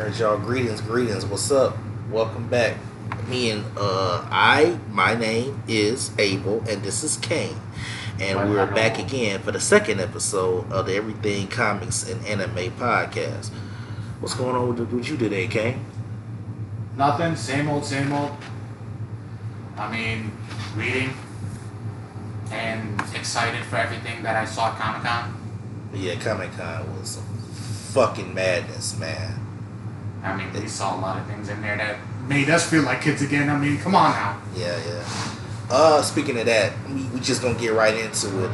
Alright, y'all. Greetings. What's up? Welcome back. My name is Abel, and this is Kane. And we're back again for the second episode of the Everything Comics and Anime podcast. What's going on with you today, Kane? Nothing. Same old, same old. I mean, reading and excited for everything that I saw at Comic-Con. Yeah, Comic-Con was fucking madness, man. I mean, we saw a lot of things in there that made us feel like kids again. I mean, come on now. Yeah. Speaking of that, we just gonna get right into it.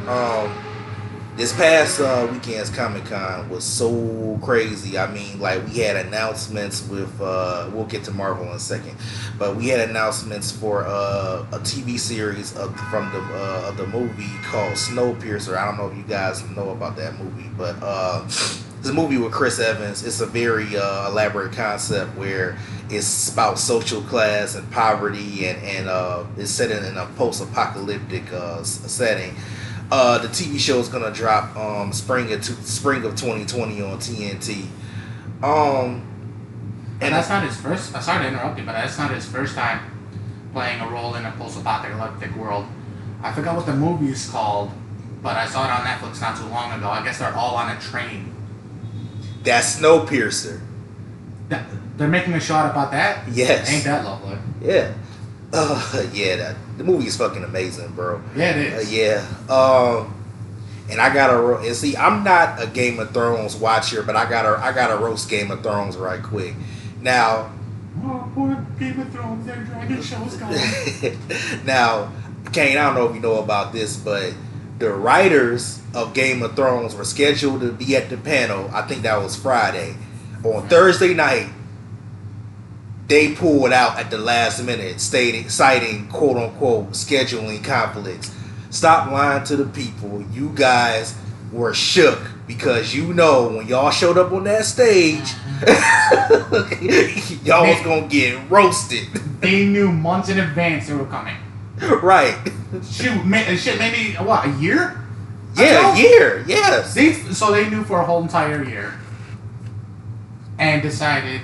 This past weekend's Comic-Con was so crazy. I mean, like, we had announcements with we'll get to Marvel in a second, but we had announcements for a TV series from the movie called Snowpiercer. I don't know if you guys know about that movie, but it's a movie with Chris Evans. It's a very elaborate concept where it's about social class and poverty, and it's set in a post-apocalyptic setting. The TV show is gonna drop spring of 2020 on TNT. And that's not his first. I'm sorry to interrupt you, but that's not his first time playing a role in a post-apocalyptic world. I forgot what the movie is called, but I saw it on Netflix not too long ago. I guess they're all on a train. That's Snowpiercer. They're making a shot about that? Yes. Ain't that lovely? Yeah. The movie is fucking amazing, bro. Yeah, it is. And I gotta see. I'm not a Game of Thrones watcher, but I gotta roast Game of Thrones right quick. Now. Oh, poor Game of Thrones, their dragon show is going. Now, Kane, I don't know if you know about this, but the writers of Game of Thrones were scheduled to be at the panel. I think that was Friday. On Thursday night, they pulled out at the last minute, citing quote-unquote scheduling conflicts. Stop lying to the people. You guys were shook because you know when y'all showed up on that stage, y'all was going to get roasted. They knew months in advance they were coming. Right. Maybe, what, a year? Yeah, a year, yes. So they knew for a whole entire year. And decided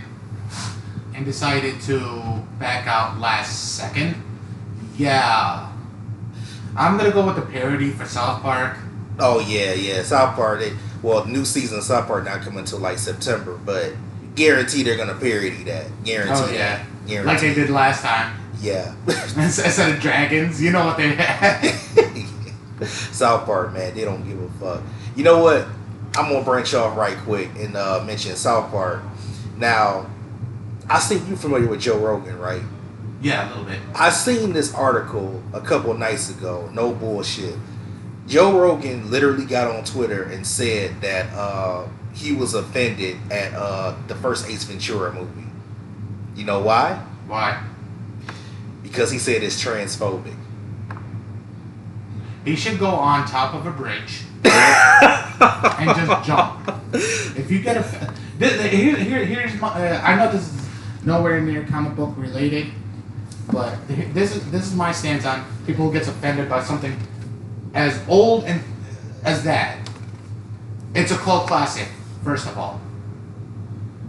to back out last second. Yeah. I'm going to go with the parody for South Park. Oh, yeah. South Park, new season of South Park not coming until like September, but guarantee they're going to parody that. Guarantee that. Guarantee. Like they did last time. Yeah. Instead of dragons, you know what they had. South Park, man, they don't give a fuck. You know what? I'm going to branch off right quick and mention South Park. Now, I think you're familiar with Joe Rogan, right? Yeah, a little bit. I seen this article a couple of nights ago. No bullshit. Joe Rogan literally got on Twitter and said that he was offended at the first Ace Ventura movie. You know why? Why? Because he said it's transphobic. He should go on top of a bridge and just jump. If you get here's my. I know this is nowhere near comic book related, but this is my stance on people who gets offended by something as old and as that. It's a cult classic, first of all.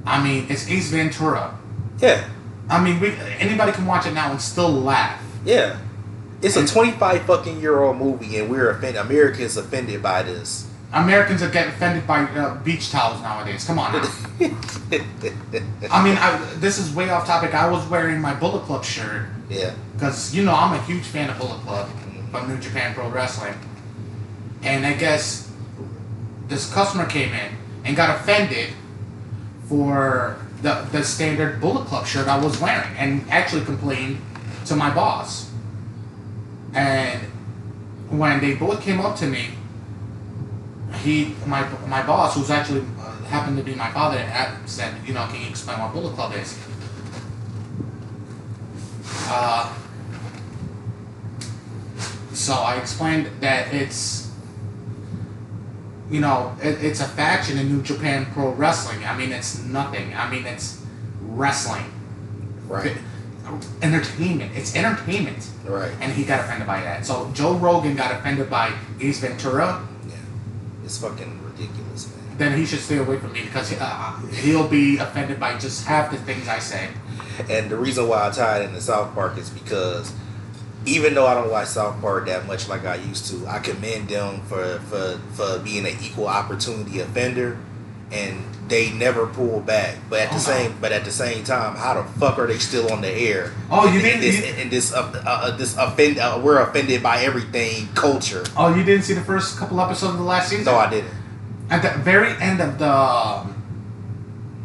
I mean, it's Ace Ventura. Yeah. I mean, anybody can watch it now and still laugh. Yeah. It's a 25-fucking-year-old movie, and we're offended. Americans offended by this. Americans are getting offended by beach towels nowadays. Come on now. I mean, this is way off topic. I was wearing my Bullet Club shirt. Yeah. Because, I'm a huge fan of Bullet Club from New Japan Pro Wrestling. And I guess this customer came in and got offended for the standard Bullet Club shirt I was wearing and actually complained to my boss. And when they both came up to me, my boss, who's actually happened to be my father, said, can you explain what Bullet Club is? So I explained that it's, it's a faction in New Japan Pro Wrestling. I mean, it's nothing. I mean, it's wrestling. Right. Entertainment. It's entertainment. Right. And he got offended by that. So Joe Rogan got offended by Ace Ventura. Yeah. It's fucking ridiculous, man. then he should stay away from me because he'll be offended by just half the things I say. And the reason why I tied into South Park is because even though I don't watch South Park that much like I used to, I commend them for being an equal opportunity offender, and they never pull back. But at the same time, how the fuck are they still on the air? Oh, you didn't. This we're offended by everything culture. Oh, you didn't see the first couple episodes of the last season? No, I didn't. At the very end of the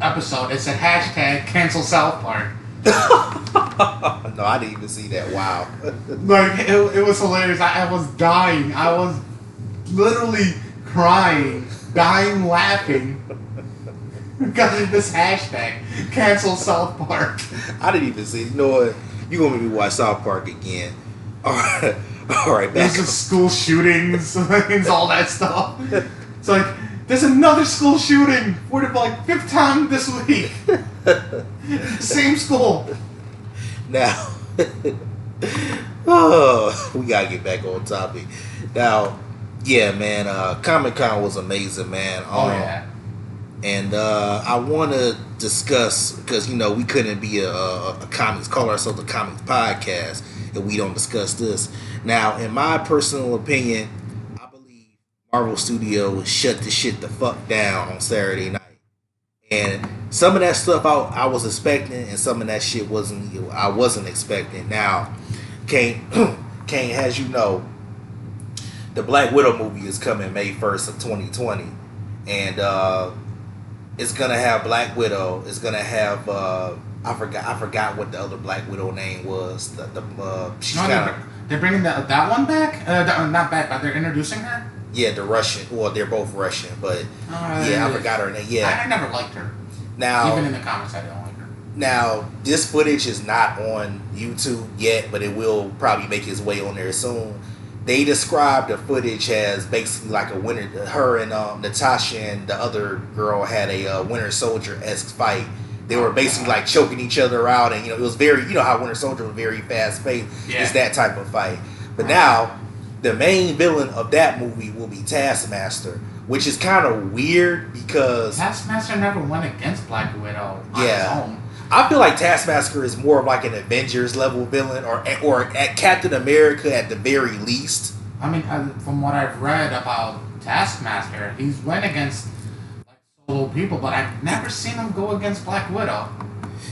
episode, it said hashtag cancel South Park. No, I didn't even see that. Wow. Like, it was hilarious. I was dying. I was literally crying, dying laughing. Because of this hashtag, cancel South Park. I didn't even see it. You know what? You gonna make me watch South Park again. Alright, back There's just school shootings, all that stuff. It's like, there's another school shooting for the fifth time this week. Same school. Now, oh, we gotta get back on topic. Now, yeah, man, Comic-Con was amazing, man. Oh, yeah. And I want to discuss, because, we couldn't be a comics, call ourselves a comics podcast if we don't discuss this. Now, in my personal opinion, I believe Marvel Studios shut the shit the fuck down on Saturday night. And some of that stuff I was expecting, and some of that shit I wasn't expecting. Now, Kane, as you know, the Black Widow movie is coming May 1st of 2020. And it's gonna have Black Widow. It's gonna have I forgot what the other Black Widow name was. She's they're bringing that one back. Not back, but they're introducing her. Yeah, the Russian. Well, they're both Russian, but I forgot her name. Yeah, I never liked her. Now, even in the comics, I don't like her. Now, this footage is not on YouTube yet, but it will probably make its way on there soon. They described the footage as basically like a winter. Her and Natasha and the other girl had a Winter Soldier-esque fight. They were basically like choking each other out, and it was very, how Winter Soldier was very fast paced. Yeah. It's that type of fight. But now, the main villain of that movie will be Taskmaster, which is kind of weird because Taskmaster never went against Black Widow on his own. I feel like Taskmaster is more of like an Avengers level villain, or at Captain America at the very least. I mean, from what I've read about Taskmaster, he's went against solo people, but I've never seen him go against Black Widow.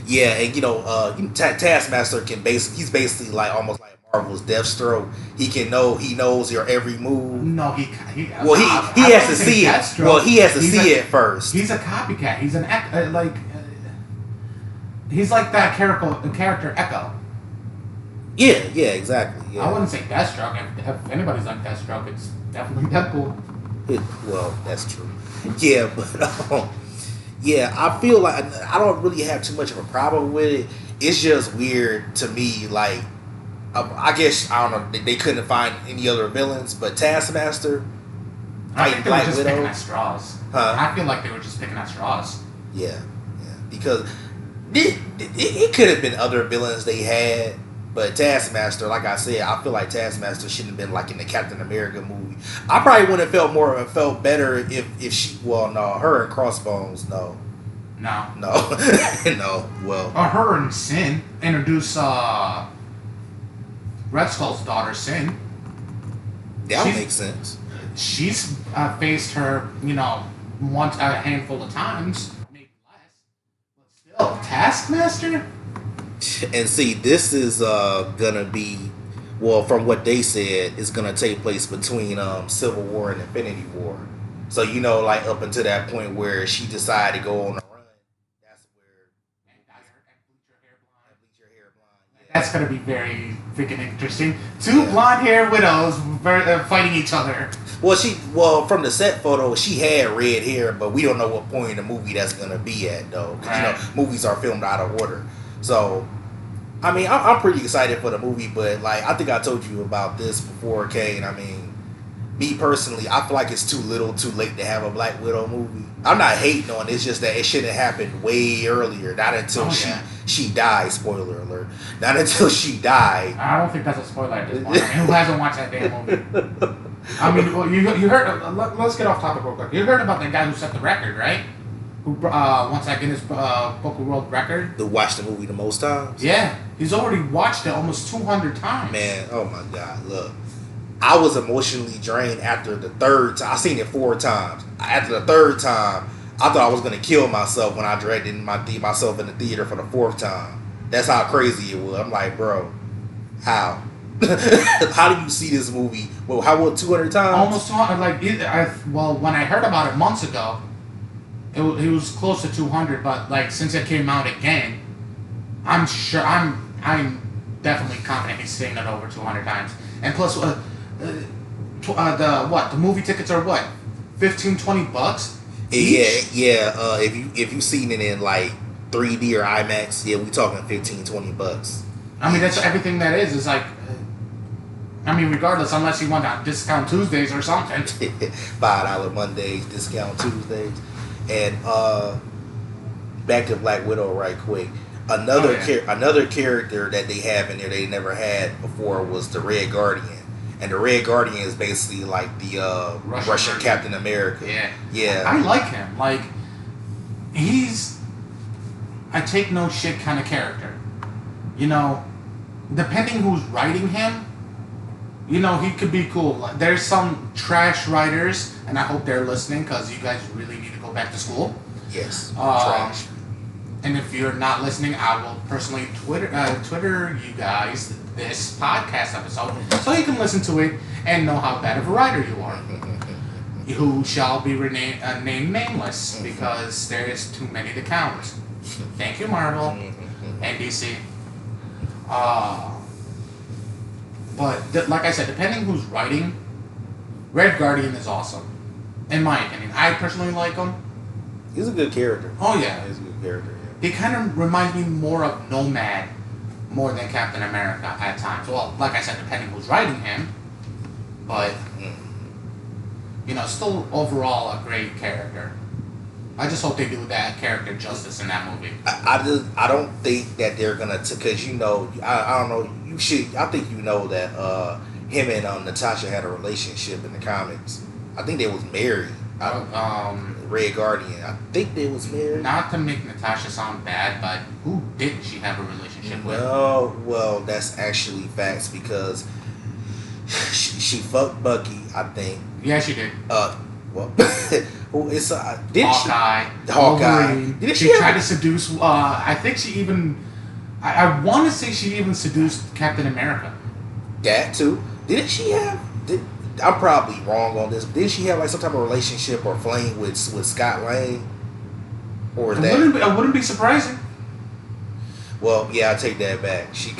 Yeah, and Taskmaster he's basically like almost like Marvel's Deathstroke. He knows your every move. No, he has to see it. Deathstroke. Well, he has to see it first. He's a copycat. He's an he's like that character Echo. Yeah, exactly. Yeah. I wouldn't say Deathstroke. If anybody's like Deathstroke, it's definitely Deadpool. Well, that's true. Yeah, but yeah, I feel like I don't really have too much of a problem with it. It's just weird to me. Like, I guess I don't know. They couldn't find any other villains, but Taskmaster. I think they were just picking at straws. Huh? I feel like they were just picking at straws. Yeah, because it could have been other villains they had, but Taskmaster, like I said, I feel like Taskmaster shouldn't have been like in the Captain America movie. I probably would have felt better if she. Well, no, her and Crossbones, no. Well, her and Sin introduce Red Skull's daughter, Sin. That would make sense. She's faced her, once a handful of times, maybe less. But still, Taskmaster? And see, this is gonna be, well, from what they said, it's gonna take place between Civil War and Infinity War. So like up until that point where she decided to go on a run, that's where bleach her hair blonde. Yeah. That's gonna be very freaking interesting. Two blonde hair widows fighting each other. Well, from the set photo, she had red hair, but we don't know what point in the movie that's gonna be at though. Right. Movies are filmed out of order. So, I mean, I'm pretty excited for the movie, but like I think I told you about this before, Kane. I mean, me personally, I feel like it's too little, too late to have a Black Widow movie. I'm not hating on it. It's just that it should have happened way earlier, not until she died. Spoiler alert! Not until she died. I don't think that's a spoiler at this point. Who hasn't watched that damn movie? I mean, well, you heard. Let's get off topic real quick. You heard about the guy who set the record, right? Who wants that Guinness Book of World Record? To watch the movie the most times. Yeah, he's already watched it almost 200 times. Man, oh my God! Look, I was emotionally drained after the third time. I seen it 4 times. After the third time, I thought I was gonna kill myself when I dragged myself in the theater for the 4th time. That's how crazy it was. I'm like, bro, how? How do you see this movie? Well, how about 200 times? Almost 200. Well, when I heard about it months ago, it was close to 200. But like since it came out again, I'm sure I'm definitely confident he's seen it over 200 times. And plus, the movie tickets are what, $15-$20 each? Yeah. If you seen it in like 3D or IMAX, yeah, we talking $15-$20. I mean, that's everything that is. It's like, I mean, regardless, unless you want on discount Tuesdays or something. $5 Mondays, discount Tuesdays, and back to Black Widow right quick. Another character that they have in there they never had before was the Red Guardian, and the Red Guardian is basically like the Russian Captain America. Yeah. I like him. Like, he's a take no shit kind of character. You know, depending who's writing him, you know, he could be cool. There's some trash writers, and I hope they're listening because you guys really need to go back to school. Yes, trash. And if you're not listening, I will personally Twitter you guys this podcast episode so you can listen to it and know how bad of a writer you are. Who shall be named nameless because there is too many to count. Thank you, Marvel and DC. But like I said, depending who's writing, Red Guardian is awesome, in my opinion. I personally like him. He's a good character. Oh yeah, he's a good character. Yeah. He kind of reminds me more of Nomad, more than Captain America at times. Well, like I said, depending who's writing him, but you know, still overall a great character. I just hope they do that character justice in that movie. I don't think that they're gonna because you know I don't know you should I think you know that him and Natasha had a relationship in the comics. I think they was married. Red Guardian. I think they was married. Not to make Natasha sound bad, but who didn't she have a relationship with? Well, that's actually facts because she fucked Bucky. I think. Yeah, she did. Well, it's did Hawkeye. Hawkeye. Did she try to seduce? I think she even. I want to say she even seduced Captain America. That too. Didn't she have? I'm probably wrong on this. Did she have like some type of relationship or flame with Scott Lang? Or it wouldn't be surprising. Well, yeah, I take that back. She,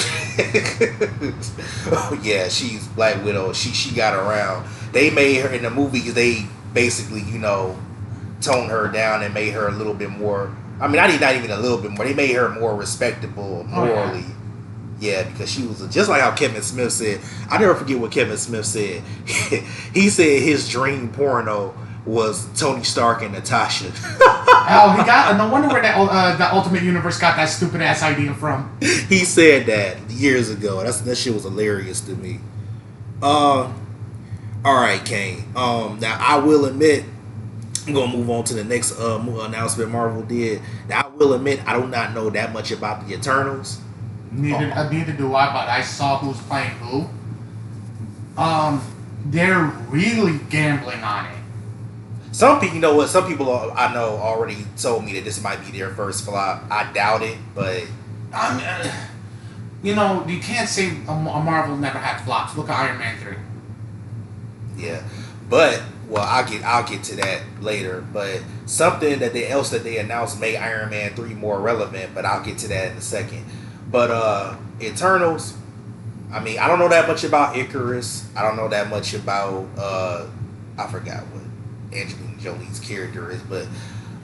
oh yeah, she's Black Widow. She got around. They made her in the movies. They basically, you know, toned her down and made her a little bit more. I mean, not even a little bit more. They made her more respectable morally. Yeah, because she was just like how Kevin Smith said. I never forget what Kevin Smith said. He said his dream porno was Tony Stark and Natasha. He got no wonder where that Ultimate Universe got that stupid ass idea from. He said that years ago. That shit was hilarious to me. All right, Kane. Now I will admit, I'm gonna move on to the next announcement Marvel did. Now I will admit I do not know that much about the Eternals. Neither do I, but I saw who's playing who. They're really gambling on it. Some people, you know what? Some people I know already told me that this might be their first flop. I doubt it, but you know, you can't say a Marvel never had flops. Look at Iron Man 3. Yeah, but well, I'll get to that later. But something that they announced made Iron Man 3 more relevant. But I'll get to that in a second. But Eternals, I mean, I don't know that much about Icarus. I don't know that much about I forgot what Angelina Jolie's character is, but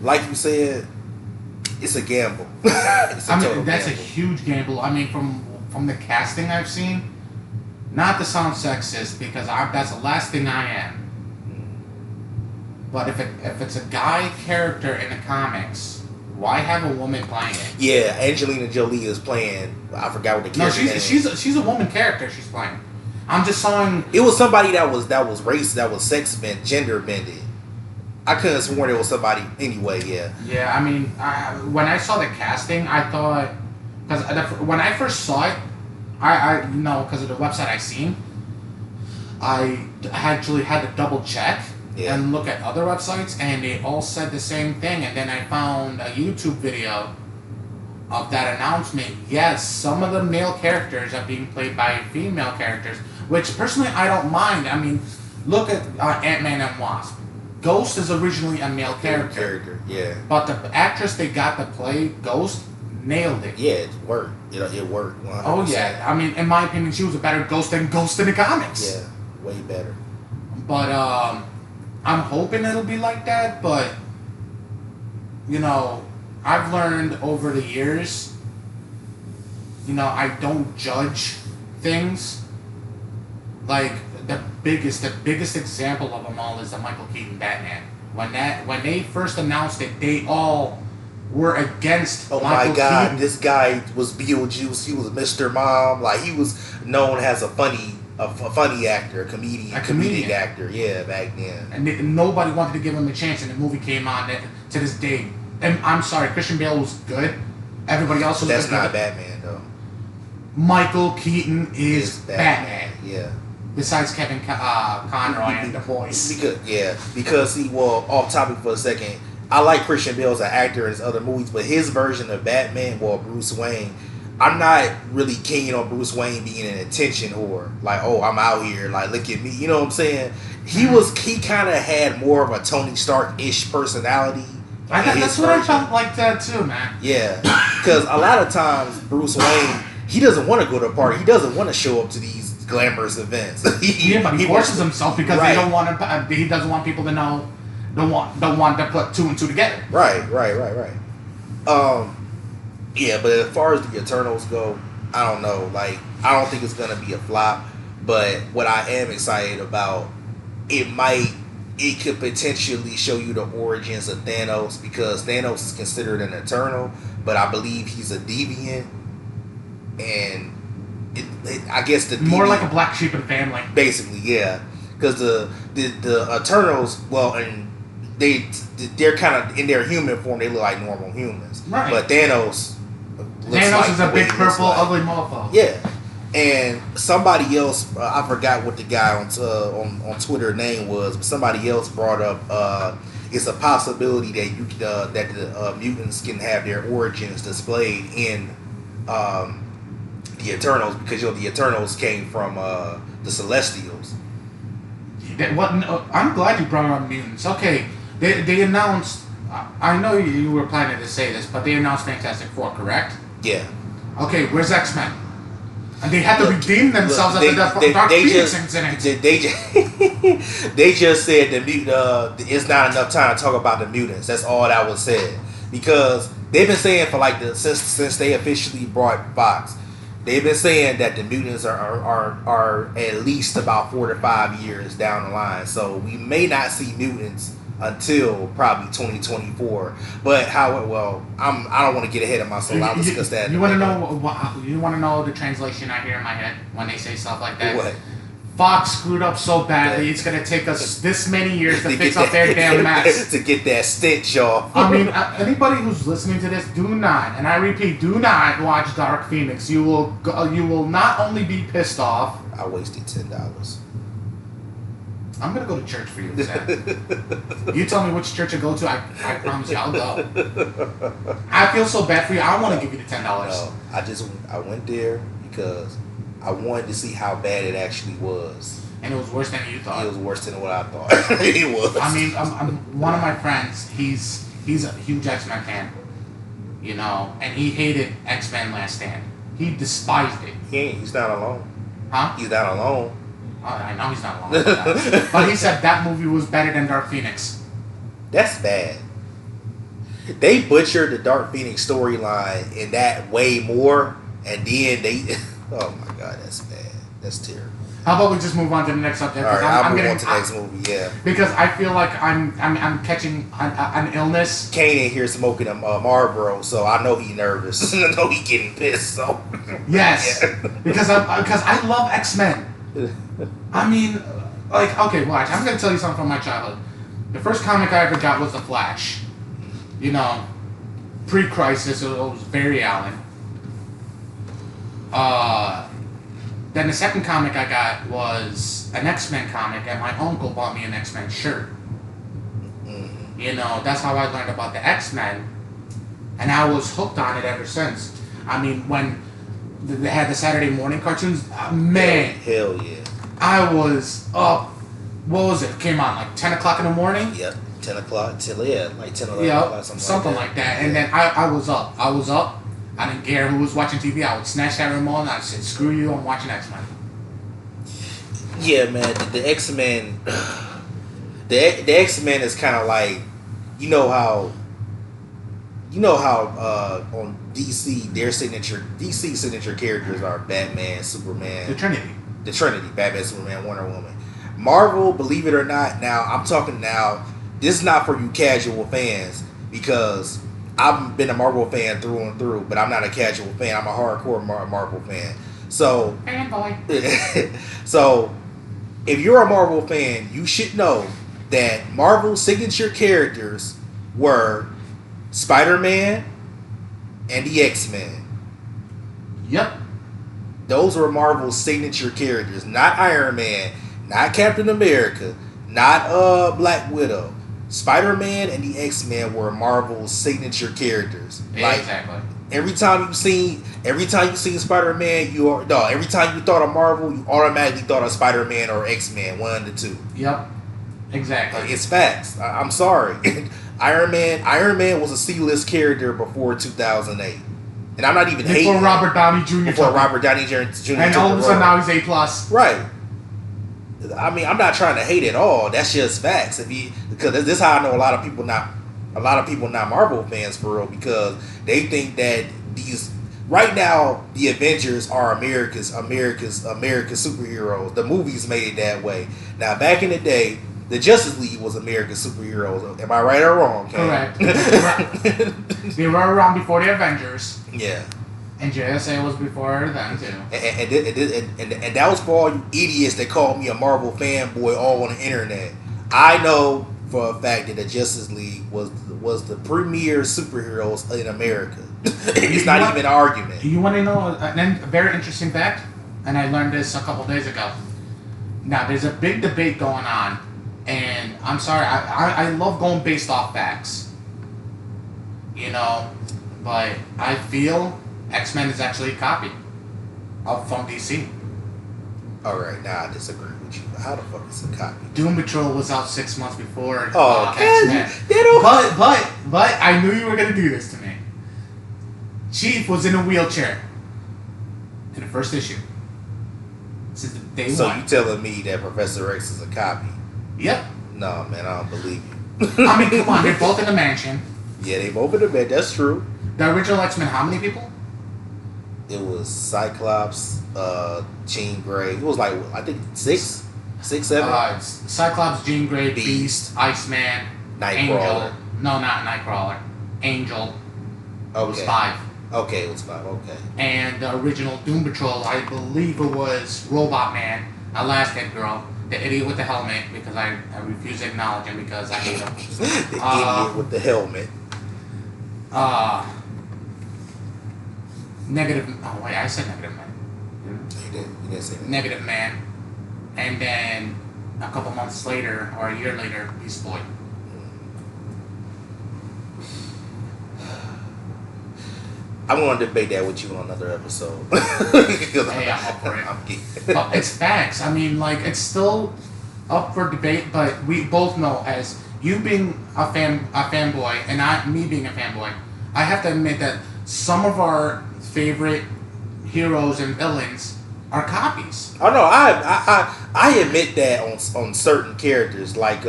like you said, it's a gamble. That's gamble. A huge gamble. I mean, from the casting I've seen, not to sound sexist because that's the last thing I am. But if it's a guy character in the comics, why have a woman playing it? Yeah, Angelina Jolie is playing. I forgot what the character is. No, she's a woman character. She's playing. I'm just saying. It was somebody that was race, that was gender bended. I couldn't have sworn it was somebody anyway. Yeah. Yeah, I mean, when I saw the casting, I thought because when I first saw it, I because of the website I seen, I actually had to double check and look at other websites, and they all said the same thing. And then I found a YouTube video of that announcement. Yes, some of the male characters are being played by female characters, which personally I don't mind. I mean, look at Ant-Man and Wasp. Ghost is originally a male character. Yeah. But the actress they got to play Ghost nailed it. Yeah, it worked. It worked. 100%. Oh yeah. I mean, in my opinion, she was a better Ghost than Ghost in the comics. Yeah, way better. But I'm hoping it'll be like that. But I've learned over the years. I don't judge things. Like the biggest example of them all is the Michael Keaton Batman. When they first announced it, they all were against. Oh Michael my God! Keaton. This guy was Beetlejuice. He was Mr. Mom. Like he was known as a funny actor, comedic actor. Yeah, back then. And nobody wanted to give him a chance, and the movie came on to this day. And I'm sorry, Christian Bale was good. Everybody else was. That's not Batman though. Michael Keaton is Batman. Yeah. Besides Kevin Conroy and The Voice. Because he, off topic for a second, I like Christian Bale as an actor in his other movies, but his version of Batman, Bruce Wayne, I'm not really keen on Bruce Wayne being an attention whore. Like, oh, I'm out here, like, look at me. You know what I'm saying? He kind of had more of a Tony Stark-ish personality. That's what I felt like that too, man. Yeah, because a lot of times Bruce Wayne, he doesn't want to go to a party. He doesn't want to show up to these glamorous events. But he forces himself because he doesn't want people to know. Don't want to put two and two together. Right. Yeah, but as far as the Eternals go, I don't know. Like, I don't think it's gonna be a flop. But what I am excited about, it could potentially show you the origins of Thanos, because Thanos is considered an Eternal, but I believe he's a deviant, and I guess the more deviant, like a black sheep in the family. Basically, yeah, because the Eternals, and they're kind of in their human form. They look like normal humans, right? But Thanos is a big purple ugly motherfucker. Yeah. And somebody else, I forgot what the guy on Twitter name was, but somebody else brought up it's a possibility that that the mutants can have their origins displayed in the Eternals, because the Eternals came from the Celestials. I'm glad you brought up mutants. Okay, they announced. I know you were planning to say this, but they announced Fantastic Four, correct? Yeah. Okay, where's X-Men? And they had to redeem themselves after the Dark Phoenix incident. They just said it's not enough time to talk about the mutants. That's all that was said. Because they've been saying for since they officially brought Fox, they've been saying that the mutants are at least about 4 to 5 years down the line. So we may not see mutants until probably 2024. But I don't want to get ahead of myself. I'll discuss that. You want to know? You want to know the translation I hear in my head when they say stuff like that? What? Fox screwed up so badly, it's gonna take us this many years to fix up their damn mess. To get that stench off. I mean, anybody who's listening to this, do not, and I repeat, do not watch Dark Phoenix. You will not only be pissed off. I wasted $10. I'm gonna go to church for you instead. You tell me which church to go to. I promise you, I'll go. I feel so bad for you. I want to give you the $10. No, I went there because I wanted to see how bad it actually was. And it was worse than you thought. It was worse than what I thought. It was. I mean, one of my friends. He's a huge X-Men fan. And he hated X-Men Last Stand. He despised it. He's not alone. Huh? He's not alone. I know he's not alone. But he said that movie was better than Dark Phoenix. That's bad. They butchered the Dark Phoenix storyline in that way more, and then they... Oh my God, that's bad. That's terrible. How about we just move on to the next subject? All right, I'll move on to the next movie, yeah. Because I feel like I'm catching an illness. Kane in here smoking a Marlboro, so I know he's nervous. I know he's getting pissed, so... Yes. Yeah. Because I love X-Men. I mean, like, okay, watch. I'm gonna tell you something from my childhood. The first comic I ever got was The Flash. You know, pre-crisis, it was Barry Allen. Then the second comic I got was an X-Men comic, and my uncle bought me an X-Men shirt. You know, that's how I learned about the X-Men, and I was hooked on it ever since. I mean, when they had the Saturday morning cartoons, man. Hell yeah. I was up, what was it? Came on like 10 o'clock in the morning? Yep, 10 o'clock till, like 10, 11 yep, o'clock, something like that. And then I was up. I didn't care who was watching TV. I would snatch that remote and I said, screw you, I'm watching X-Men. Yeah, man, the X-Men, the X-Men is kind of like, you know how on DC, DC signature characters are Batman, Superman. The Trinity, Batman, Superman, Wonder Woman. Marvel, believe it or not, now, I'm talking now, this is not for you casual fans, because I've been a Marvel fan through and through, but I'm not a casual fan. I'm a hardcore Marvel fan. So, so if you're a Marvel fan, you should know that Marvel's signature characters were Spider-Man and the X-Men. Yep. Those were Marvel's signature characters, not Iron Man, not Captain America, not Black Widow. Spider-Man and the X-Men were Marvel's signature characters. Like, exactly. Every time you seen Spider-Man, every time you thought of Marvel, you automatically thought of Spider-Man or X-Men, one of the two. Yep. Exactly. It's facts. I'm sorry. Iron Man was a C-list character before 2008. And I'm not even hating. Before Robert Downey Jr. Before Robert Downey Jr. And all of a sudden now he's A+. Right. I mean, I'm not trying to hate at all. That's just facts. Because this is how I know a lot of people not Marvel fans for real, because they think that these right now the Avengers are America's superheroes. The movies made it that way. Now back in the day, the Justice League was America's superheroes. Am I right or wrong, Kane? Correct. They were around before the Avengers. Yeah. And JSA was before them too. And that was for all you idiots that called me a Marvel fanboy all on the internet. I know for a fact that the Justice League was the premier superheroes in America. It's not even an argument. You want to know a very interesting fact? And I learned this a couple days ago. Now, there's a big debate going on. And I'm sorry, I love going based off facts. You know, but I feel X-Men is actually a copy from DC. Alright, now I disagree with you. How the fuck is it a copy? Doom Patrol was out 6 months before X-Men. But I knew you were going to do this to me. Chief was in a wheelchair in the first issue. Since day so one. you telling me that Professor X is a copy? Yep. No, man, I don't believe you. I mean, come on, they're both in the mansion. Yeah, they both in the bed. That's true. The original X-Men, how many people? It was Cyclops, Jean Grey. It was like, I think 6, 7. Cyclops, Jean Grey, Beast, Iceman, Nightcrawler. Angel. No, not Nightcrawler. Angel. Okay. It was 5. Okay, it was 5. Okay. And the original Doom Patrol, I believe it was Robot Man, Alaskan Girl, the idiot with the helmet, because I refuse to acknowledge him because I hate him. The idiot with the helmet. Negative. Oh wait, I said Negative Man. You didn't say that. Negative Man, and then a couple months later or a year later, Beast Boy. I'm going to debate that with you on another episode. Hey, I'm up for it. I'm kidding. But it's facts. I mean, like, it's still up for debate, but we both know, as you being a fanboy, and me being a fanboy, I have to admit that some of our favorite heroes and villains are copies. Oh no, I admit that on certain characters, like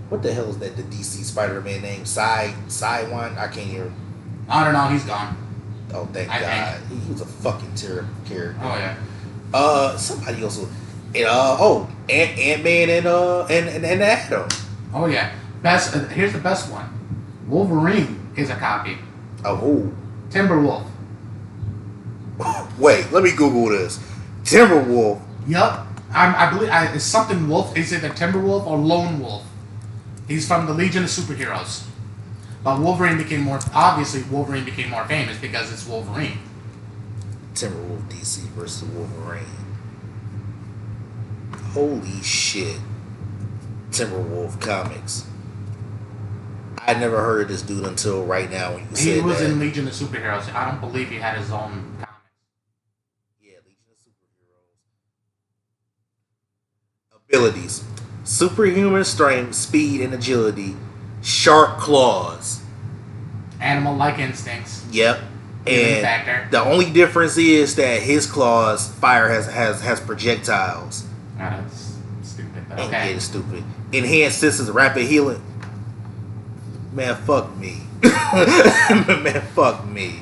what the hell is that? The DC Spider-Man name, Psy1? I can't hear. I don't know. He's gone. Oh, thank God. He was a fucking terrible character. Oh yeah. Somebody else. Ant-Man and Atom. Oh yeah. Best. Here's the best one. Wolverine is a copy. Of who? Timberwolf. Wait, let me Google this. Timberwolf. Yup. I believe it's something Wolf. Is it a Timberwolf or Lone Wolf? He's from the Legion of Superheroes. But Wolverine became more famous because it's Wolverine. Timberwolf DC versus Wolverine. Holy shit. Timberwolf comics. I never heard of this dude until right now when you said that. He was in Legion of Superheroes. I don't believe he had his own comics. Yeah, Legion of Superheroes. Abilities. Superhuman strength, speed, and agility. Sharp claws. Animal-like instincts. Yep. And factor. The only difference is that his claws fire has projectiles. Oh, that's stupid. But Okay. okay. It's stupid. Enhanced systems, rapid healing. Man, fuck me. Man, fuck me.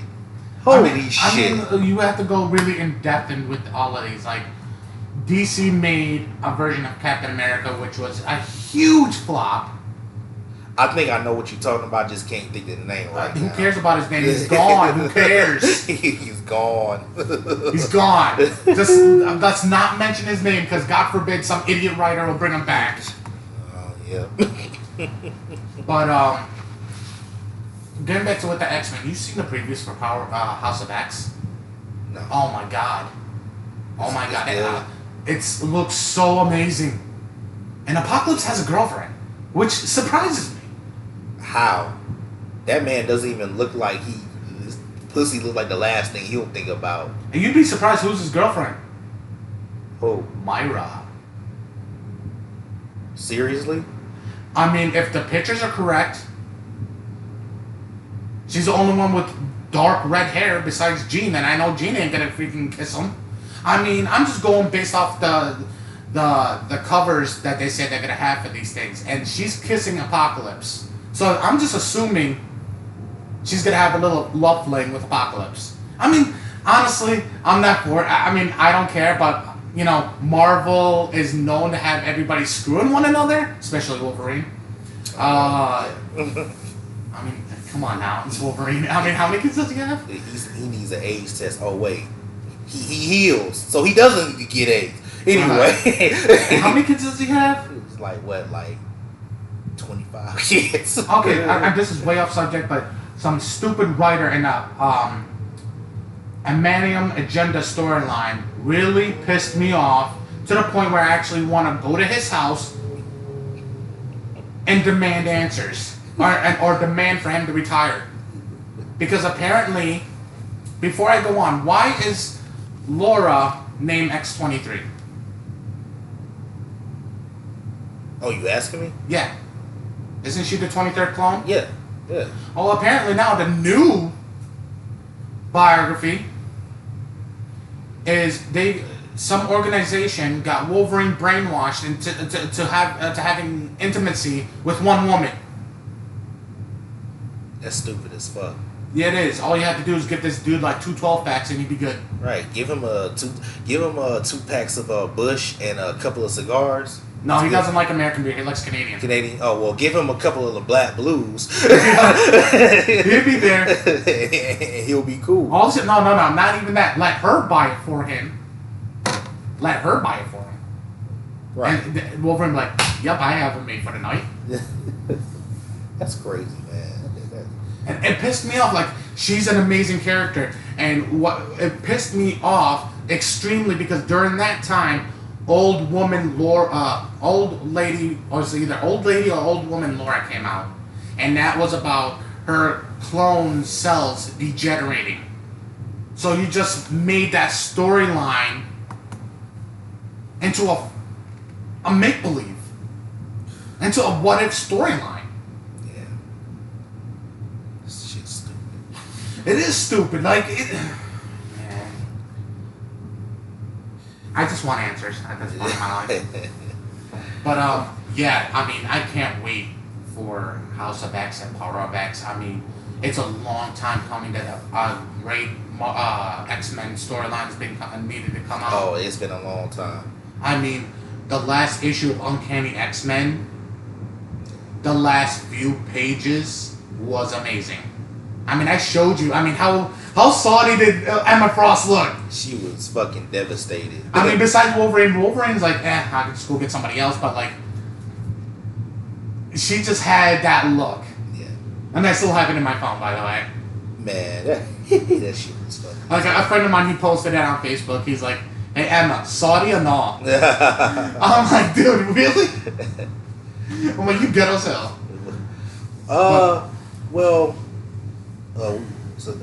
Holy shit. I mean, you have to go really in depth with all of these. Like, DC made a version of Captain America, which was a huge flop. I think I know what you're talking about. Just can't think of the name right now. Who cares about his name? He's gone. Who cares? He's gone. He's gone. Just let's not mention his name because God forbid some idiot writer will bring him back. Oh yeah. But getting back to what the X-Men, you seen the previews for House of X? No. Oh my god. Oh my god. Good. It looks so amazing. And Apocalypse has a girlfriend, which surprises me. How? That man doesn't even look like his pussy look like the last thing he'll think about. And you'd be surprised who's his girlfriend. Oh, Myra. seriously? I mean, if the pictures are correct, she's the only one with dark red hair besides Jean, and I know Jean ain't gonna freaking kiss him. I mean, I'm just going based off the covers that they said they're gonna have for these things, and she's kissing Apocalypse. So I'm just assuming she's gonna have a little love fling with Apocalypse. I mean, honestly, I'm not for it. I mean, I don't care, but you know, Marvel is known to have everybody screwing one another, especially Wolverine. I mean, come on now, it's Wolverine. I mean, how many kids does he have? He needs an AIDS test. Oh wait, he heals, so he doesn't need to get AIDS. Anyway, How many kids does he have? It's like what, like 25 kids. Okay, this is way off subject, but some stupid writer in a Manium Agenda storyline really pissed me off to the point where I actually want to go to his house and demand answers or demand for him to retire. Because apparently, before I go on, why is Laura named X-23? Oh, you asking me? Yeah. Isn't she the 23rd clone? Yeah. Well, apparently now the new biography is some organization got Wolverine brainwashed into having intimacy with one woman. That's stupid as fuck. Yeah, it is. All you have to do is give this dude like 2 12-packs and he'd be good. Right. Give him two packs of Bush and a couple of cigars. No, he doesn't like American beer. He likes Canadian. Canadian. Oh well, give him a couple of the Black Blues. He'll be there. He'll be cool. Also, no, not even that. Let her buy it for him. Let her buy it for him. Right. And Wolverine be like, yep, I have it made for the night. That's crazy, man. And it pissed me off. Like, she's an amazing character, and it pissed me off extremely because during that time, old lady, or it's either old lady or old woman Laura came out, and that was about her clone cells degenerating. So you just made that storyline into a make believe, into a what if storyline. It is stupid. Like, man. I just want answers at this point in my life. But, yeah, I mean, I can't wait for House of X and Power of X. I mean, it's a long time coming that a great X-Men storyline's been needed to come out. Oh, it's been a long time. I mean, the last issue of Uncanny X-Men, the last few pages was amazing. I mean, I showed you. I mean, how salty did Emma Frost look? She was fucking devastated. I mean, besides Wolverine's like, I can just go get somebody else, but like, she just had that look. Yeah. And I still have it in my phone, by the way. Man, that shit was funny. Like, a friend of mine, he posted it on Facebook. He's like, hey, Emma, Saudi or not? I'm like, dude, really? I'm like, you ghetto as hell.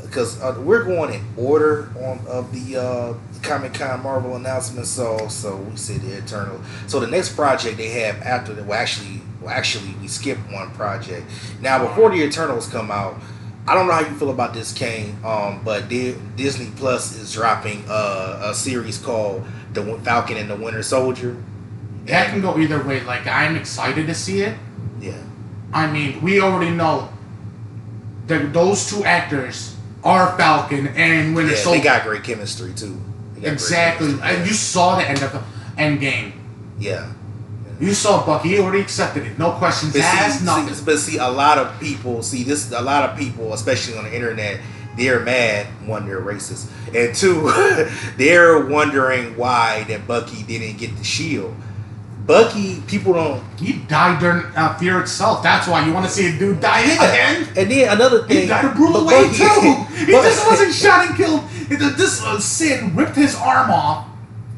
Because we're going in order of the Comic-Con Marvel announcements, so we see the Eternal. So the next project they have after that, actually we skipped one project. Now before the Eternals come out, I don't know how you feel about this, Kane. But Disney Plus is dropping a series called The Falcon and the Winter Soldier. That can go either way. Like, I'm excited to see it. Yeah. I mean, we already know that those two actors are Falcon and Winter Soldier. They got great chemistry too. Exactly. And you saw the end of the Endgame. Yeah. You saw Bucky. He already accepted it. No questions asked. Nothing. But a lot of people, especially on the internet, they're mad. One, they're racist, and two, they're wondering why that Bucky didn't get the shield. Bucky, people don't. He died during Fear itself. That's why you want to see a dude die again. And then another thing, he died a brutal way too. He just wasn't shot and killed. This Sid ripped his arm off.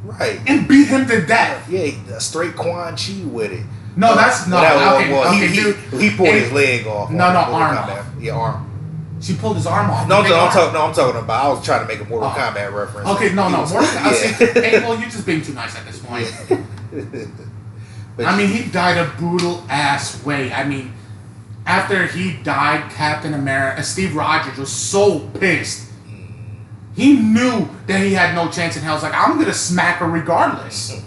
Right. And beat him to death. Yeah, straight Quan Chi with it. No, that's not. He pulled his leg off. No, arm off. Yeah, arm. She pulled his arm off. I'm talking about. I was trying to make a Mortal Kombat reference. Okay, no. Mortal Kombat. Hey, well, you're just being too nice at this point. I mean, he died a brutal ass way. I mean, after he died, Captain America, Steve Rogers was so pissed. He knew that he had no chance in hell. He's like, I'm gonna smack her regardless.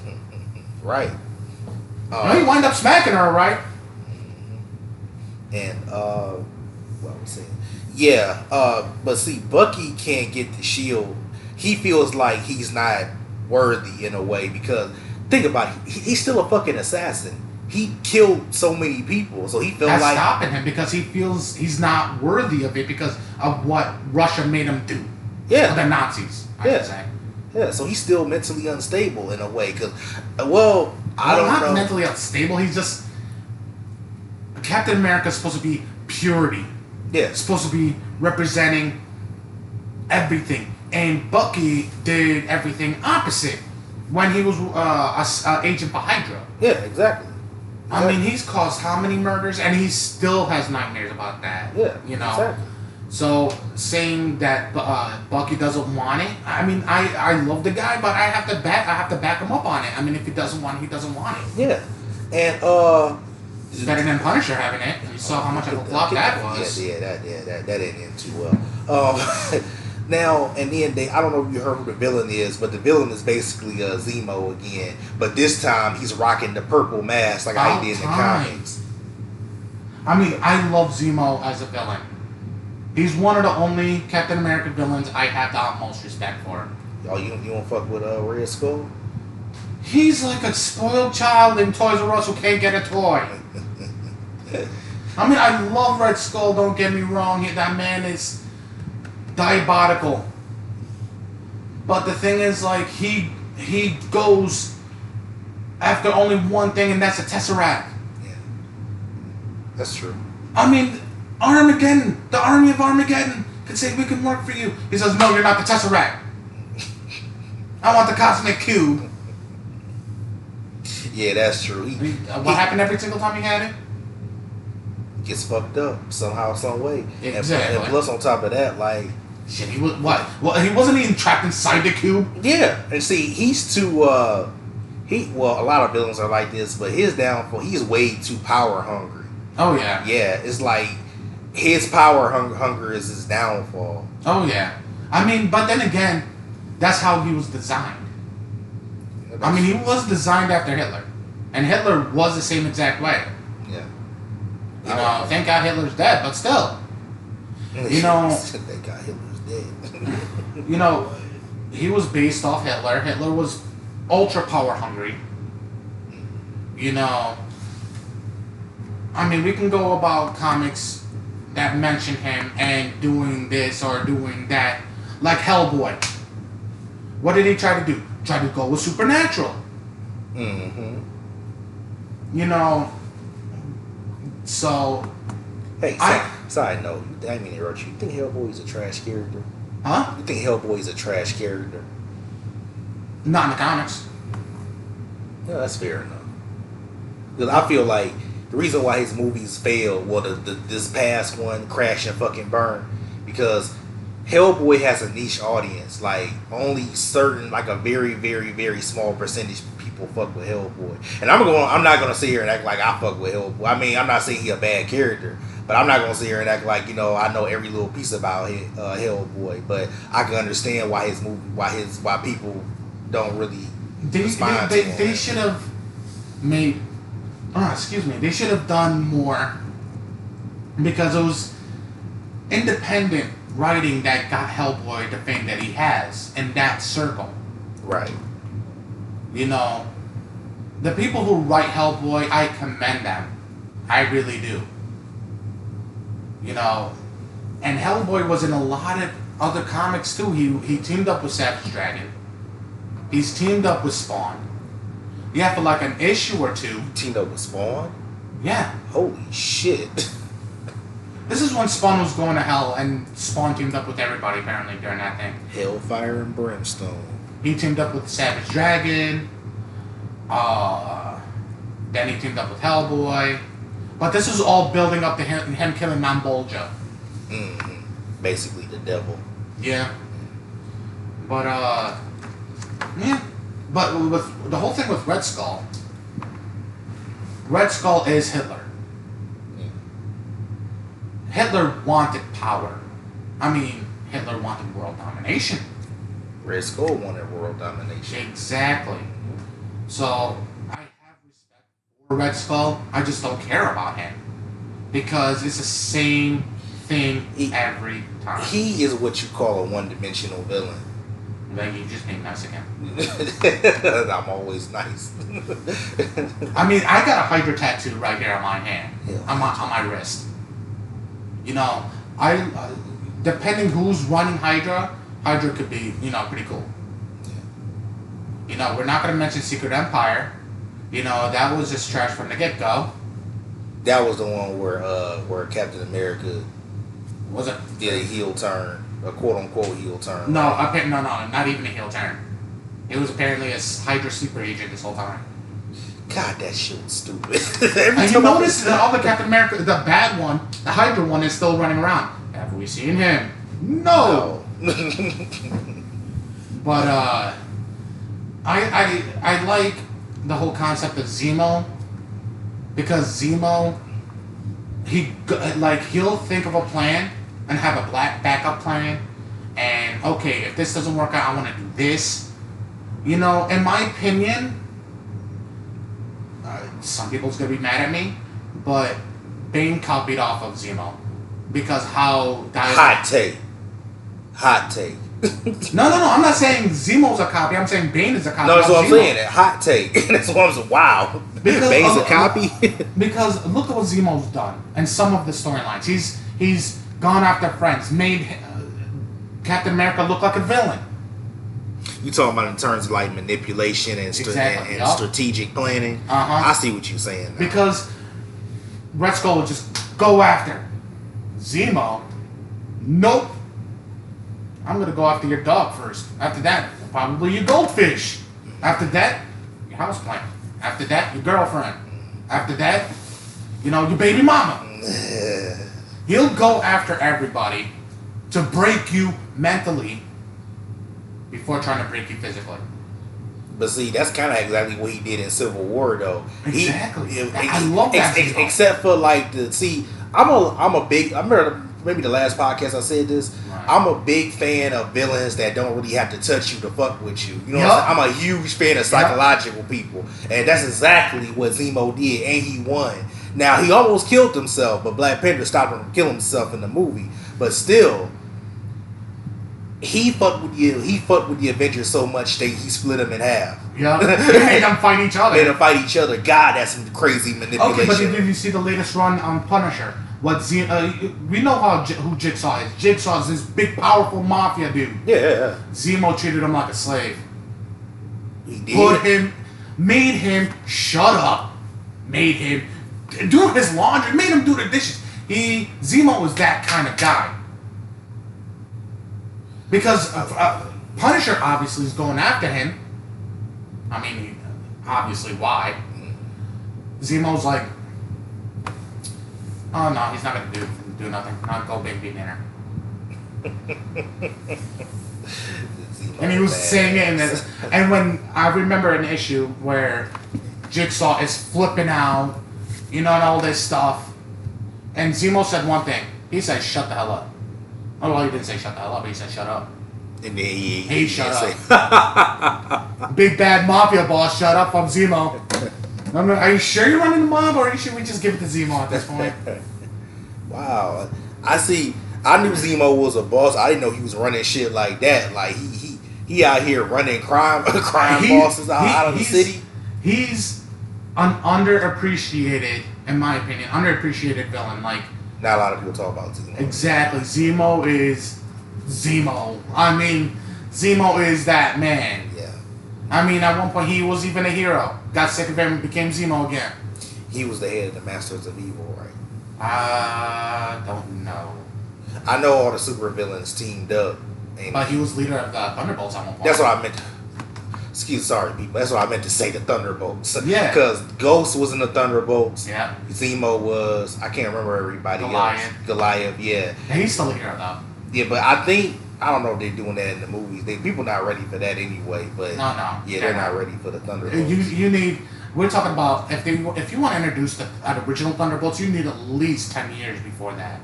Right. He wind up smacking her, right? And what was saying? Yeah. But see, Bucky can't get the shield. He feels like he's not worthy in a way because think about it. He's still a fucking assassin. He killed so many people, so he feels that's like stopping him because he feels he's not worthy of it because of what Russia made him do. Yeah, or the Nazis. I should say. Yeah, so he's still mentally unstable in a way because, I don't know. Mentally unstable. He's just Captain America's supposed to be purity. Yeah, it's supposed to be representing everything, and Bucky did everything opposite when he was an agent for Hydra. Yeah, exactly. I mean, he's caused how many murders, and he still has nightmares about that. Yeah, you know. Exactly. So saying that Bucky doesn't want it, I mean, I love the guy, but I have to back him up on it. I mean, if he doesn't want it, he doesn't want it. Yeah, and it's better than Punisher having it. You saw how much of a flop that was. That didn't end too well. Now and then I don't know if you heard who the villain is, but the villain is basically Zemo again, but this time he's rocking the purple mask like I did in the comics. I mean, I love Zemo as a villain. He's one of the only Captain America villains I have the utmost respect for. Oh, you don't fuck with Red Skull? He's like a spoiled child in Toys R Us who can't get a toy. I mean, I love Red Skull, don't get me wrong. That man is diabolical. But the thing is, like, he goes after only one thing, and that's a Tesseract. Yeah. That's true. I mean, Armageddon, the army of Armageddon, can say we can work for you. He says, no, you're not the Tesseract. I want the Cosmic Cube. Yeah, that's true. What happened every single time he had it? Gets fucked up somehow, some way. Exactly. And plus, on top of that, like shit, he was what? Well, he wasn't even trapped inside the cube. Yeah, and see, he's too. A lot of villains are like this, but his downfall, he's way too power hungry. Oh yeah. Yeah, it's like his power hunger is his downfall. Oh yeah. I mean, but then again, that's how he was designed. Yeah, I mean, he was designed after Hitler, and Hitler was the same exact way. Yeah. You know, thank God Hitler's dead, but still. You know. Thank God Hitler's dead. You know, he was based off Hitler. Hitler was ultra power hungry. You know. I mean, we can go about comics that mention him and doing this or doing that. Like Hellboy. What did he try to do? Try to go with supernatural. Mm-hmm. You know, so... Hey, side note, I didn't mean to interrupt you. You think Hellboy is a trash character? Huh? You think Hellboy is a trash character? Not in the comics. Yeah, that's fair enough. Because I feel like the reason why his movies fail, well, this past one, Crash and fucking Burn, because Hellboy has a niche audience. Like, only certain, like a very, very, very small percentage of people fuck with Hellboy. And I'm not gonna sit here and act like I fuck with Hellboy. I mean, I'm not saying he's a bad character, but I'm not gonna sit here and act like, you know, I know every little piece about Hellboy. But I can understand why his movie, why people don't really respond to him. They should have made. They should have done more, because it was independent writing that got Hellboy the fame that he has in that circle. Right. You know, the people who write Hellboy, I commend them. I really do. You know, and Hellboy was in a lot of other comics too. He teamed up with Savage Dragon. He's teamed up with Spawn. Yeah, for like an issue or two. Teamed up with Spawn? Yeah. Holy shit. This is when Spawn was going to hell, and Spawn teamed up with everybody apparently during that thing. Hellfire and Brimstone. He teamed up with Savage Dragon. Then he teamed up with Hellboy. But this is all building up to him killing Mambolja. Mm-hmm. Basically the devil. Yeah. But, yeah. But with the whole thing with Red Skull is Hitler. Hitler wanted power. I mean, Hitler wanted world domination. Red Skull wanted world domination. Exactly. So, I have respect for Red Skull. I just don't care about him. Because it's the same thing every time. He is what you call a one-dimensional villain. Like, you just being nice again. I'm always nice. I mean, I got a Hydra tattoo right here on my hand. Yeah. On my wrist. You know, depending who's running Hydra could be, you know, pretty cool. Yeah. You know, we're not going to mention Secret Empire. You know, that was just trash from the get-go. That was the one where Captain America Was it? did a heel turn, a quote-unquote heel turn. No, no, not even a heel turn. It was apparently a Hydra sleeper agent this whole time. God, that shit was stupid. And you notice that all the Captain America, the bad one, the Hydra one, is still running around. Have we seen him? No. But I like the whole concept of Zemo, because Zemo, he'll think of a plan and have a black backup plan, and okay, if this doesn't work out, I want to do this. You know, in my opinion, some people's gonna be mad at me, but Bane copied off of Zemo because how hot take. No, I'm not saying Zemo's a copy. I'm saying Bane is a copy. No, that's what I'm Zemo. saying. That hot take. That's what I'm saying. Wow. Because Bane's a copy. Because look at what Zemo's done and some of the storylines. He's gone after friends, made Captain America look like a villain. You talking about in terms of like manipulation and, Exactly, and strategic planning? Uh-huh. I see what you're saying now. Because Red Skull would just go after Zemo. Nope. I'm gonna go after your dog first. After that, probably your goldfish. After that, your houseplant. After that, your girlfriend. After that, you know, your baby mama. He'll go after everybody to break you mentally before trying to break you physically. But see, that's kind of exactly what he did in Civil War, though. Exactly. I love that. Except for like I'm a big. I remember maybe the last podcast I said this. Right. I'm a big fan of villains that don't really have to touch you to fuck with you. You know what I'm saying? I'm a huge fan of psychological people, and that's exactly what Zemo did, and he won. Now he almost killed himself, but Black Panther stopped him from killing himself in the movie. But still, he fucked with the Avengers so much that he split them in half. Yeah, made them fight each other. God, that's some crazy manipulation. Okay, but did you see the latest run on Punisher? we know who Jigsaw is. Jigsaw is this big, powerful mafia dude. Yeah. Zemo treated him like a slave. He did. Made him shut up. Made him do his laundry. Made him do the dishes. Zemo was that kind of guy. Because Punisher obviously is going after him. I mean, obviously why? Zemo's like, oh no, he's not gonna do nothing. Not go big dinner. And he was saying it, and when I remember an issue where Jigsaw is flipping out, and all this stuff, and Zemo said one thing. He said, "Shut the hell up." Oh well, he didn't say shut the hell up, but he said shut up. And then he shut up. Big bad mafia boss shut up from Zemo. Are you sure you're running the mob, or should we just give it to Zemo at this point? Wow, I see. I knew Zemo was a boss. I didn't know he was running shit like that. Like he out here running crime bosses out of the city. He's an underappreciated, in my opinion, villain. Like, not a lot of people talk about Zemo. Exactly, Zemo is Zemo. I mean, Zemo is that man. Yeah. I mean, at one point he was even a hero. Got sick of him and became Zemo again. He was the head of the Masters of Evil, right? I don't know. I know all the super villains teamed up. But he was leader of the Thunderbolts at one point. That's what I meant to... Sorry, people. That's what I meant to say, the Thunderbolts. Yeah. Because Ghost was in the Thunderbolts. Yeah. Zemo was... I can't remember everybody else. Goliath, yeah. And he's still a hero, though. Yeah, but I think... I don't know if they're doing that in the movies. People not ready for that anyway. But no. Yeah, they're not ready for the Thunderbolts. You need... We're talking about... If you want to introduce the original Thunderbolts, you need at least 10 years before that.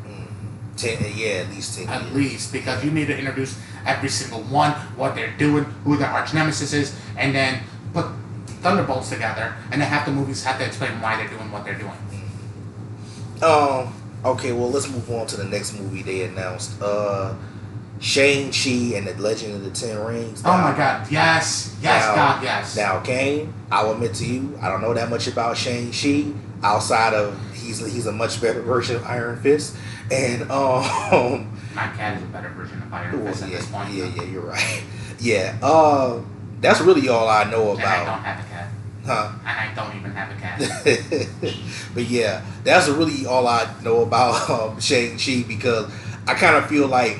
10, yeah, at least 10 At years. least, because you need to introduce every single one, what they're doing, who their arch nemesis is, and then put Thunderbolts together, and then half the movies have to explain why they're doing what they're doing. Okay, well, let's move on to the next movie they announced. Shang-Chi and the Legend of the Ten Rings. Oh my God, yes. God, yes. Now, Kane, I'll admit to you, I don't know that much about Shang-Chi, outside of he's a much better version of Iron Fist. And my cat is a better version of Iron Fist at this point. Yeah, you're right. Yeah, that's really all I know about. And I don't have a cat. Huh? And I don't even have a cat. But yeah, that's really all I know about Shang-Chi, because I kind of feel like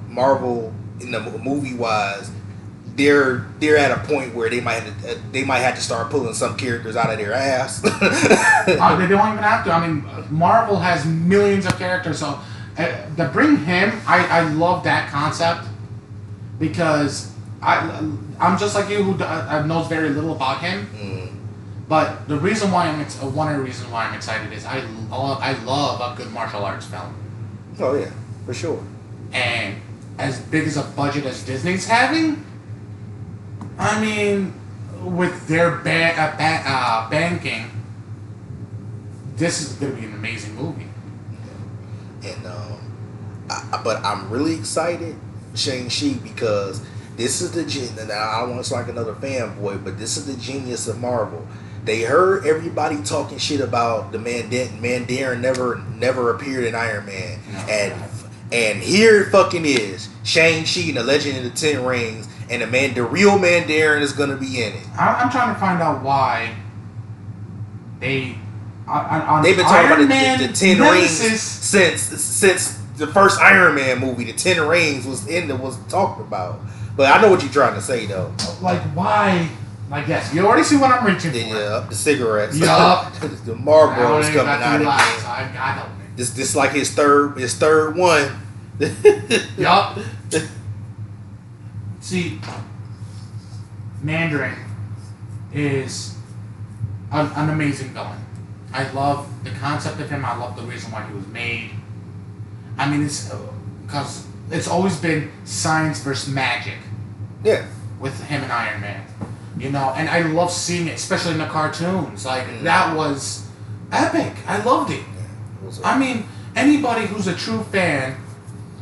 Marvel, in the movie wise, they're at a point where they might have to start pulling some characters out of their ass. They don't even have to. I mean, Marvel has millions of characters, so to bring him, I love that concept, because I'm just like you, who knows very little about him. But the reason why one of the reasons why I'm excited is I love a good martial arts film. Oh yeah, for sure. And as big as a budget as Disney's having, I mean, with their banking, this is going to be an amazing movie. And but I'm really excited, Shang-Chi, because this is and I don't want to sound like another fanboy, but this is the genius of Marvel. They heard everybody talking shit about the Mandarin never appeared in Iron Man, and here it fucking is, Shang-Chi and the Legend of the Ten Rings, and the real Mandarin is gonna be in it. I'm trying to find out why they've been talking about the Ten Rings since the first Iron Man movie. The Ten Rings was talked about, but I know what you're trying to say though. Like why? Like yes, you already see what I'm reaching for. Yeah, the cigarettes. Yup. The Marlboro's coming out again. So I got them. This like his third one. Yup. See, Mandarin is an amazing villain. I love the concept of him. I love the reason why he was made. I mean, it's because it's always been science versus magic. Yeah. With him and Iron Man, and I love seeing it, especially in the cartoons. Like that was epic. I loved it. I mean, anybody who's a true fan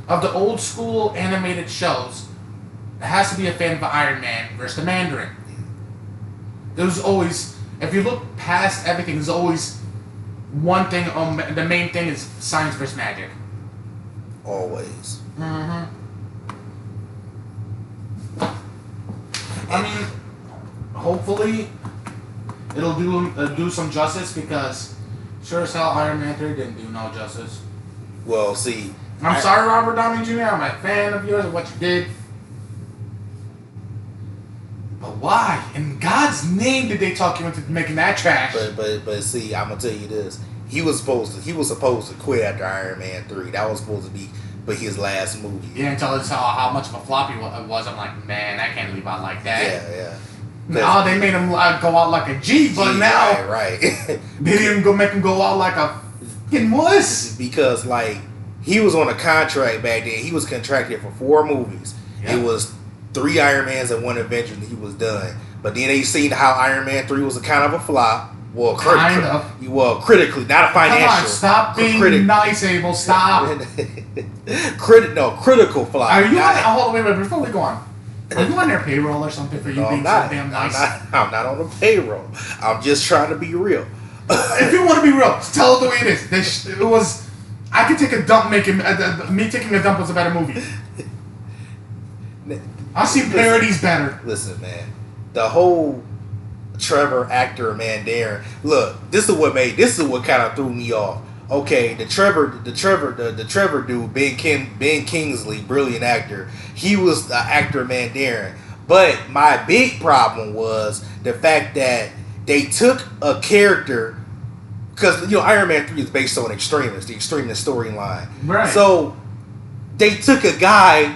of the old school animated shows has to be a fan of Iron Man versus the Mandarin. There's always, if you look past everything, there's always one thing, the main thing is science versus magic. Always. Mm-hmm. I mean, hopefully it'll do some justice, because sure as hell Iron Man 3 didn't do no justice. Well, see, I'm sorry, Robert Downey Jr. I'm a fan of yours and what you did. But why, in God's name, did they talk you into making that trash? But see, I'm gonna tell you this. He was supposed to quit after Iron Man 3. That was supposed to be his last movie. Yeah, until it's how much of a flop it was. I'm like, man, I can't leave out like that. Yeah. Now they made him go out like a G, but now right. they didn't make him go out like a fucking wuss. Because like he was on a contract back then. He was contracted for 4 movies. Yep. It was 3 Iron Mans and 1 Avenger, and he was done. But then they seen how Iron Man 3 was a kind of a flop. Well, critically, not a financial. Come on, stop being nice, Abel. Stop. Critical flop. Are you on? Hold on, wait, before we go on. Are you on their payroll or something for you being so damn nice? I'm not on the payroll. I'm just trying to be real. If you want to be real, tell it the way it is. It was. I could take a dump. Me taking a dump was a better movie. I've seen parodies better. Listen, man. The whole Trevor actor Mandarin. Look, this is what kind of threw me off. Okay, the Trevor dude, Ben Kingsley, brilliant actor. He was the actor Mandarin. But my big problem was the fact that they took a character, because Iron Man 3 is based on Extremis, the Extremis storyline. Right. So they took a guy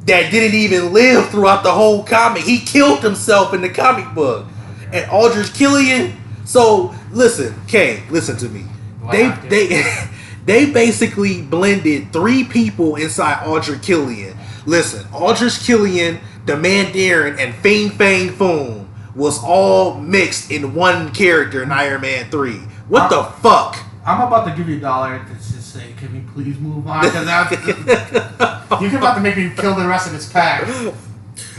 that didn't even live throughout the whole comic. He killed himself in the comic book. And Aldrich Killian. So listen, Kane, listen to me. They basically blended 3 people inside Aldrich Killian. Listen, Aldrich Killian, the Mandarin, and Fing Fang Foom was all mixed in one character in Iron Man 3. What the fuck? I'm about to give you $1 to just say, can we please move on? Because you're about to make me kill the rest of this pack.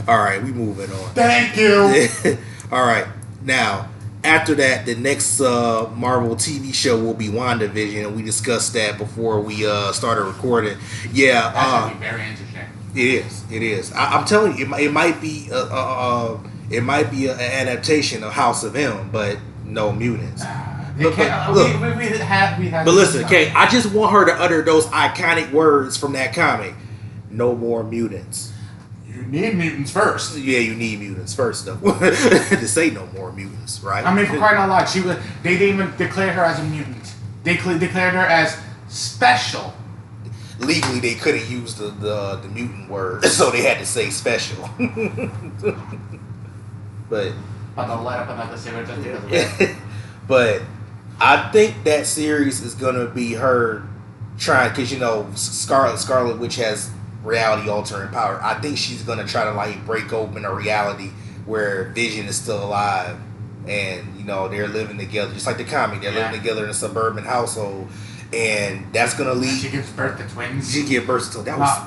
All right, we moving on. Thank you. All right, now after that, the next Marvel TV show will be WandaVision, and we discussed that before we started recording. Yeah, that should be very interesting. It is. I'm telling you, it might be an adaptation of House of M, but no mutants. We had. But listen, okay, I just want her to utter those iconic words from that comic. No more mutants. You need mutants first. Yeah, you need mutants first, though. To say no more mutants, right? I mean, for crying out loud, they didn't even declare her as a mutant. They declared her as special. Legally, they couldn't use the mutant word, so they had to say special. But they'll let up another series just because of that. But I think that series is gonna be her trying, because Scarlet Witch has reality altering power. I think she's gonna try to like break open a reality where Vision is still alive, and they're living together, just like the comic. They're living together in a suburban household, and that's gonna lead. She gives birth to twins. She gives birth to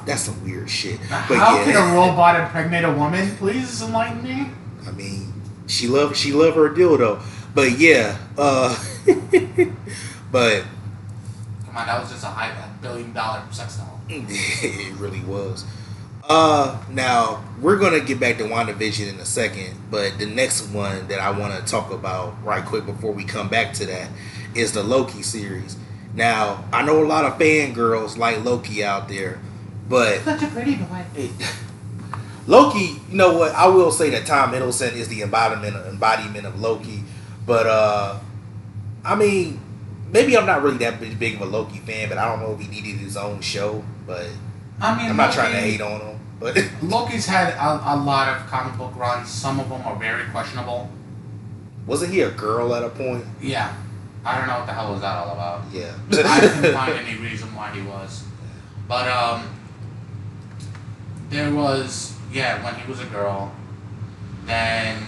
that's some weird shit. But how can a robot impregnate a woman? Please enlighten me. I mean, she love her dildo, but yeah, but come on, that was just a $1 billion sex doll. It really was. Now we're gonna get back to WandaVision in a second, but the next one that I want to talk about right quick before we come back to that is the Loki series. Now I know a lot of fangirls like Loki out there, but such a pretty boy. Loki, you know what? I will say that Tom Hiddleston is the embodiment of Loki, but I mean, maybe I'm not really that big of a Loki fan, but I don't know if he needed his own show. But I mean, I'm not trying to hate on him. But Loki's had a lot of comic book runs. Some of them are very questionable. Wasn't he a girl at a point? Yeah, I don't know what the hell was that all about. Yeah, I couldn't find any reason why he was, but there was when he was a girl. Then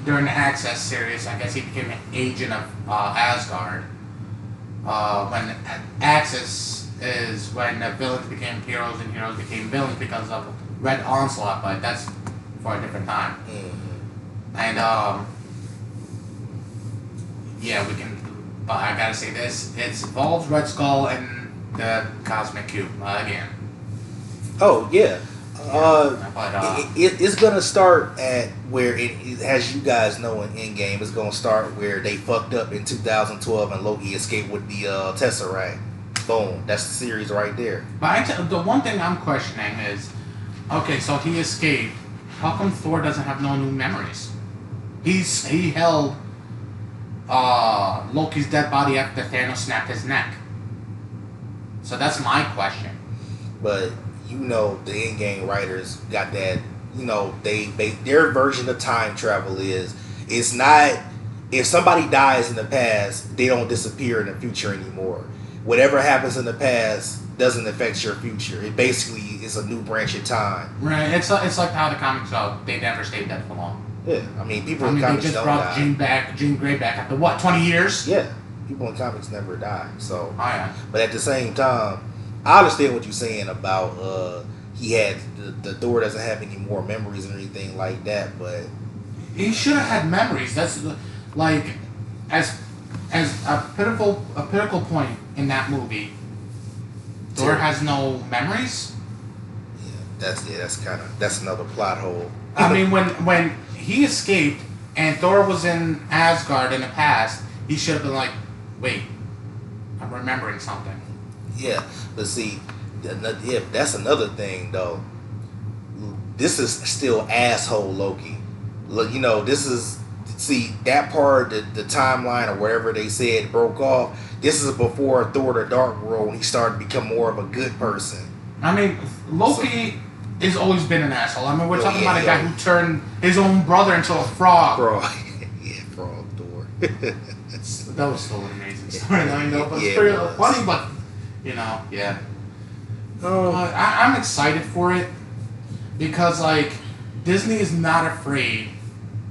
during the Access series, I guess he became an agent of Asgard. When Access is when the villains became heroes and heroes became villains because of Red Onslaught, but that's for a different time. Mm-hmm. And yeah, we can. But I gotta say this: it involves Red Skull and the Cosmic Cube again. Oh yeah. But It's gonna start at where as you guys know in Endgame, it's gonna start where they fucked up in 2012 and Loki escaped with the Tesseract. Boom, that's the series right there. But the one thing I'm questioning is, okay, so he escaped. How come Thor doesn't have no new memories? He held Loki's dead body after Thanos snapped his neck. So that's my question. But you know the Endgame writers got that. You know their version of time travel is it's not if somebody dies in the past, they don't disappear in the future anymore. Whatever happens in the past doesn't affect your future. It basically is a new branch of time. Right. It's like how the comics go. They never stayed dead for long. Yeah. I mean, people in comics they just don't brought die. Jean Grey back after what, 20 years? Yeah. People in comics never die. So. Oh, yeah. But at the same time, I understand what you're saying about he had the Thor doesn't have any more memories or anything like that, but he should have had memories. That's like as a pinnacle point in that movie. Thor has no memories. Yeah, that's another plot hole. I mean, when he escaped and Thor was in Asgard in the past, he should have been like, wait, I'm remembering something. Yeah, but see, that's another thing though. This is still asshole Loki. Look, you know, this is that part, the timeline or whatever they said broke off. This is before Thor: The Dark World when he started to become more of a good person. I mean, Loki has always been an asshole. I mean, we're talking about a guy who turned his own brother into a frog. Frog, yeah, frog Thor. That was still an amazing storyline, though. But it's pretty funny, but you know, yeah. I'm excited for it because like Disney is not afraid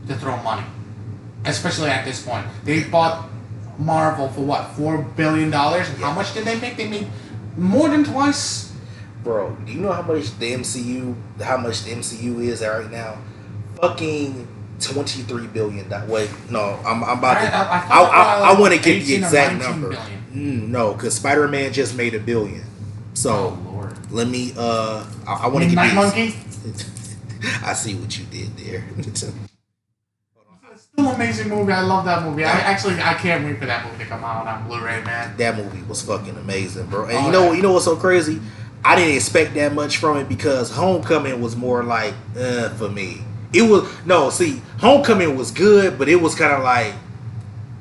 to throw money, especially at this point. They bought Marvel for what, $4 billion? And how much did they make? They made more than twice. Bro, do you know how much the MCU is right now? Fucking $23 billion. Wait, no, I'm about to. I want to get the exact number. No, because Spider-Man just made $1 billion. So Lord. Let me. I want to get Night Monkey. I see what you did there. Still an amazing movie. I love that movie. I can't wait for that movie to come out on Blu-ray, man. That movie was fucking amazing, bro. And you know what's so crazy? I didn't expect that much from it because Homecoming was more like for me. Homecoming was good, but it was kind of like,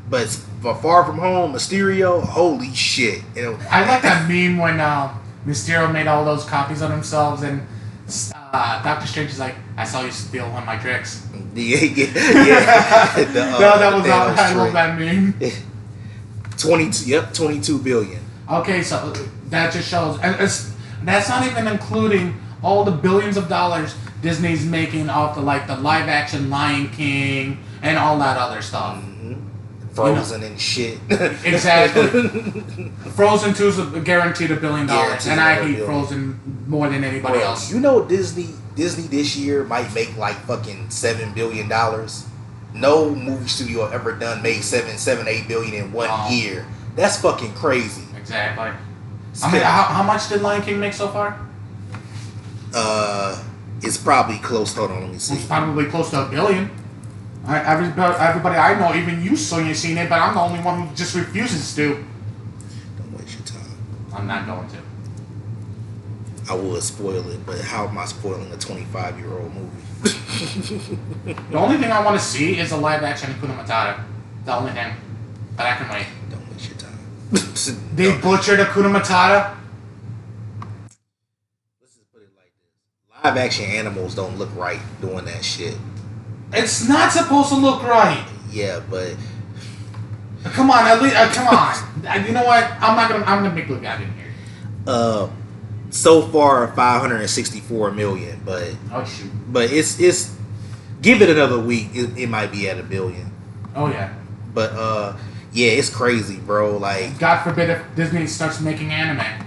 but for Far From Home, Mysterio, holy shit! I like that meme when Mysterio made all those copies of themselves and. Doctor Strange is like, I saw you steal one of my tricks. Yeah. That was all. I love that meme. 22 billion. Okay, so that just shows, and that's not even including all the billions of dollars Disney's making off the live action Lion King and all that other stuff. Frozen and shit. Exactly. Frozen 2 is guaranteed $1 billion, and I hate Frozen more than anybody else. You know Disney this year might make like fucking $7 billion. No movie studio ever done made $8 billion in 1 year. That's fucking crazy. Exactly. I mean, how much did Lion King make so far? It's probably close. Hold on, let me see. It's probably close to $1 billion. Everybody I know, even you, Sonya, seen it, but I'm the only one who just refuses to. Don't waste your time. I'm not going to. I would spoil it, but how am I spoiling a 25-year-old movie? The only thing I want to see is a live-action Hakuna Matata. The only thing. But I can wait. Don't waste your time. They butchered Hakuna Matata? Let's just put it like this. Live-action animals don't look right doing that shit. It's not supposed to look right. Yeah, but come on, at least come on. You know what? I'm gonna make look out in here. So far 564 million, but oh shoot. But it's give it another week, it might be at $1 billion. Oh yeah. But yeah, it's crazy, bro. Like God forbid if Disney starts making anime.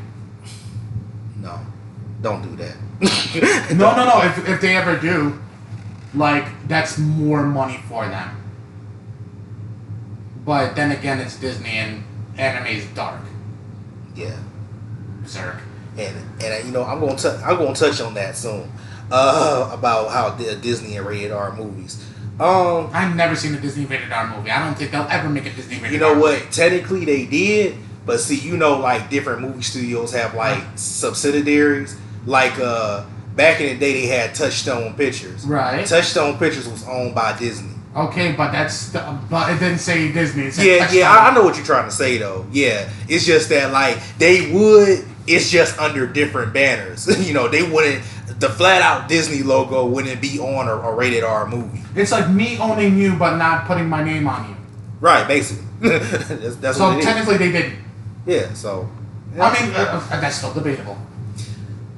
No, don't do that. No. If they ever do. Like, that's more money for them. But then again, it's Disney and anime is dark. Yeah. Berserk. And you know, I'm gonna touch on that soon. About how Disney and rated R movies. I've never seen a Disney rated R movie. I don't think they'll ever make a Disney rated R. You know what? Movie. Technically, they did, but see, you know, like different movie studios have like subsidiaries. Like back in the day, they had Touchstone Pictures. Right. Touchstone Pictures was owned by Disney. Okay, but but it didn't say Disney. It said Yeah, I know what you're trying to say though. Yeah, it's just that like they would. It's just under different banners. You know, they wouldn't. The flat out Disney logo wouldn't be on a rated R movie. It's like me owning you, but not putting my name on you. Right, basically. that's so what it technically, is. they didn't. Yeah. So. Yeah. I mean, that's still debatable.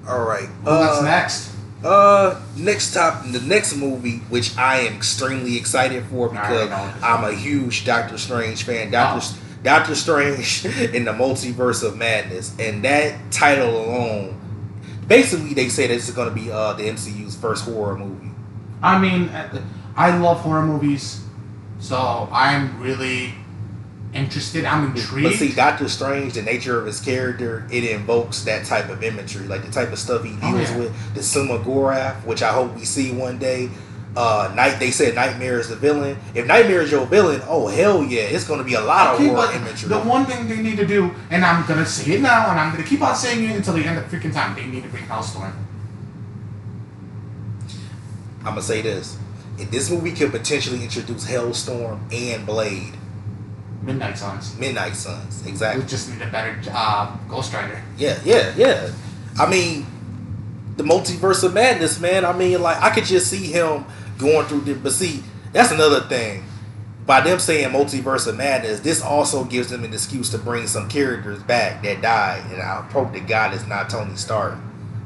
All right. What's next? The next movie, which I am extremely excited for because I'm a huge Doctor Strange fan. Doctor Strange in the Multiverse of Madness, and that title alone, basically they say this is going to be the MCU's first horror movie. I mean, I love horror movies, so I'm really interested. I'm intrigued. But see, Doctor Strange, the nature of his character, it invokes that type of imagery, like the type of stuff he deals with. The Sumagorath, which I hope we see one day. They said Nightmare is the villain. If Nightmare is your villain, oh hell yeah, it's going to be a lot of horror imagery. The one thing they need to do, and I'm going to say it now, and I'm going to keep on saying it until the end of freaking time, they need to bring Hellstorm. I'm going to say this. If this movie could potentially introduce Hellstorm and Blade. Midnight Suns, exactly. We just need a better Ghost Rider. Yeah. I mean, the Multiverse of Madness, man. I mean, like, I could just see him going through the... But see, that's another thing. By them saying Multiverse of Madness, this also gives them an excuse to bring some characters back that died. And I hope to God it's not Tony Stark.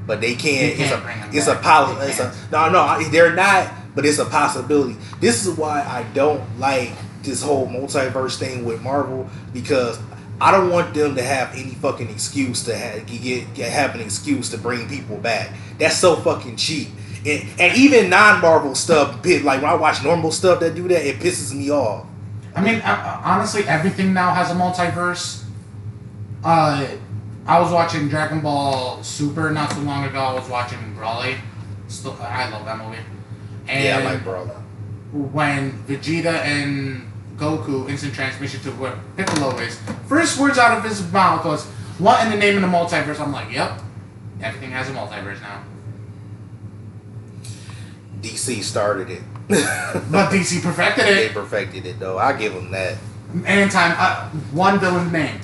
But they can't. It's a possibility. No, they're not. But it's a possibility. This is why I don't like this whole multiverse thing with Marvel, because I don't want them to have any fucking excuse to have an excuse to bring people back. That's so fucking cheap. And even non-Marvel stuff, like when I watch normal stuff that do that, it pisses me off. I mean, honestly, everything now has a multiverse. I was watching Dragon Ball Super not too long ago. I was watching Broly. I love that movie. And yeah, I like Broly. When Vegeta and Goku instant transmission to where Piccolo is, first words out of his mouth was, "What in the name of the multiverse?" I'm like, "Yep, everything has a multiverse now." DC started it, but DC perfected it. They perfected it though. I give them that. Anytime, one villain name.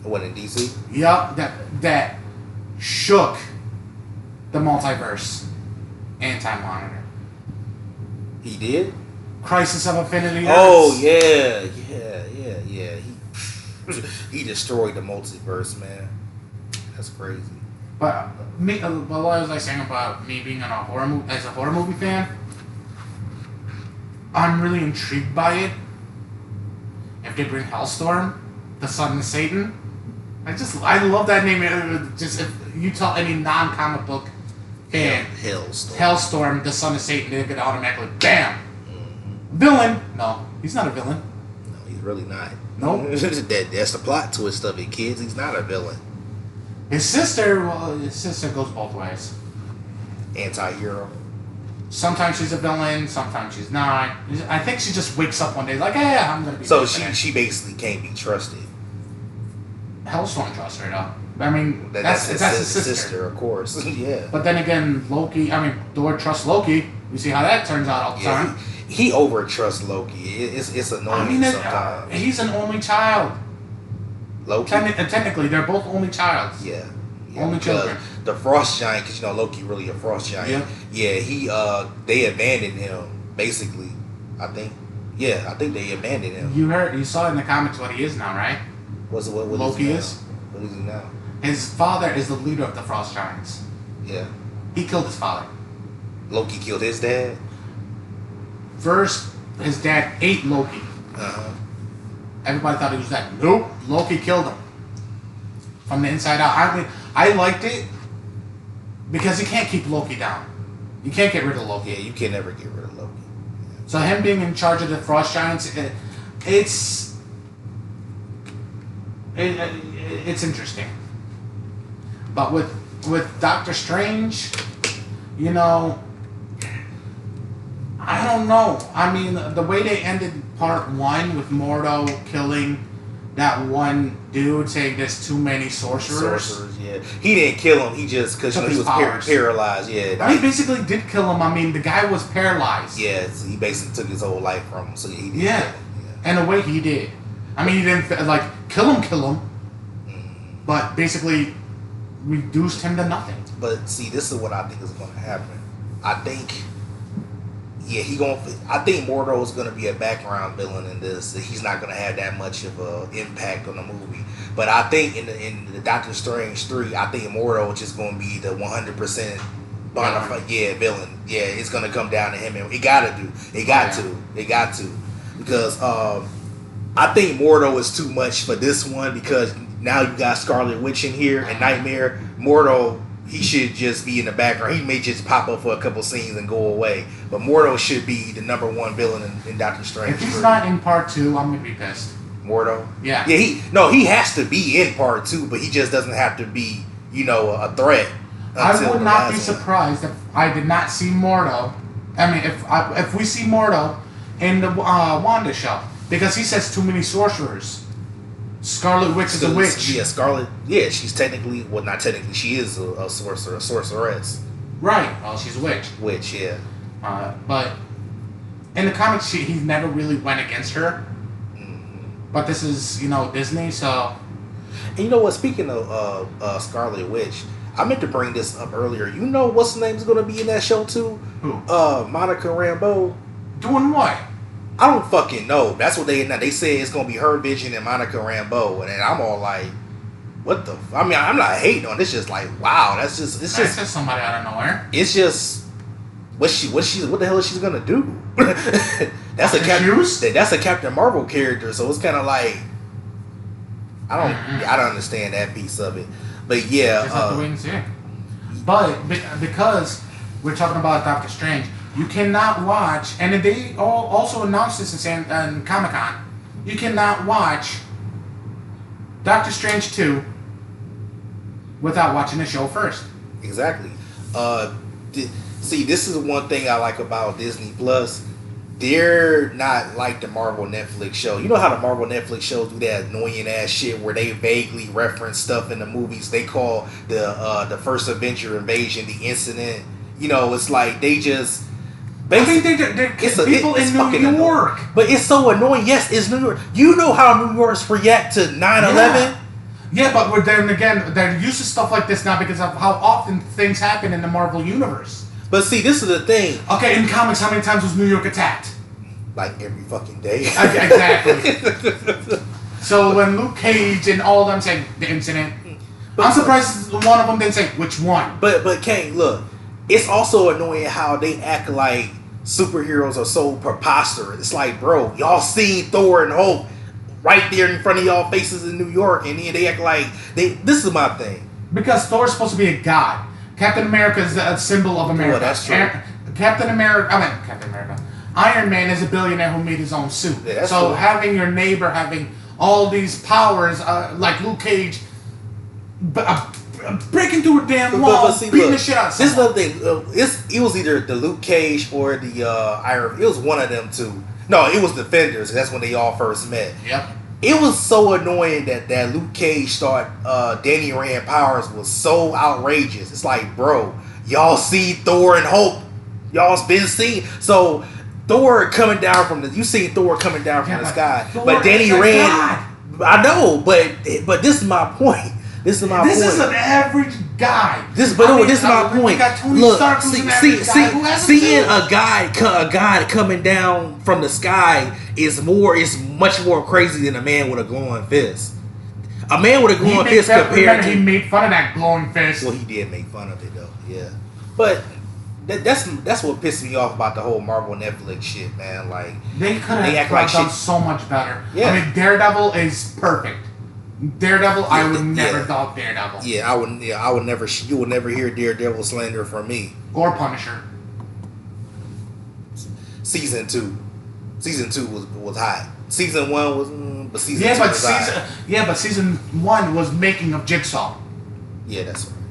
What, in DC? Yup, that shook the multiverse. Anti-Monitor. He did? Crisis of Infinity Earths. Oh yeah. He destroyed the multiverse, man. That's crazy. But what was I saying about me being a horror movie fan? I'm really intrigued by it. If they bring Hellstorm, the son of Satan, I love that name. Just if you tell any non-comic book fan, Hellstorm, the son of Satan, they're gonna automatically bam. Villain? No, he's not a villain. No, he's really not. No, that's the plot twist of it, kids. He's not a villain. His sister goes both ways. Anti-hero. Sometimes she's a villain, sometimes she's not. I think she just wakes up one day like, "Hey, I'm gonna be." So she basically can't be trusted. Hellstorm trusts her though. I mean, that's his sister, of course. Yeah. But then again, Thor trusts Loki. You see how that turns out all the time. He over trusts Loki. It's annoying sometimes. He's an only child. Loki. Technically, they're both only child. Yeah. Only children. The Frost Giant, because Loki really a Frost Giant. Yeah. They abandoned him basically. I think they abandoned him. You saw in the comics what he is now, right? What Loki is? What is he now? His father is the leader of the Frost Giants. Yeah. He killed his father. Loki killed his dad? First, his dad ate Loki. Everybody thought he was dead. Nope. Loki killed him. From the inside out. I liked it because you can't keep Loki down. You can't get rid of Loki. Yeah, you can never get rid of Loki. So him being in charge of the Frost Giants, it's interesting. But with Doctor Strange, you know, I don't know. I mean, the way they ended part 1 with Mordo killing that one dude, saying there's too many sorcerers. Yeah. He didn't kill him. He just, because he was paralyzed. Yeah. He basically did kill him. I mean, the guy was paralyzed. Yeah, so he basically took his whole life from him. So he did. Yeah. And the way he did. I mean, he didn't, kill him. Mm-hmm. But basically reduced him to nothing. But see, this is what I think is going to happen. I think Mordo is going to be a background villain in this. He's not going to have that much of an impact on the movie. But I think in the Doctor Strange 3, I think Mordo is just going to be the 100% villain. Yeah, it's going to come down to him. And it got to. Because I think Mordo is too much for this one, because now you got Scarlet Witch in here and Nightmare. Mordo, he should just be in the background. He may just pop up for a couple scenes and go away. But Mordo should be the number 1 villain in Doctor Strange. If he's not in part 2, I'm going to be pissed. Mordo? Yeah. Yeah, he has to be in part 2, but he just doesn't have to be, a threat. I would not be surprised if I did not see Mordo. I mean, if we see Mordo in the Wanda show. Because he says too many sorcerers. Scarlet Witch is a witch. Yeah, Scarlet. Yeah, she's technically, well, not technically, she is a sorceress. Right. Well, she's a witch. Witch, yeah. But in the comics, he never really went against her. Mm-hmm. But this is, Disney, so. And you know what? Speaking of Scarlet Witch, I meant to bring this up earlier. You know what's the name's going to be in that show too? Who? Monica Rambeau. Doing what? I don't fucking know. That's what they say it's gonna be her, Vision, and Monica Rambeau, and then I'm all like, what the? I mean, I'm not hating on. It's just like, wow, that's just somebody out of nowhere. It's just what the hell is she gonna do? That's a Captain Marvel character, so it's kind of like I don't understand that piece of it. But yeah, just have to wait and see. But because we're talking about Doctor Strange. You cannot watch, and they also announced this in Comic-Con, you cannot watch Doctor Strange 2 without watching the show first. Exactly. See, this is one thing I like about Disney Plus. They're not like the Marvel Netflix show. You know how the Marvel Netflix shows do that annoying ass shit where they vaguely reference stuff in the movies. They call the first Avenger invasion the incident. It's like they just... I think they're people in New York. But it's so annoying. Yes, it's New York. You know how New Yorkers react to 9/11? Yeah, but then again, they're used to stuff like this now because of how often things happen in the Marvel Universe. But see, this is the thing. Okay, in comics, how many times was New York attacked? Like every fucking day. Exactly. So when Luke Cage and all of them say the incident, I'm surprised one of them didn't say which one. But Kane, look, it's also annoying how they act like superheroes are so preposterous. It's like, bro, y'all seen Thor and Hulk right there in front of y'all faces in New York, and then they act like this is my thing. Because Thor's supposed to be a god. Captain America is a symbol of America. Well, that's true. Captain America. Iron Man is a billionaire who made his own suit. Yeah, so true. Having your neighbor having all these powers, like Luke Cage, breaking through a damn wall, beating the shit out of someone. This is the thing. It was either the Luke Cage or the Iron. It was one of them two. No, it was Defenders. That's when they all first met. Yep. It was so annoying that Luke Cage thought Danny Rand powers was so outrageous. It's like, bro, y'all see Thor and Hulk. Y'all's been seen. So Thor coming down from the sky. But Danny Rand, I know, but this is my point. This is an average guy. This is my point. Look, seeing a guy coming down from the sky is much more crazy than a man with a glowing fist. A man with a glowing fist compared to... He made fun of that glowing fist. Well, he did make fun of it though. Yeah, but that's what pissed me off about the whole Marvel Netflix shit, man. Like they could have done so much better. Yeah. I mean, Daredevil is perfect. Daredevil, I would never thought Daredevil. Yeah, I would never. You will never hear Daredevil slander from me or Punisher. season two. Season 2 was hot. Season 1 was, but season 2 but was hot. but season 1 was making of Jigsaw. Yeah, that's right.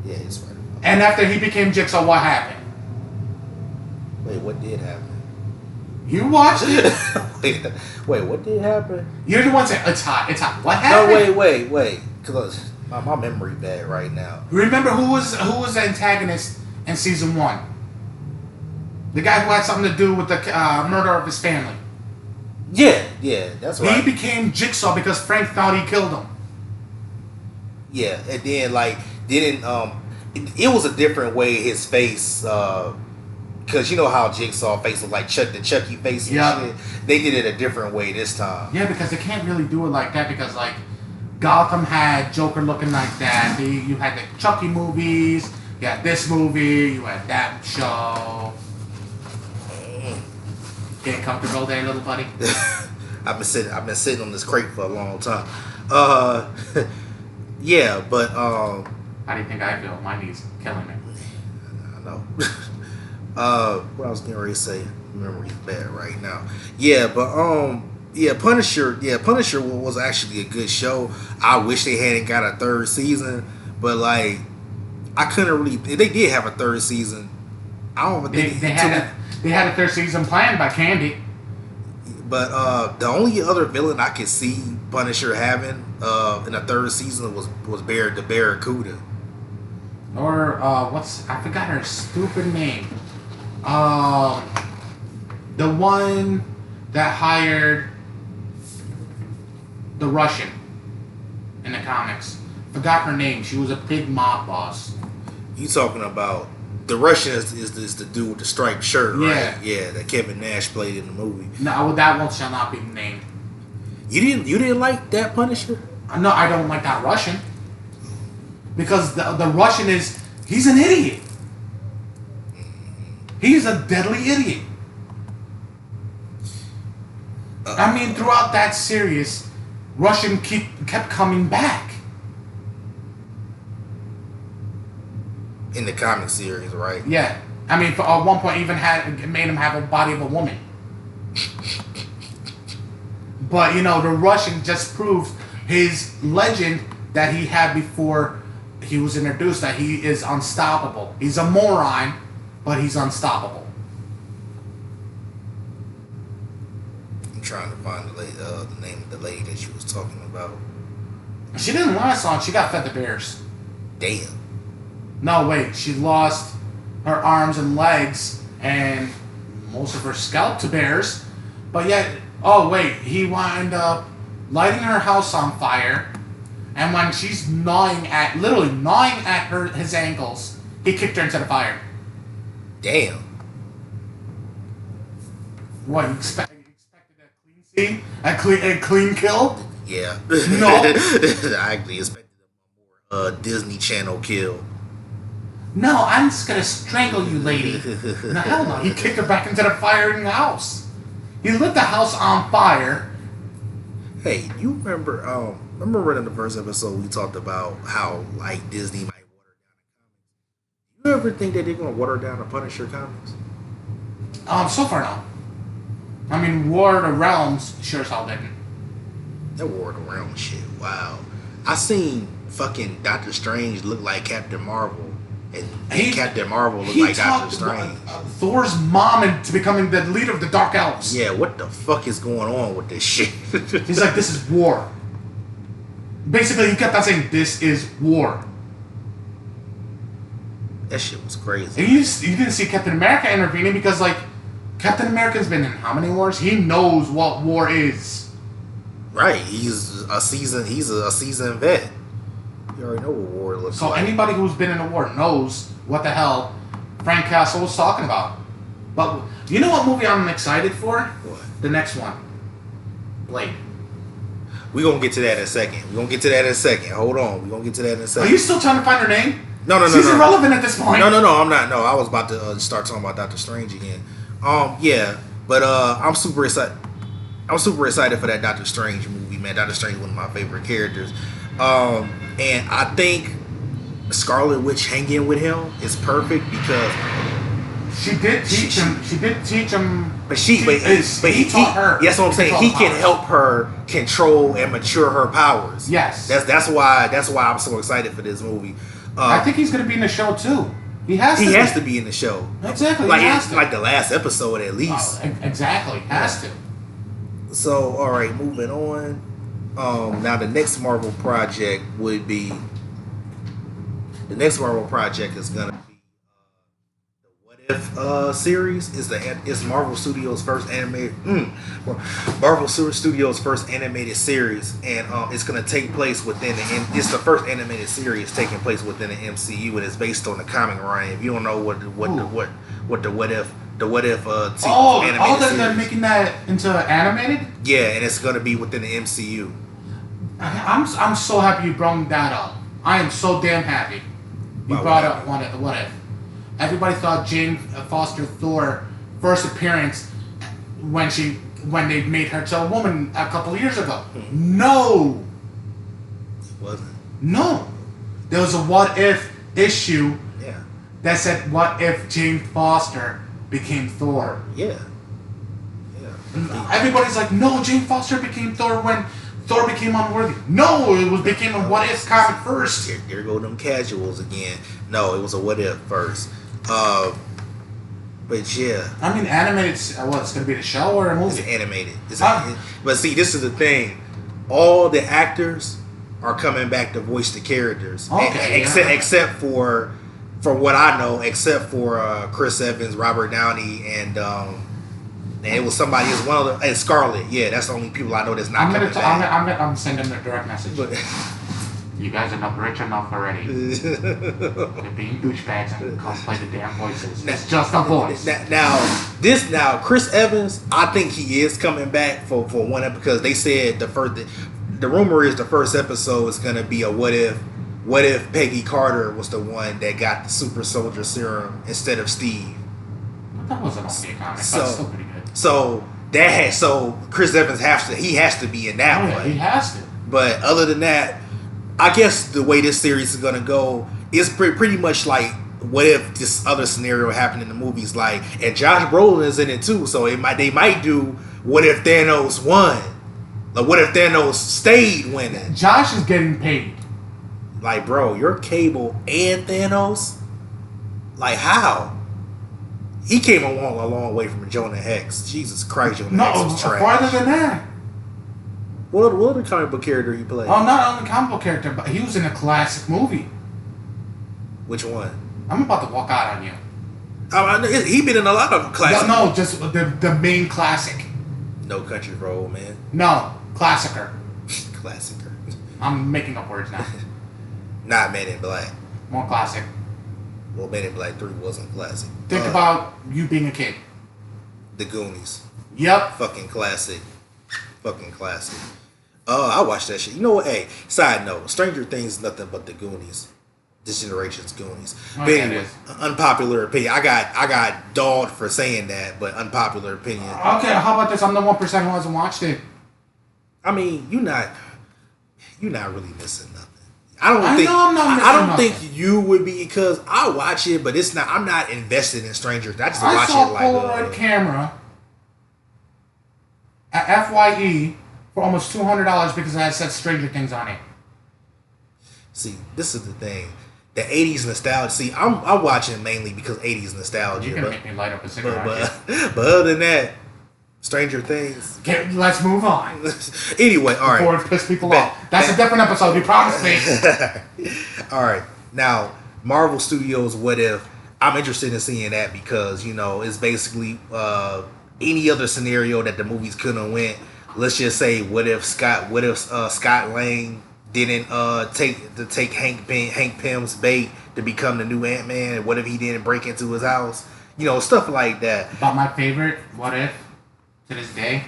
Yeah, it's right. And after he became Jigsaw, what happened? Wait, what did happen? You watched it. wait, what did happen? You're the one saying it's hot. It's hot. What happened? No, wait. Because my memory bad right now. Remember who was the antagonist in season 1? The guy who had something to do with the murder of his family. Yeah, that's right. He became Jigsaw because Frank thought he killed him. Yeah, and then it was a different way his face, because you know how Jigsaw face was like the Chucky face and shit. They did it a different way this time. Yeah, because they can't really do it like that because like Gotham had Joker looking like that. You had the Chucky movies. You had this movie. You had that show. Get comfortable there, little buddy. I've been sitting on this crate for a long time. Yeah, but how do you think I feel? My knee's killing me. I know. What I was getting ready to say, memory's bad right now. Yeah, but Punisher was actually a good show. I wish they hadn't got a third season, but like I couldn't really. They did have a third season. I don't think they had a third season planned by Candy. But the only other villain I could see Punisher having in a third season was the Barracuda. Or I forgot her stupid name. The one that hired the Russian in the comics. Forgot her name. She was a big mob boss. You talking about the Russian is the dude with the striped shirt, right? Yeah, that Kevin Nash played in the movie. No, that one shall not be named. You didn't like that Punisher? No, I don't like that Russian. Because the Russian he's an idiot. He's a deadly idiot. I mean, throughout that series, Russian kept coming back. In the comic series, right? Yeah. I mean, at one point, even made him have a body of a woman. But, the Russian just proves his legend that he had before he was introduced, that he is unstoppable. He's a moron, but he's unstoppable. I'm trying to find the name of the lady that you was talking about. She didn't last long. She got fed to bears. Damn. No, wait. She lost her arms and legs and most of her scalp to bears. But yet, he wound up lighting her house on fire. And when she's literally gnawing at his ankles, he kicked her into the fire. Damn. What, you expected a clean scene? A clean kill? Yeah. No. I actually expected a more Disney Channel kill. No, I'm just gonna strangle you, lady. No, hell no. He kicked her back into the fire in the house. He lit the house on fire. Hey, you remember in the first episode we talked about how like Disney might water down the comics. You ever think that they're gonna water down the Punisher comics? So far no. I mean, War of the Realms sure as hell didn't. That War of the Realms shit, wow. I seen fucking Doctor Strange look like Captain Marvel. And Captain Marvel looked like Doctor Strange. Thor's mom into becoming the leader of the Dark Elves. Yeah, what the fuck is going on with this shit? He's like, this is war. Basically, he kept on saying, this is war. That shit was crazy. And you didn't see Captain America intervening because, like, Captain America's been in how many wars? He knows what war is. Right, he's a seasoned vet. You already know what war looks like. So anybody who's been in a war knows what the hell Frank Castle was talking about. But you know what movie I'm excited for? What? The next one. Blade. We're going to get to that in a second. Hold on. We're going to get to that in a second. Are you still trying to find her name? No. She's irrelevant at this point. No, I'm not. No, I was about to start talking about Doctor Strange again. Yeah. But I'm super excited. I'm super excited for that Doctor Strange movie, man. Doctor Strange is one of my favorite characters. And I think Scarlet Witch hanging with him is perfect because She did teach him. She did teach him. But he taught her. That's what I'm saying. He can help her control and mature her powers. Yes. That's why I'm so excited for this movie. I think he's gonna be in the show too. He has to be in the show. Exactly. Like the last episode at least. Exactly. Has to. So all right, moving on. Now the next Marvel project would be. The next Marvel project is gonna be the What If series. Is Marvel Studios' first animated series, and it's gonna take place within it's the first animated series taking place within the MCU, and it's based on the comic run. If you don't know what the What If animated they're making that into animated. Yeah, and it's gonna be within the MCU. I'm so happy you brought that up. I am so damn happy. You brought up What If. Everybody thought Jane Foster Thor first appearance when they made her to a woman a couple of years ago. No. It wasn't. No. There was a What If issue. Yeah. That said, what if Jane Foster became Thor? Yeah. Everybody's like, no, Jane Foster became Thor when Thor became unworthy. No, it became a What If comic first. Here go them casuals again. No, it was a What If first. But yeah. I mean, animated. It's going to be the show or a movie? It's animated. But see, this is the thing. All the actors are coming back to voice the characters. Okay. Except for, from what I know, except for Chris Evans, Robert Downey, and it was somebody. It's one of the and Scarlett. Yeah, that's the only people I know that's not coming back. I'm sending them a direct message. But, you guys are not rich enough already. They're being douchebags and cosplay the damn voices. It's just a voice. Now, Chris Evans, I think he is coming back for one episode because they said the rumor is the first episode is going to be a what if Peggy Carter was the one that got the super soldier serum instead of Steve. That wasn't a comic, but it's still pretty good. So Chris Evans has to be in that one. He has to. But other than that, I guess the way this series is gonna go is pretty much like what if this other scenario happened in the movies, like, and Josh Brolin is in it too. So they might do what if Thanos won, like what if Thanos stayed winning. Josh is getting paid. Like, bro, you're Cable and Thanos. Like, how? He came a long way from Jonah Hex. Jesus Christ, Jonah Hex was trash. Farther than that. What other comic book character he played? Oh, not only comic book character, but he was in a classic movie. Which one? I'm about to walk out on you. He been in a lot of classic. No, just the main classic. No Country for Old Men. No, classicer. Classicer. I'm making up words now. Not Men in Black. More classic. Well, Men in Black 3 wasn't classic. Think about you being a kid. The Goonies. Yep. Fucking classic. I watched that shit. You know what? Hey, side note. Stranger Things is nothing but the Goonies. This generation's Goonies. But anyway, unpopular opinion. I got dogged for saying that, but unpopular opinion. Okay, how about this? I'm the 1% who hasn't watched it. I mean, you're not really missing nothing. I don't think you would be, because I watch it, but it's not. I'm not invested in Stranger Things. I just watch it like Polaroid camera at FYE for almost $200 because I had said Stranger Things on it. See, this is the thing. The 80s nostalgia. See, I'm watching mainly because 80s nostalgia. You're gonna make me light up a cigarette. But other than that, Stranger Things. Okay, let's move on. Anyway, all right. Before it piss people off. That's a different episode. You promised me. All right. Now, Marvel Studios What If. I'm interested in seeing that because, it's basically any other scenario that the movies couldn't have went. Let's just say, what if Scott Lang didn't take Hank Pym's bait to become the new Ant-Man? What if he didn't break into his house? Stuff like that. But my favorite what if to this day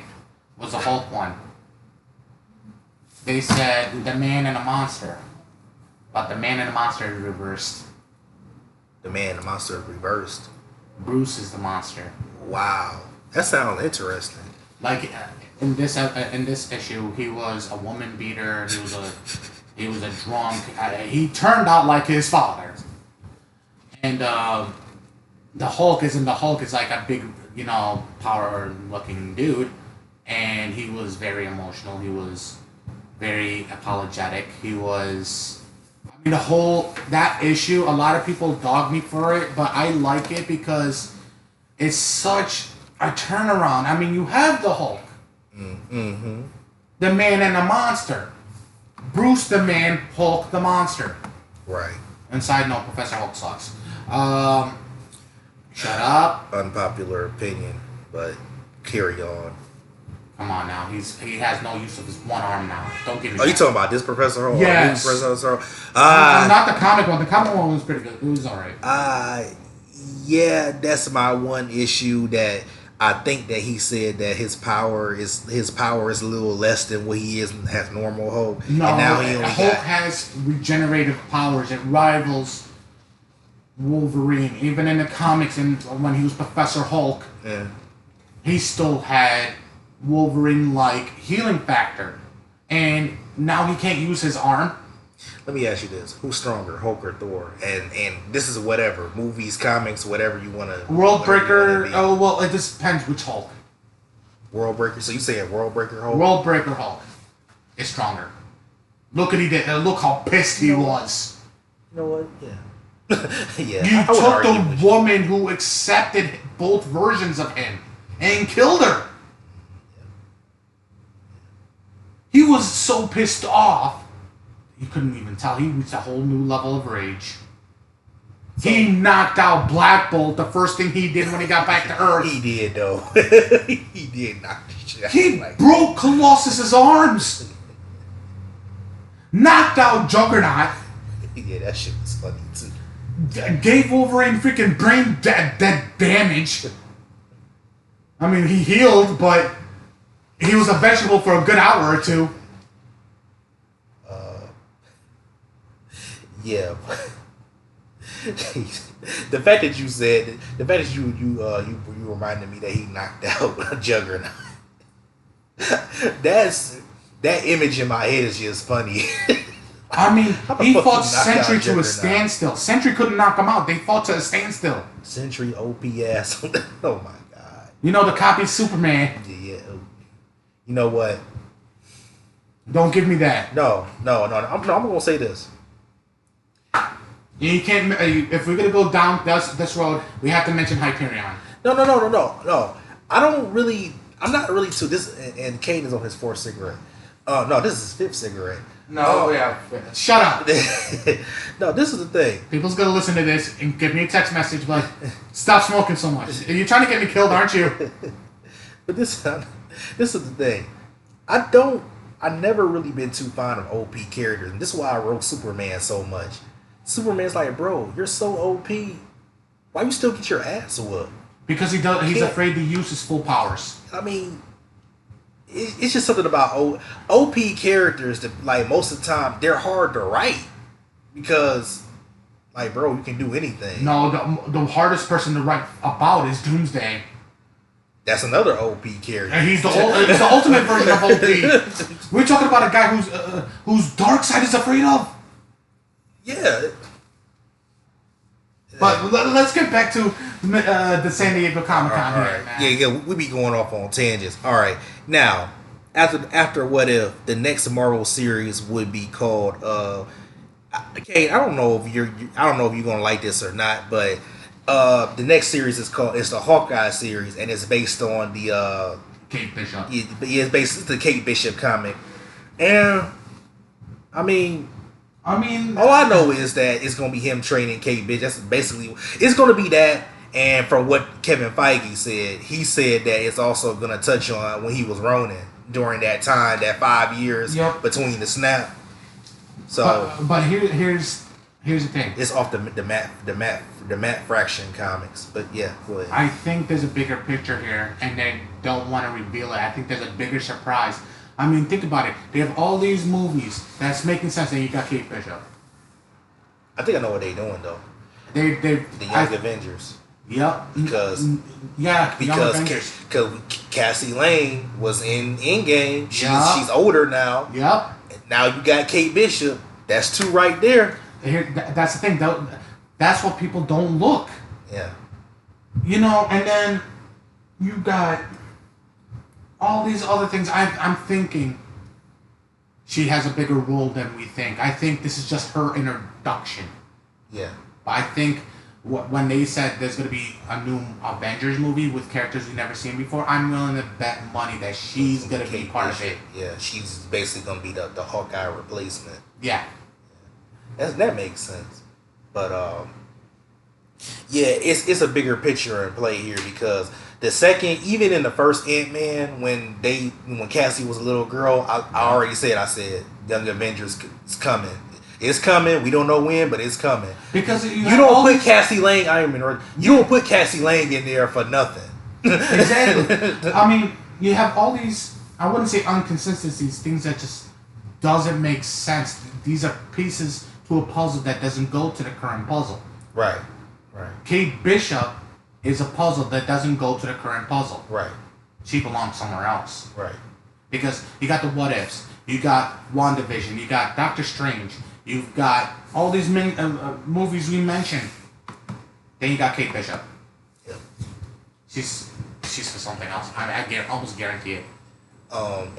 was the Hulk one. They said the man and the monster, but the man and the monster is reversed. The man and the monster is reversed. Bruce is the monster. Wow, that sounds interesting. Like in this issue, he was a woman beater. He was a drunk. He turned out like his father, and the Hulk isn't the Hulk. It's like a big, power-looking dude, and he was very emotional. He was very apologetic. He was. I mean, that issue. A lot of people dog me for it, but I like it because it's such a turnaround. I mean, you have the Hulk, the Man and the Monster, Bruce the Man, Hulk the Monster. Right. And side note, Professor Hulk sucks. Shut up. Unpopular opinion, but carry on. Come on now, he has no use of his one arm now. Don't give me. Oh, you talking about this Professor Hulk? Yes. Professor Hulk? Not the comic one. The comic one was pretty good. It was alright. Yeah, that's my one issue. That I think that he said that his power is a little less than what he is as normal Hulk. No, and now he Hulk has regenerative powers. It rivals Wolverine. Even in the comics, and when he was Professor Hulk, he still had Wolverine-like healing factor, and now he can't use his arm. Let me ask you this: who's stronger, Hulk or Thor? And this is whatever movies, comics, whatever you want to. World Breaker. Oh well, it just depends which Hulk. World Breaker. So you saying World Breaker Hulk? World Breaker Hulk is stronger. Look what he did. Look how pissed he was. You know what? Yeah. Yeah. You took the woman who accepted both versions of him and killed her. He was so pissed off, you couldn't even tell. He reached a whole new level of rage. He knocked out Black Bolt the first thing he did when he got back to Earth. He did, though. He did knock the shit out. He broke Colossus's arms. Knocked out Juggernaut. Yeah, that shit was funny, too. Gave Wolverine freaking brain dead damage. I mean, he healed, but he was a vegetable for a good hour or two. Yeah. The fact that you reminded me that he knocked out Juggernaut. That image in my head is just funny. I mean, he fought Sentry to a standstill. Sentry couldn't knock him out. They fought to a standstill. Sentry OPS. Oh my god. You know the copy Superman. Yeah. You know what? Don't give me that. No. I'm gonna say this. You can't. If we're gonna go down this road, we have to mention Hyperion. No. I'm not really to this. And Kane is on his fourth cigarette. No, this is his fifth cigarette. No, yeah. Shut up. No, this is the thing. People's gonna listen to this and give me a text message like, "Stop smoking so much. You're trying to get me killed, aren't you?" But this is the thing. I never really been too fond of OP characters, and this is why I wrote Superman so much. Superman's like, bro, you're so OP. Why you still get your ass whooped? Because he's afraid to use his full powers. I mean, it's just something about OP characters that, like, most of the time, they're hard to write. Because, like, bro, you can do anything. No, the hardest person to write about is Doomsday. That's another OP character. And he's the ultimate version of OP. We're talking about a guy whose dark side is afraid of. Yeah. But let's get back to the San Diego Comic-Con here, man. Yeah, we be going off on tangents. All right. Now, after What If, the next Marvel series would be called okay, I don't know if you're gonna like this or not, but the next series is the Hawkeye series, and it's based on the Kate Bishop. It's based the Kate Bishop comic, and I mean, all I know is that it's gonna be him training Kate Bishop. That's basically it's gonna be that. And from what Kevin Feige said, he said that it's also gonna touch on when he was Ronin during that time, that 5 years between the snap. So, but here's the thing. It's off the Matt Fraction comics, but yeah, go ahead. I think there's a bigger picture here, and they don't want to reveal it. I think there's a bigger surprise. I mean, think about it. They have all these movies that's making sense, and you got Kate Bishop. I think I know what they're doing though. The Young Avengers. Yep. Because Cassie Lane was in Endgame. She's older now. Yep. Now you got Kate Bishop. That's two right there. That's the thing. That's what people don't look. Yeah. You know, and then you got all these other things. I'm thinking she has a bigger role than we think. I think this is just her introduction. Yeah. But I think when they said there's going to be a new Avengers movie with characters we've never seen before, I'm willing to bet money that she's going to be part of it. Yeah, she's basically going to be the Hawkeye replacement. Yeah. That makes sense. But, yeah, it's a bigger picture in play here because the second, even in the first Ant-Man, when Cassie was a little girl, I already said, Young Avengers is coming. It's coming. We don't know when, but it's coming. Because you don't put Cassie Lang, you don't put Cassie Lang in there for nothing. Exactly. I mean, you have all these, I wouldn't say inconsistencies, things that just doesn't make sense. These are pieces to a puzzle that doesn't go to the current puzzle. Right. Kate Bishop is a puzzle that doesn't go to the current puzzle. Right. She belongs somewhere else. Right. Because you got the What Ifs, you got WandaVision, you got Doctor Strange, you've got all these movies we mentioned. Then you got Kate Bishop. Yep. She's for something else. I almost guarantee it.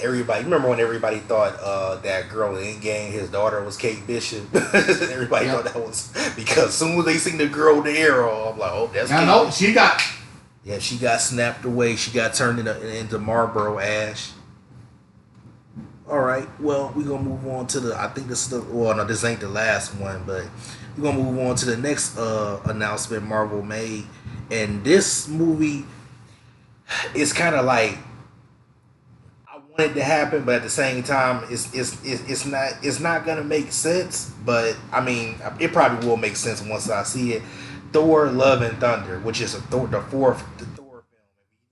Everybody, remember when everybody thought that girl in Endgame, his daughter was Kate Bishop? Everybody thought that was because as soon as they seen the girl with the arrow, I'm like, oh, that's Kate. No, she got. Yeah, she got snapped away. She got turned into Marlboro Ash. All right, well, we're gonna move on to I think this is this ain't the last one, but we're gonna move on to the next announcement Marvel made, and this movie is kind of like, I want it to happen, but at the same time, it's not gonna make sense. But I mean, it probably will make sense once I see it. Thor: Love and Thunder, which is the fourth Thor film.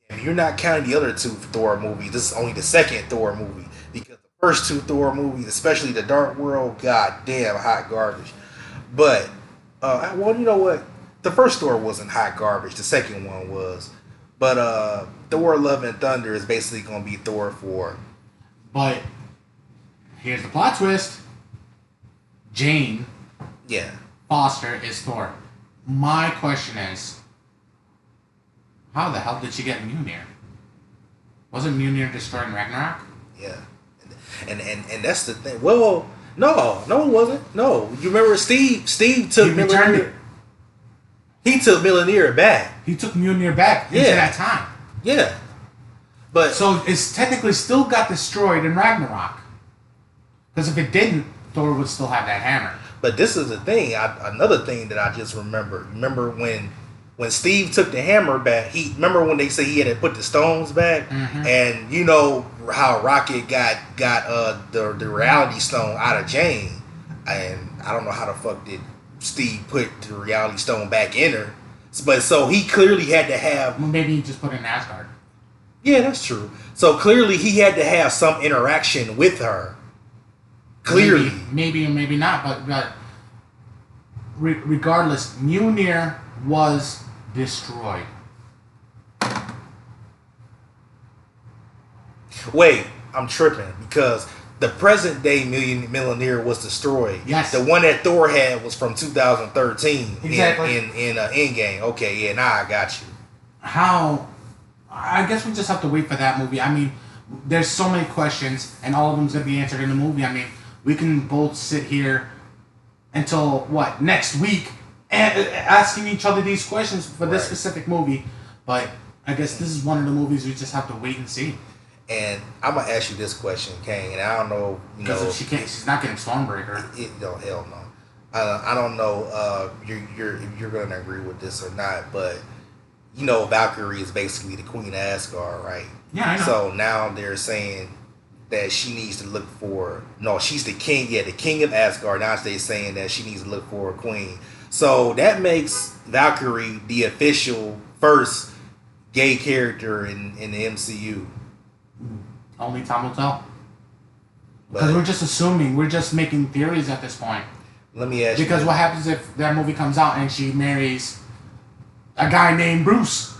If you're not counting the other two Thor movies, this is only the second Thor movie because the first two Thor movies, especially the Dark World, goddamn hot garbage. But well, you know what? The first Thor wasn't hot garbage. The second one was. But Thor: Love and Thunder is basically going to be Thor 4. But here's the plot twist. Jane Foster is Thor. My question is, how the hell did she get Mjolnir? Wasn't Mjolnir destroyed in Ragnarok? Yeah. And that's the thing. Well, no, it wasn't. No. You remember Steve took Mjolnir. He took Mjolnir back. He took Mjolnir back into that time. Yeah. But so it's technically still got destroyed in Ragnarok. Because if it didn't, Thor would still have that hammer. But this is the thing. Another thing that I just remember. Remember when Steve took the hammer back? Remember when they say he had to put the stones back, and you know how Rocket got the reality stone out of Jane, and I don't know how the fuck did Steve put the reality stone back in her. But so he clearly had to have. Well, maybe he just put it in Asgard. Yeah, that's true. So clearly he had to have some interaction with her. Clearly. Maybe or maybe not, but regardless, Mjolnir was destroyed. Wait, I'm tripping because the present day Mjolnir was destroyed. Yes. The one that Thor had was from 2013. Exactly. In Endgame. Okay, yeah, now I got you. How? I guess we just have to wait for that movie. I mean, there's so many questions, and all of them's gonna be answered in the movie. I mean, we can both sit here until next week, asking each other these questions for this specific movie. But I guess this is one of the movies we just have to wait and see. And I'm gonna ask you this question, Kane, and I don't know, because if she's not getting Stormbreaker. No, hell no. I don't know. If you're gonna agree with this or not, but you know, Valkyrie is basically the queen of Asgard, right? Yeah, I know. So now they're saying that she needs to look for. No, she's the king. Yeah, the king of Asgard. Now they're saying that she needs to look for a queen. So that makes Valkyrie the official first gay character in the MCU. Only time will tell. Because we're just assuming, we're just making theories at this point. Let me ask you. Because what happens if that movie comes out and she marries a guy named Bruce?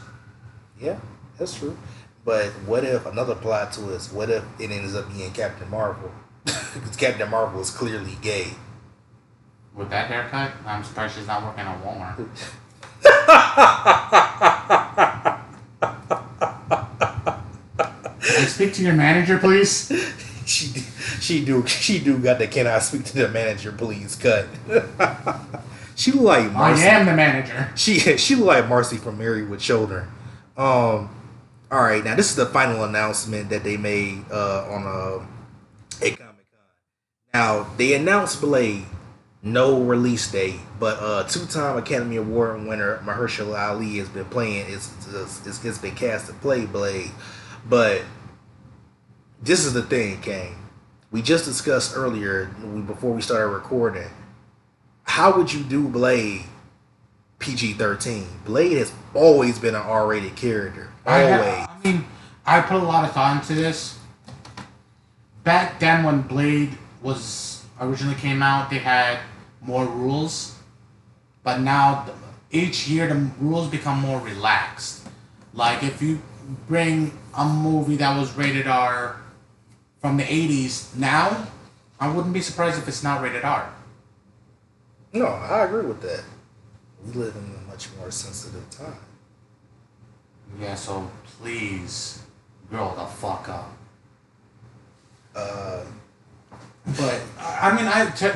Yeah, that's true. But what if, another plot twist, what if it ends up being Captain Marvel? Because Captain Marvel is clearly gay. With that haircut, I'm surprised she's not working at Walmart. speak to your manager, please? she do got the "Can I speak to the manager, please?" cut. She look like Marcy. I am the manager. She look like Marcy from Married with Children. All right, now this is the final announcement that they made on a Comic Con. Now they announced Blade, no release date, but two-time Academy Award winner Mahershala Ali has been playing. It's been cast to play Blade, but this is the thing, Kane. We just discussed earlier before we started recording. How would you do Blade PG-13? Blade has always been an R-rated character. Always. I put a lot of thought into this. Back then when Blade was originally came out, they had more rules. But now, each year, the rules become more relaxed. Like, if you bring a movie that was rated R from the 80s now, I wouldn't be surprised if it's not rated R. No, I agree with that. We live in a much more sensitive time. Yeah, so please, grow the fuck up. But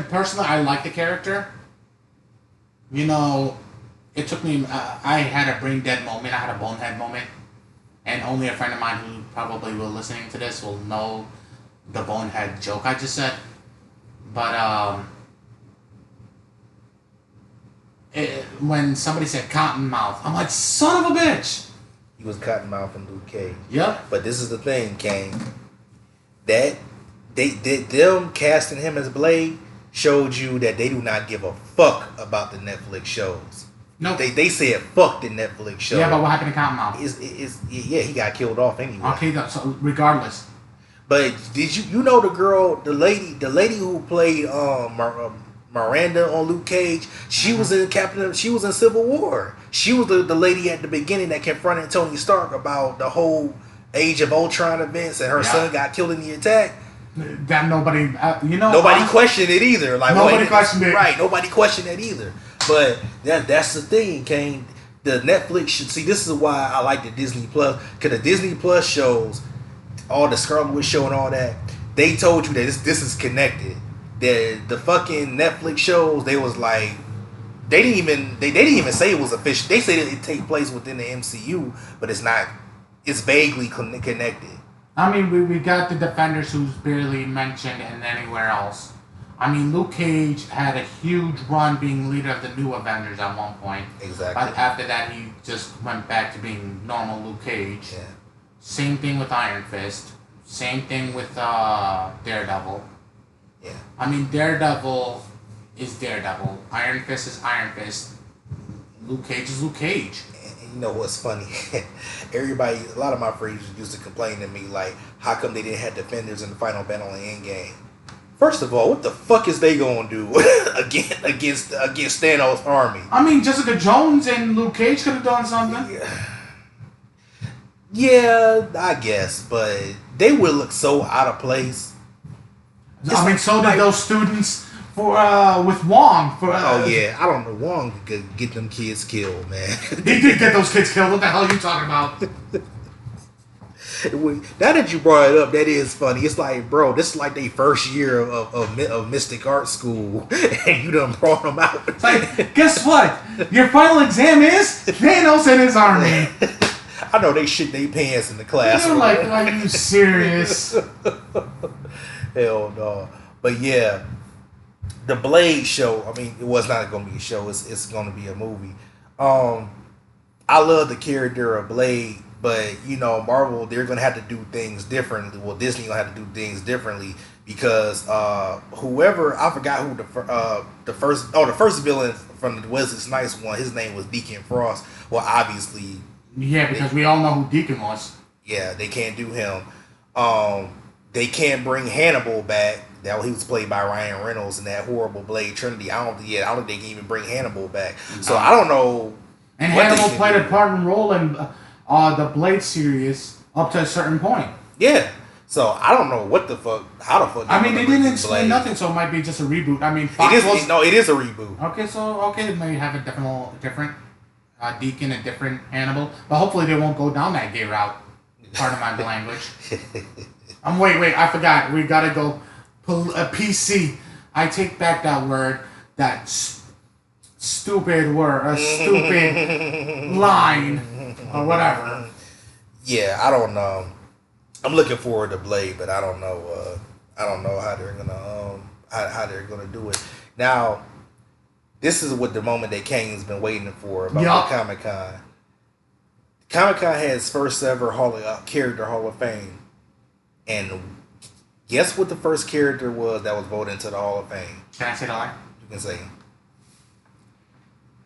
personally, I like the character. You know, it took me. I had a brain dead moment. I had a bonehead moment, and only a friend of mine who probably will listening to this will know the bonehead joke I just said. But when somebody said Cottonmouth, I'm like, son of a bitch. He was Cottonmouth in Luke Cage. Yep. But this is the thing, Kane. That them casting him as Blade showed you that they do not give a fuck about the Netflix shows. No. They said fuck the Netflix show. Yeah, but what happened to Cottonmouth? He got killed off anyway. Okay, so regardless. But did you know the girl, the lady who played Miranda on Luke Cage? She was in She was in Civil War. She was the lady at the beginning that confronted Tony Stark about the whole Age of Ultron events, and her son got killed in the attack. That nobody, nobody questioned it either. Like nobody questioned it, right? Nobody questioned it either. But that's the thing, Kane. The Netflix should see. This is why I like the Disney Plus, because the Disney Plus shows, all the Scarlet Witch show and all that, they told you that this is connected. The fucking Netflix shows, they was like, they didn't even say it was official. They said it take place within the MCU, but it's not. It's vaguely connected. I mean, we got the Defenders who's barely mentioned in anywhere else. I mean, Luke Cage had a huge run being leader of the new Avengers at one point. Exactly. But after that, he just went back to being normal Luke Cage. Yeah. Same thing with Iron Fist. Same thing with Daredevil. Yeah. I mean, Daredevil is Daredevil. Iron Fist is Iron Fist. Luke Cage is Luke Cage. And you know what's funny? Everybody, a lot of my friends used to complain to me, like, how come they didn't have Defenders in the final battle in Endgame? First of all, what the fuck is they gonna do against Thanos' army? I mean, Jessica Jones and Luke Cage could have done something. Yeah, I guess, but they would look so out of place. So did those students with Wong. Oh yeah, I don't know. Wong could get them kids killed, man. He did get those kids killed. What the hell are you talking about? Now that you brought it up, that is funny. It's like, bro, this is like their first year of Mystic Art School, and you done brought them out. It's like, guess what? Your final exam is Thanos and his army. I know they shit their pants in the class. You're like, are you serious? Hell no. But yeah, the Blade show, I mean, it was not going to be a show. It's going to be a movie. I love the character of Blade, but, you know, Marvel, they're going to have to do things differently. Well, Disney going to have to do things differently because whoever, I forgot who the first villain from the Wesley Snipes one, his name was Deacon Frost. Well, obviously. Yeah, because we all know who Deacon was. Yeah, they can't do him. They can't bring Hannibal back. That he was played by Ryan Reynolds in that horrible Blade Trinity. I don't think they can even bring Hannibal back. So I don't know. And Hannibal played a part and role in the Blade series up to a certain point. Yeah. So I don't know what the fuck. How the fuck? I mean, they didn't explain nothing, so it might be just a reboot. I mean, it is a reboot. Okay, it may have a different Deacon, a different Hannibal, but hopefully they won't go down that gay route. Pardon my language. Wait, I forgot. We gotta go PC. I take back that word. That stupid word. A stupid line. Or whatever. Yeah, I don't know. I'm looking forward to Blade, but I don't know. I don't know how they're gonna how they're gonna do it. Now, this is what the moment that Kane's been waiting for about the Comic-Con. Comic-Con has first ever character Hall of Fame, and guess what the first character was that was voted into the Hall of Fame? Can I say the line? You can say.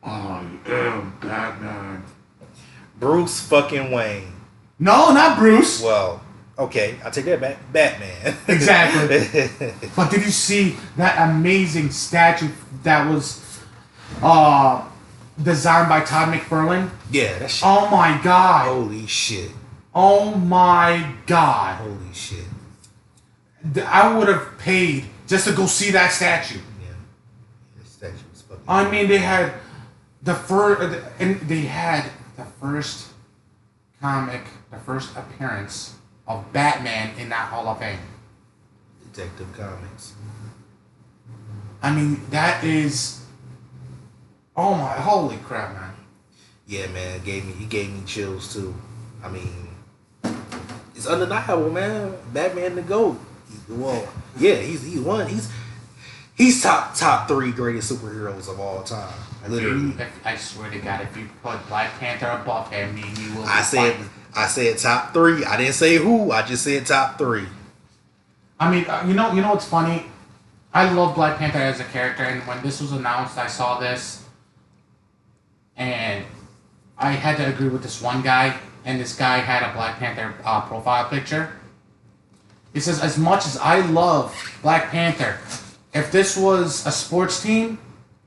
I am Batman. Bruce fucking Wayne. No, not Bruce. Well, okay, I take that back. Batman. Exactly. But did you see that amazing statue that was designed by Todd McFarlane? Yeah, that shit. Oh my god. Holy shit. Oh my god. Holy shit. I would have paid just to go see that statue. Yeah. The statue was fucking. I mean, they had the first comic, the first appearance of Batman in that Hall of Fame. Detective Comics. I mean, that is. Oh my, holy crap, man. Yeah, man, he gave me chills too. I mean, it's undeniable, man. Batman the GOAT. He's one. He's top 3 greatest superheroes of all time. Literally. I swear to God, if you put Black Panther above him, you will. I said top 3. I didn't say who. I just said top 3. I mean, you know what's funny? I love Black Panther as a character, and when this was announced, I saw this, and I had to agree with this one guy, and this guy had a Black Panther profile picture. He says, as much as I love Black Panther, if this was a sports team,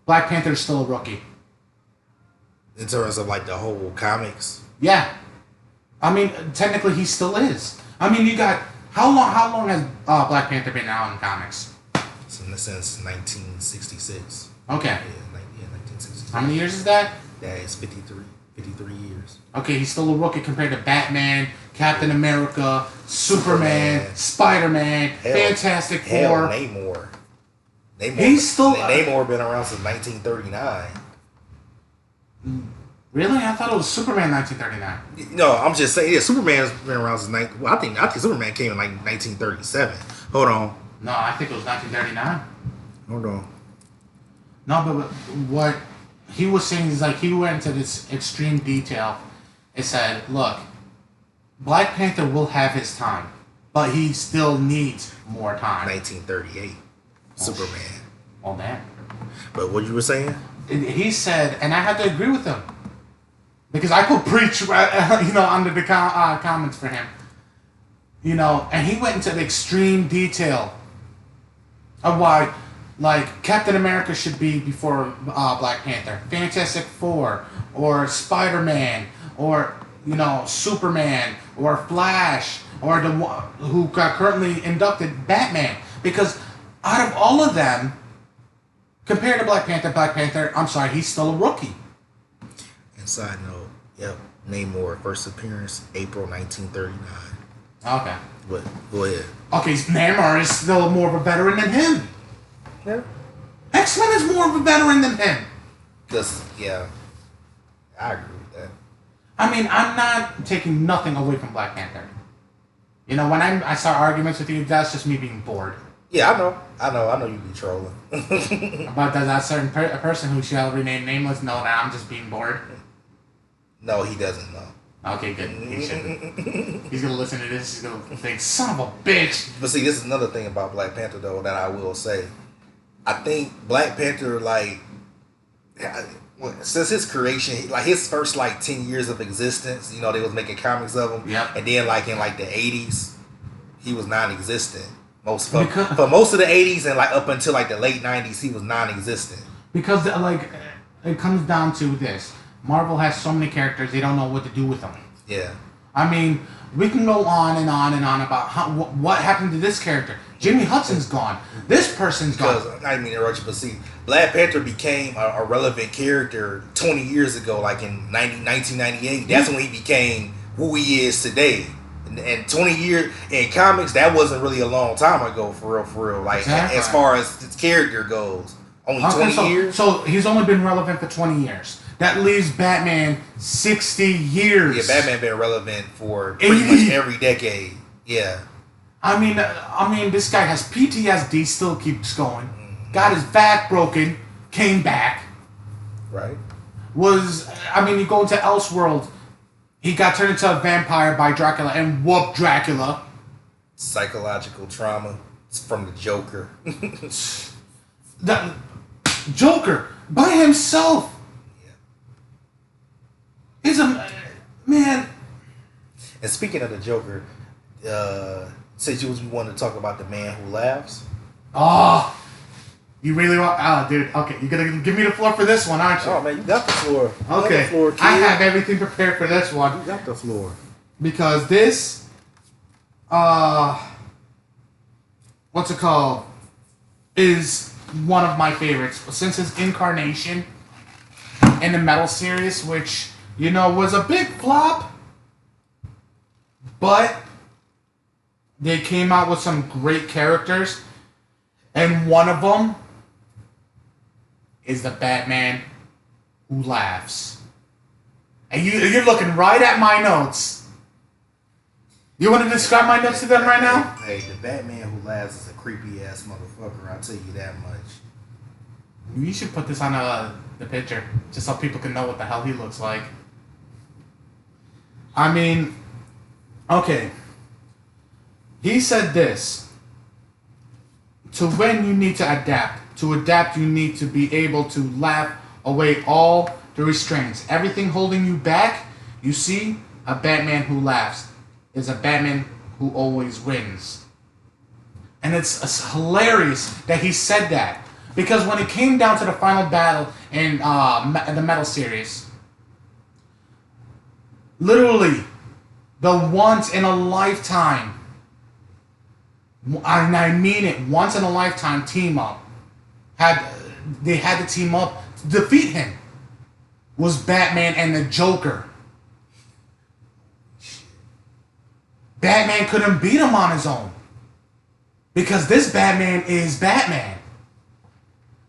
Black Panther is still a rookie. In terms of like the whole comics? Yeah. I mean, technically he still is. I mean, you got, how long has Black Panther been out in comics? Since 1966. Okay. Yeah, 1966. How many years is that? That is 53 years. Okay, he's still a rookie compared to Batman, Captain America, Superman, Spider-Man, Fantastic Four. Namor. He's still... Namor been around since 1939. Really? I thought it was Superman 1939. No, I'm just saying, yeah, Superman's been around since... I think Superman came in like 1937. Hold on. No, I think it was 1939. Hold on. No, but what he was saying is like he went into this extreme detail. It said, look, Black Panther will have his time, but he still needs more time. 1938. Superman. Oh, damn. But what you were saying? He said, and I had to agree with him, because I could preach, under the comments for him. And he went into the extreme detail of why, like, Captain America should be before Black Panther, Fantastic Four, or Spider-Man, or, Superman, or Flash, or the one who got currently inducted, Batman. Because out of all of them, compared to Black Panther, I'm sorry, he's still a rookie. And side note, yep, Namor, first appearance, April 1939. Okay. But go ahead. Okay, Namor is still more of a veteran than him. Yeah. X-Men is more of a veteran than him. Yeah, I agree with that. I mean, I'm not taking nothing away from Black Panther. When I start arguments with you, that's just me being bored. Yeah, I know you be trolling. About that certain person who shall remain nameless know that I'm just being bored? No, he doesn't know. Okay, good. He shouldn't. He's going to listen to this. He's going to think, son of a bitch. But see, this is another thing about Black Panther, though, that I will say. I think Black Panther, since his creation, his first 10 years of existence, they was making comics of him. Yep. And then in the 80s, he was non-existent. For most of the 80s and up until the late 90s, he was non-existent. Because it comes down to this. Marvel has so many characters, they don't know what to do with them. Yeah. I mean, we can go on and on and on about what happened to this character. Jimmy Hudson's gone. This person's gone. Because, I didn't mean to interrupt you, but see, Black Panther became a relevant character 20 years ago, in 1998. That's when he became who he is today. And 20 years in comics, that wasn't really a long time ago, for real. Like, exactly. As far as his character goes, only 20 years? So he's only been relevant for 20 years. That leaves Batman 60 years. Yeah, Batman been relevant for pretty much every decade. Yeah. I mean, this guy has PTSD, still keeps going. Got his back broken, came back. Right. You go into Elseworld, he got turned into a vampire by Dracula and whooped Dracula. Psychological trauma from the Joker. The Joker, by himself. Yeah. He's a... Man. And speaking of the Joker, since you wanted to talk about the man who laughs. Oh, you really want? Oh, dude. Okay, you're gonna give me the floor for this one, aren't you? Oh man, you got the floor. Okay, the floor, kid. I have everything prepared for this one. You got the floor because this, what's it called? Is one of my favorites since his incarnation in the Metal series, which was a big flop, but they came out with some great characters, and one of them is the Batman who laughs. And you're looking right at my notes. You want to describe my notes to them right now? Hey, the Batman who laughs is a creepy ass motherfucker. I'll tell you that much. You should put this on the picture just so people can know what the hell he looks like. I mean, okay. He said this. To win, you need to adapt. To adapt, you need to be able to laugh away all the restraints. Everything holding you back, you see, a Batman who laughs is a Batman who always wins. And it's hilarious that he said that. Because when it came down to the final battle in the Metal series, literally, the once in a lifetime, and I mean it, once in a lifetime team up, they had to team up to defeat him, was Batman and the Joker. Batman couldn't beat him on his own. Because this Batman is Batman.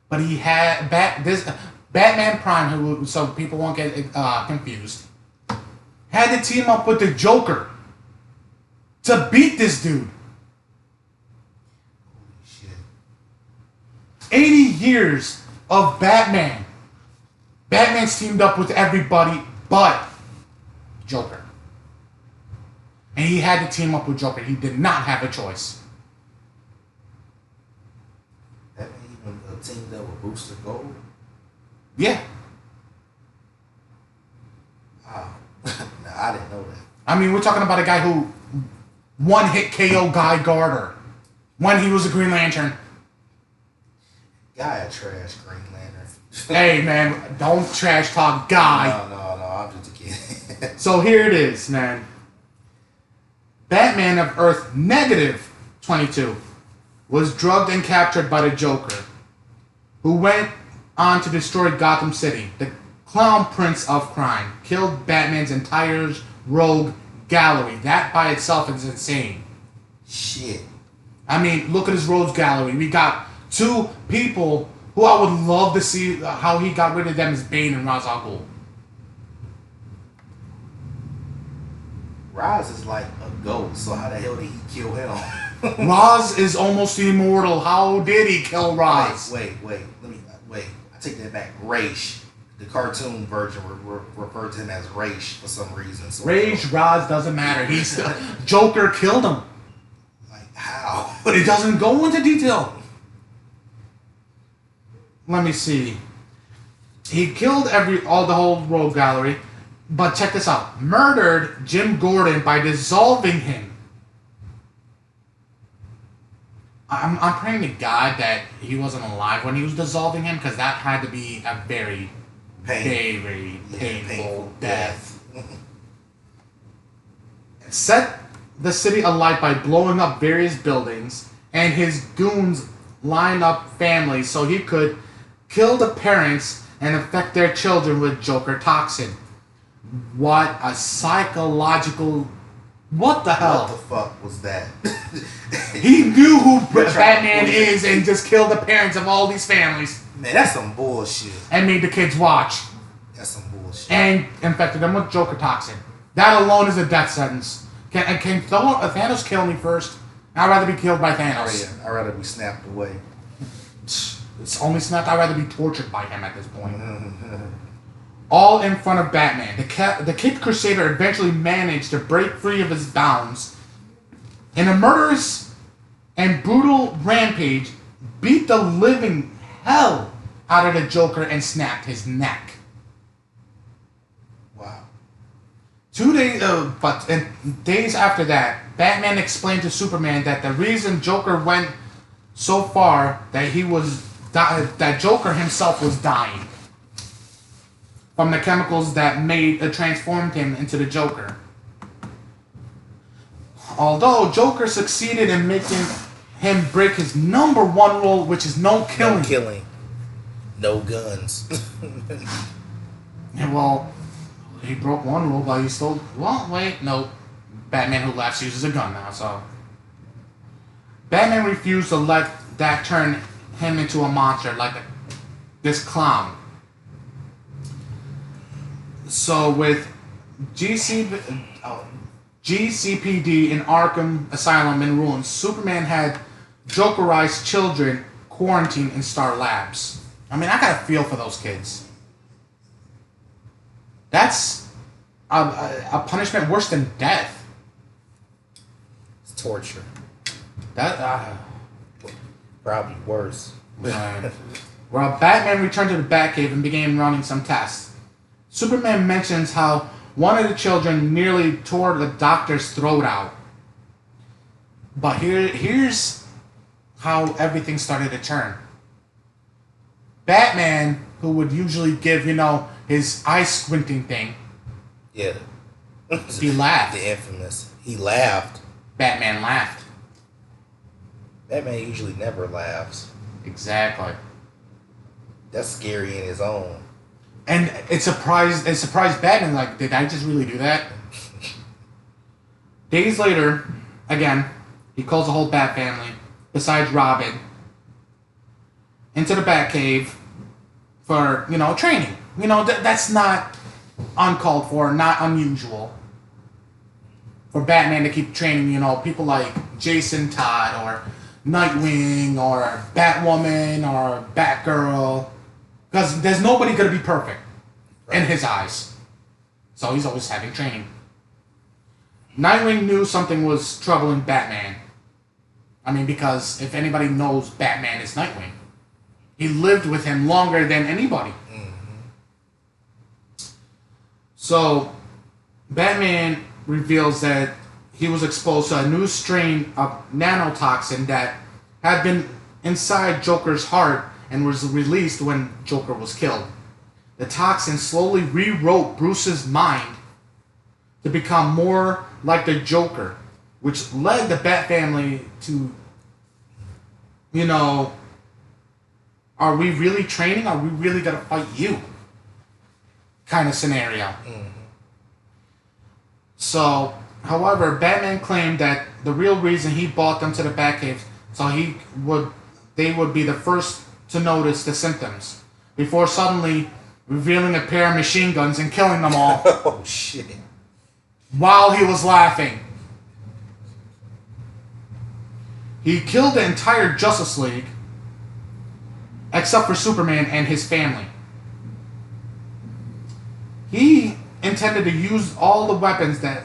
But he had this Batman Prime, so people won't get confused, had to team up with the Joker to beat this dude. 80 years of Batman. Batman's teamed up with everybody but Joker. And he had to team up with Joker. He did not have a choice. Batman even teamed up with Booster Gold? Yeah. Wow. No, I didn't know that. I mean, we're talking about a guy who one-hit KO Guy Gardner when he was a Green Lantern. Guy a trash Green Lantern. Hey, man, don't trash talk Guy. No, I'm just a kid. So here it is, man. Batman of Earth -22 was drugged and captured by the Joker, who went on to destroy Gotham City. The Clown Prince of Crime killed Batman's entire rogue gallery. That by itself is insane. Shit. I mean, look at his rogues gallery. We got two people who I would love to see how he got rid of them is Bane and Ra's al Ghul. Ra's is like a ghost, so how the hell did he kill him? Ra's is almost immortal. How did he kill Ra's? Wait. I take that back. Raish. The cartoon version referred to him as Raish for some reason. So Raish, Ra's doesn't matter. Joker killed him. Like how? But it doesn't go into detail. Let me see. He killed the whole rogue gallery, but check this out. Murdered Jim Gordon by dissolving him. I'm praying to God that he wasn't alive when he was dissolving him, because that had to be a very painful death. Set the city alight by blowing up various buildings, and his goons lined up families so he could kill the parents and infect their children with Joker toxin. What a psychological What the hell? What the fuck was that? He knew who Batman is and just killed the parents of all these families. Man, that's some bullshit. And made the kids watch. That's some bullshit. And infected them with Joker toxin. That alone is a death sentence. Can Thanos kill me first? I'd rather be killed by Thanos. Oh yeah, I'd rather be snapped away. It's only snapped. I'd rather be tortured by him at this point. All in front of Batman. The Caped Crusader eventually managed to break free of his bounds. In a murderous and brutal rampage, beat the living hell out of the Joker and snapped his neck. Wow. 2 days, days after that, Batman explained to Superman that the reason Joker went so far that Joker himself was dying from the chemicals that transformed him into the Joker. Although Joker succeeded in making him break his number one rule, which is no killing. No killing. No guns. And well, he broke one rule, but he still... Well, wait, no. Batman Who Laughs uses a gun now, so... Batman refused to let that turn him into a monster, like this clown. So with GCPD in Arkham Asylum in ruins, Superman had Jokerized children quarantined in Star Labs. I mean, I got a feel for those kids. That's a punishment worse than death. It's torture. That Probably worse. Well, Batman returned to the Batcave and began running some tests. Superman mentions how one of the children nearly tore the doctor's throat out. But here's how everything started to turn. Batman, who would usually give, his eye squinting thing. Yeah. He laughed. The infamous. He laughed. Batman laughed. Batman usually never laughs. Exactly. That's scary in his own. And it surprised Batman, like, did I just really do that? Days later, again, he calls the whole Bat family, besides Robin, into the Batcave for, training. That's not uncalled for, not unusual. For Batman to keep training, people like Jason Todd or Nightwing or Batwoman or Batgirl. Because there's nobody going to be perfect in his eyes. So he's always having training. Nightwing knew something was troubling Batman. I mean, because if anybody knows Batman is Nightwing, he lived with him longer than anybody. Mm-hmm. So, Batman reveals that he was exposed to a new strain of nanotoxin that had been inside Joker's heart and was released when Joker was killed. The toxin slowly rewrote Bruce's mind to become more like the Joker, which led the Bat family to, are we really training? Are we really going to fight you? Kind of scenario. Mm-hmm. So, however, Batman claimed that the real reason he brought them to the Batcave so they would be the first to notice the symptoms before suddenly revealing a pair of machine guns and killing them all. Oh shit. While he was laughing. He killed the entire Justice League except for Superman and his family. He intended to use all the weapons that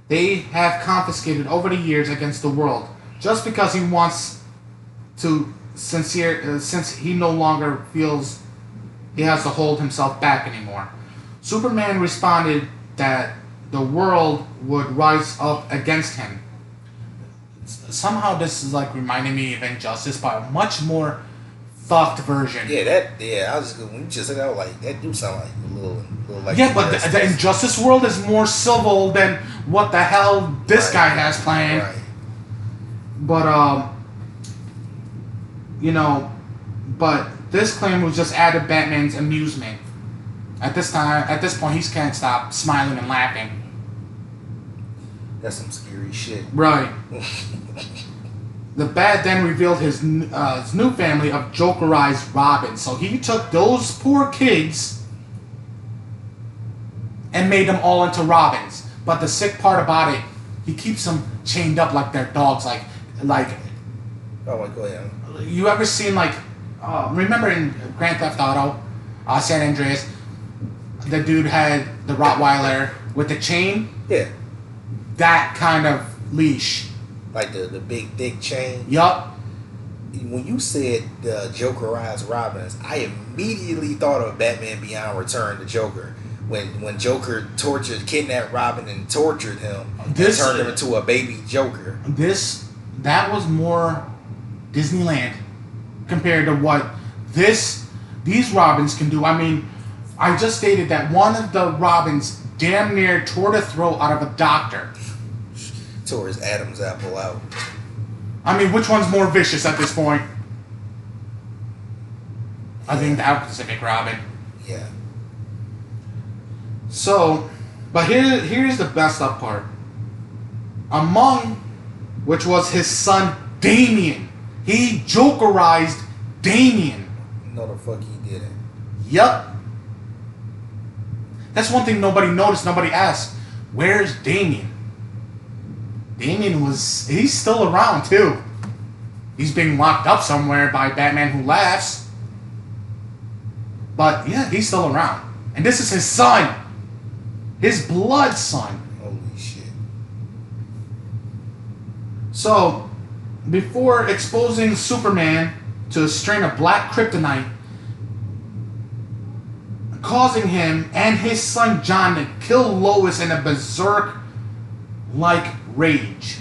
they have confiscated over the years against the world just because he wants to since he no longer feels he has to hold himself back anymore. Superman responded that the world would rise up against him. Somehow this is like reminding me of Injustice, but a much more fucked version. I was just when you just said that, I was like, that do sound like a little like. Yeah, but the Injustice world is more civil than what the hell this guy has planned. Right. But but this claim was just added Batman's amusement. At this point, he can't stop smiling and laughing. That's some scary shit. Right. The Bat then revealed his new family of Jokerized Robins. So he took those poor kids and made them all into Robins. But the sick part about it, he keeps them chained up like they're dogs. Like. Oh my god. You ever seen remember in Grand Theft Auto, San Andreas, the dude had the Rottweiler with the chain? Yeah. That kind of leash. Like the big thick chain? Yup. When you said Jokerized Robins, I immediately thought of Batman Beyond Return to Joker. When Joker kidnapped Robin and tortured him and turned him into a baby Joker. That was more Disneyland compared to what these Robins can do. I mean, I just stated that one of the Robins damn near tore the throat out of a doctor. Tore his Adam's apple out. I mean, which one's more vicious at this point? I think that Pacific Robin. Yeah. So, but here's the best up part. Among which was his son Damien. He Jokerized Damien. No, the fuck he didn't. Yup. That's one thing nobody noticed, nobody asked. Where's Damien? He's still around too. He's being locked up somewhere by Batman Who Laughs. But yeah, he's still around. And this is his son. His blood son. Holy shit. So, before exposing Superman to a strain of black kryptonite, causing him and his son John to kill Lois in a berserk-like rage.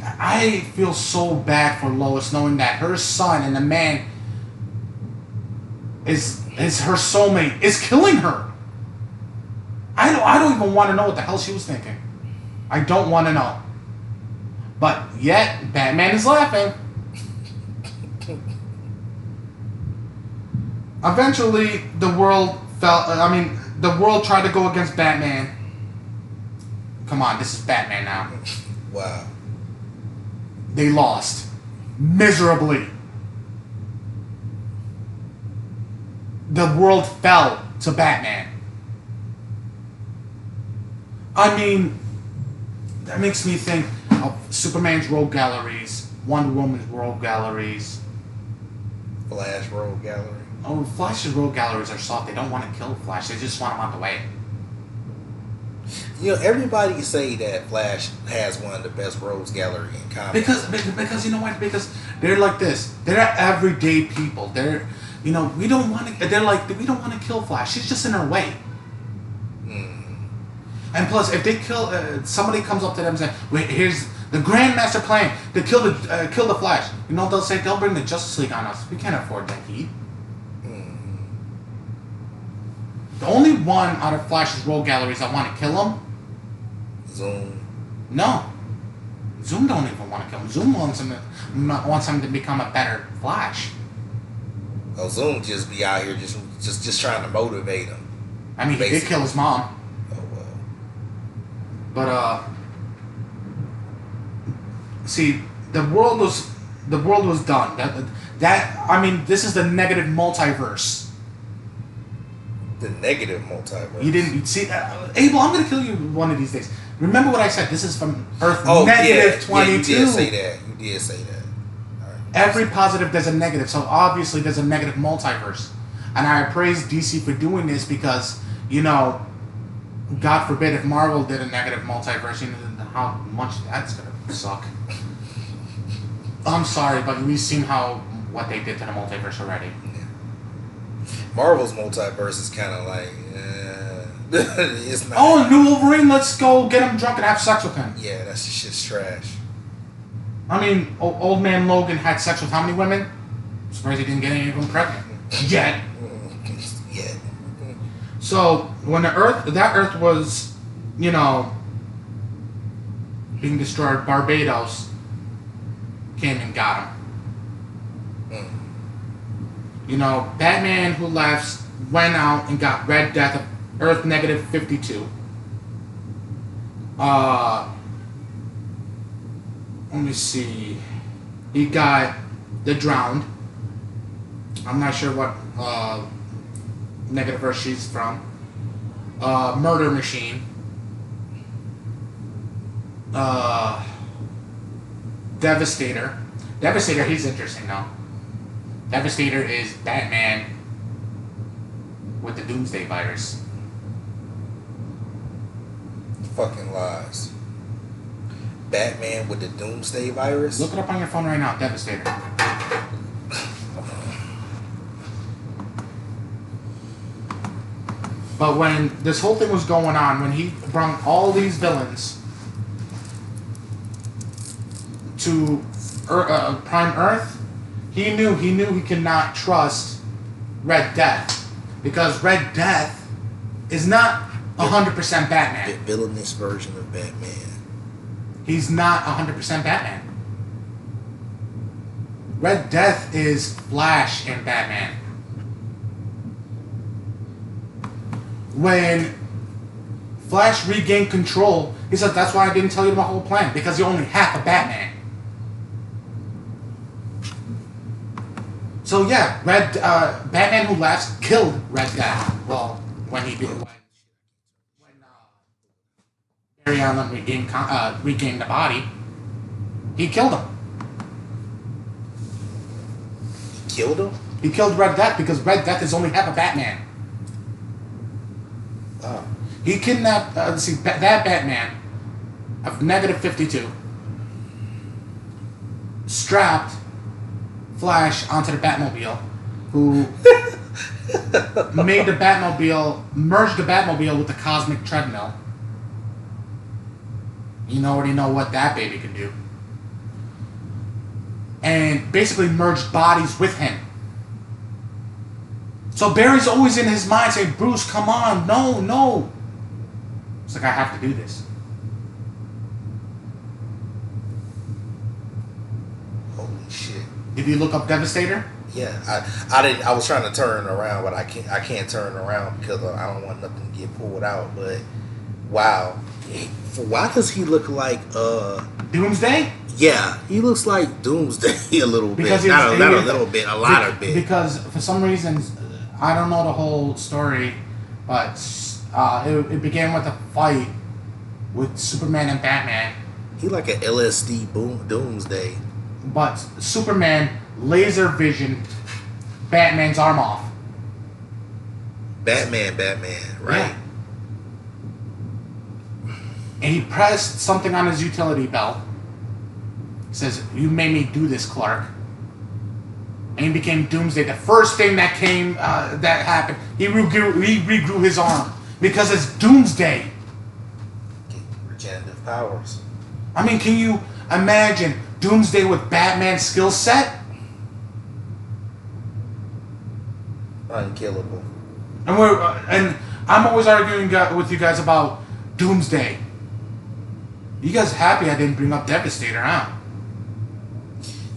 I feel so bad for Lois knowing that her son and the man is her soulmate is killing her. I don't even want to know what the hell she was thinking. I don't want to know. But yet, Batman is laughing. Eventually, the world tried to go against Batman. Come on, this is Batman now. Wow. They lost. Miserably. The world fell to Batman. I mean, that makes me think of Superman's rogue galleries, Wonder Woman's rogue galleries. Flash rogue gallery. Oh, Flash's rogue galleries are soft. They don't want to kill Flash. They just want him out the way. You know, everybody say that Flash has one of the best rogues gallery in comics. Because you know what? Because they're like this. They're everyday people. They're, we don't want to. They're like, we don't want to kill Flash. She's just in our way. And plus, if they kill, somebody comes up to them and says, "Wait, here's the Grandmaster plan to kill the Flash." They'll say they'll bring the Justice League on us. We can't afford that heat. The only one out of Flash's rogue galleries I want to kill him. Zoom. No. Zoom don't even want to kill him. Zoom wants him to become a better Flash. Oh, Zoom just be out here just trying to motivate him. I mean, he did kill his mom. But see, the world was done. This is the negative multiverse. The negative multiverse. You didn't see, Abel. I'm gonna kill you one of these days. Remember what I said? This is from Earth negative 22. Yeah, you did say that. All right. Every positive there's a negative, so obviously there's a negative multiverse. And I praise DC for doing this because God forbid if Marvel did a negative multiverse, how much that's gonna suck. I'm sorry, but we've seen what they did to the multiverse already. Yeah. Marvel's multiverse is kind of like, it's not. Oh, new Wolverine! Let's go get him drunk and have sex with him. Yeah, that's shit's trash. I mean, old man Logan had sex with how many women? I'm surprised he didn't get any of them pregnant yet. Yet. So when that Earth was, being destroyed, Barbados came and got him. Batman Who Laughs went out and got Red Death of Earth negative 52. let me see. He got the Drowned. I'm not sure what negative verse she's from. Murder Machine. Devastator. Devastator, he's interesting now. Devastator is Batman with the Doomsday virus. Fucking lies. Batman with the Doomsday virus? Look it up on your phone right now, Devastator. But when this whole thing was going on, when he brought all these villains to Prime Earth, he knew he could not trust Red Death, because Red Death is not 100% Batman. The villainous version of Batman. He's not 100% Batman. Red Death is Flash and Batman. When Flash regained control, he said, "That's why I didn't tell you my whole plan, because you're only half a Batman." So yeah, Batman Who Laughs killed Red Death. Well, when he did, when Barry Allen regained the body, he killed him. Killed him? He killed Red Death because Red Death is only half a Batman. Oh. He kidnapped, that Batman of negative 52 strapped Flash onto the Batmobile, who merged the Batmobile with the Cosmic Treadmill. You already know what that baby can do. And basically merged bodies with him. So Barry's always in his mind saying, "Bruce, come on, no." It's like, I have to do this. Holy shit. Did you look up Devastator? Yeah, I didn't. I was trying to turn around, but I can't turn around because I don't want nothing to get pulled out. But wow, why does he look like Doomsday? Yeah, he looks like Doomsday a little bit. Not a little bit, a lot of bit. Because for some reason, I don't know the whole story, but it began with a fight with Superman and Batman. He like an LSD Doomsday. But Superman laser vision Batman's arm off. Batman, right? Yeah. And he pressed something on his utility belt. He says, "You made me do this, Clark." And he became Doomsday. The first thing that happened, he regrew his arm because it's Doomsday. Regenerative powers. I mean, can you imagine Doomsday with Batman's skill set? Unkillable. And I'm always arguing with you guys about Doomsday. You guys happy I didn't bring up Devastator, huh?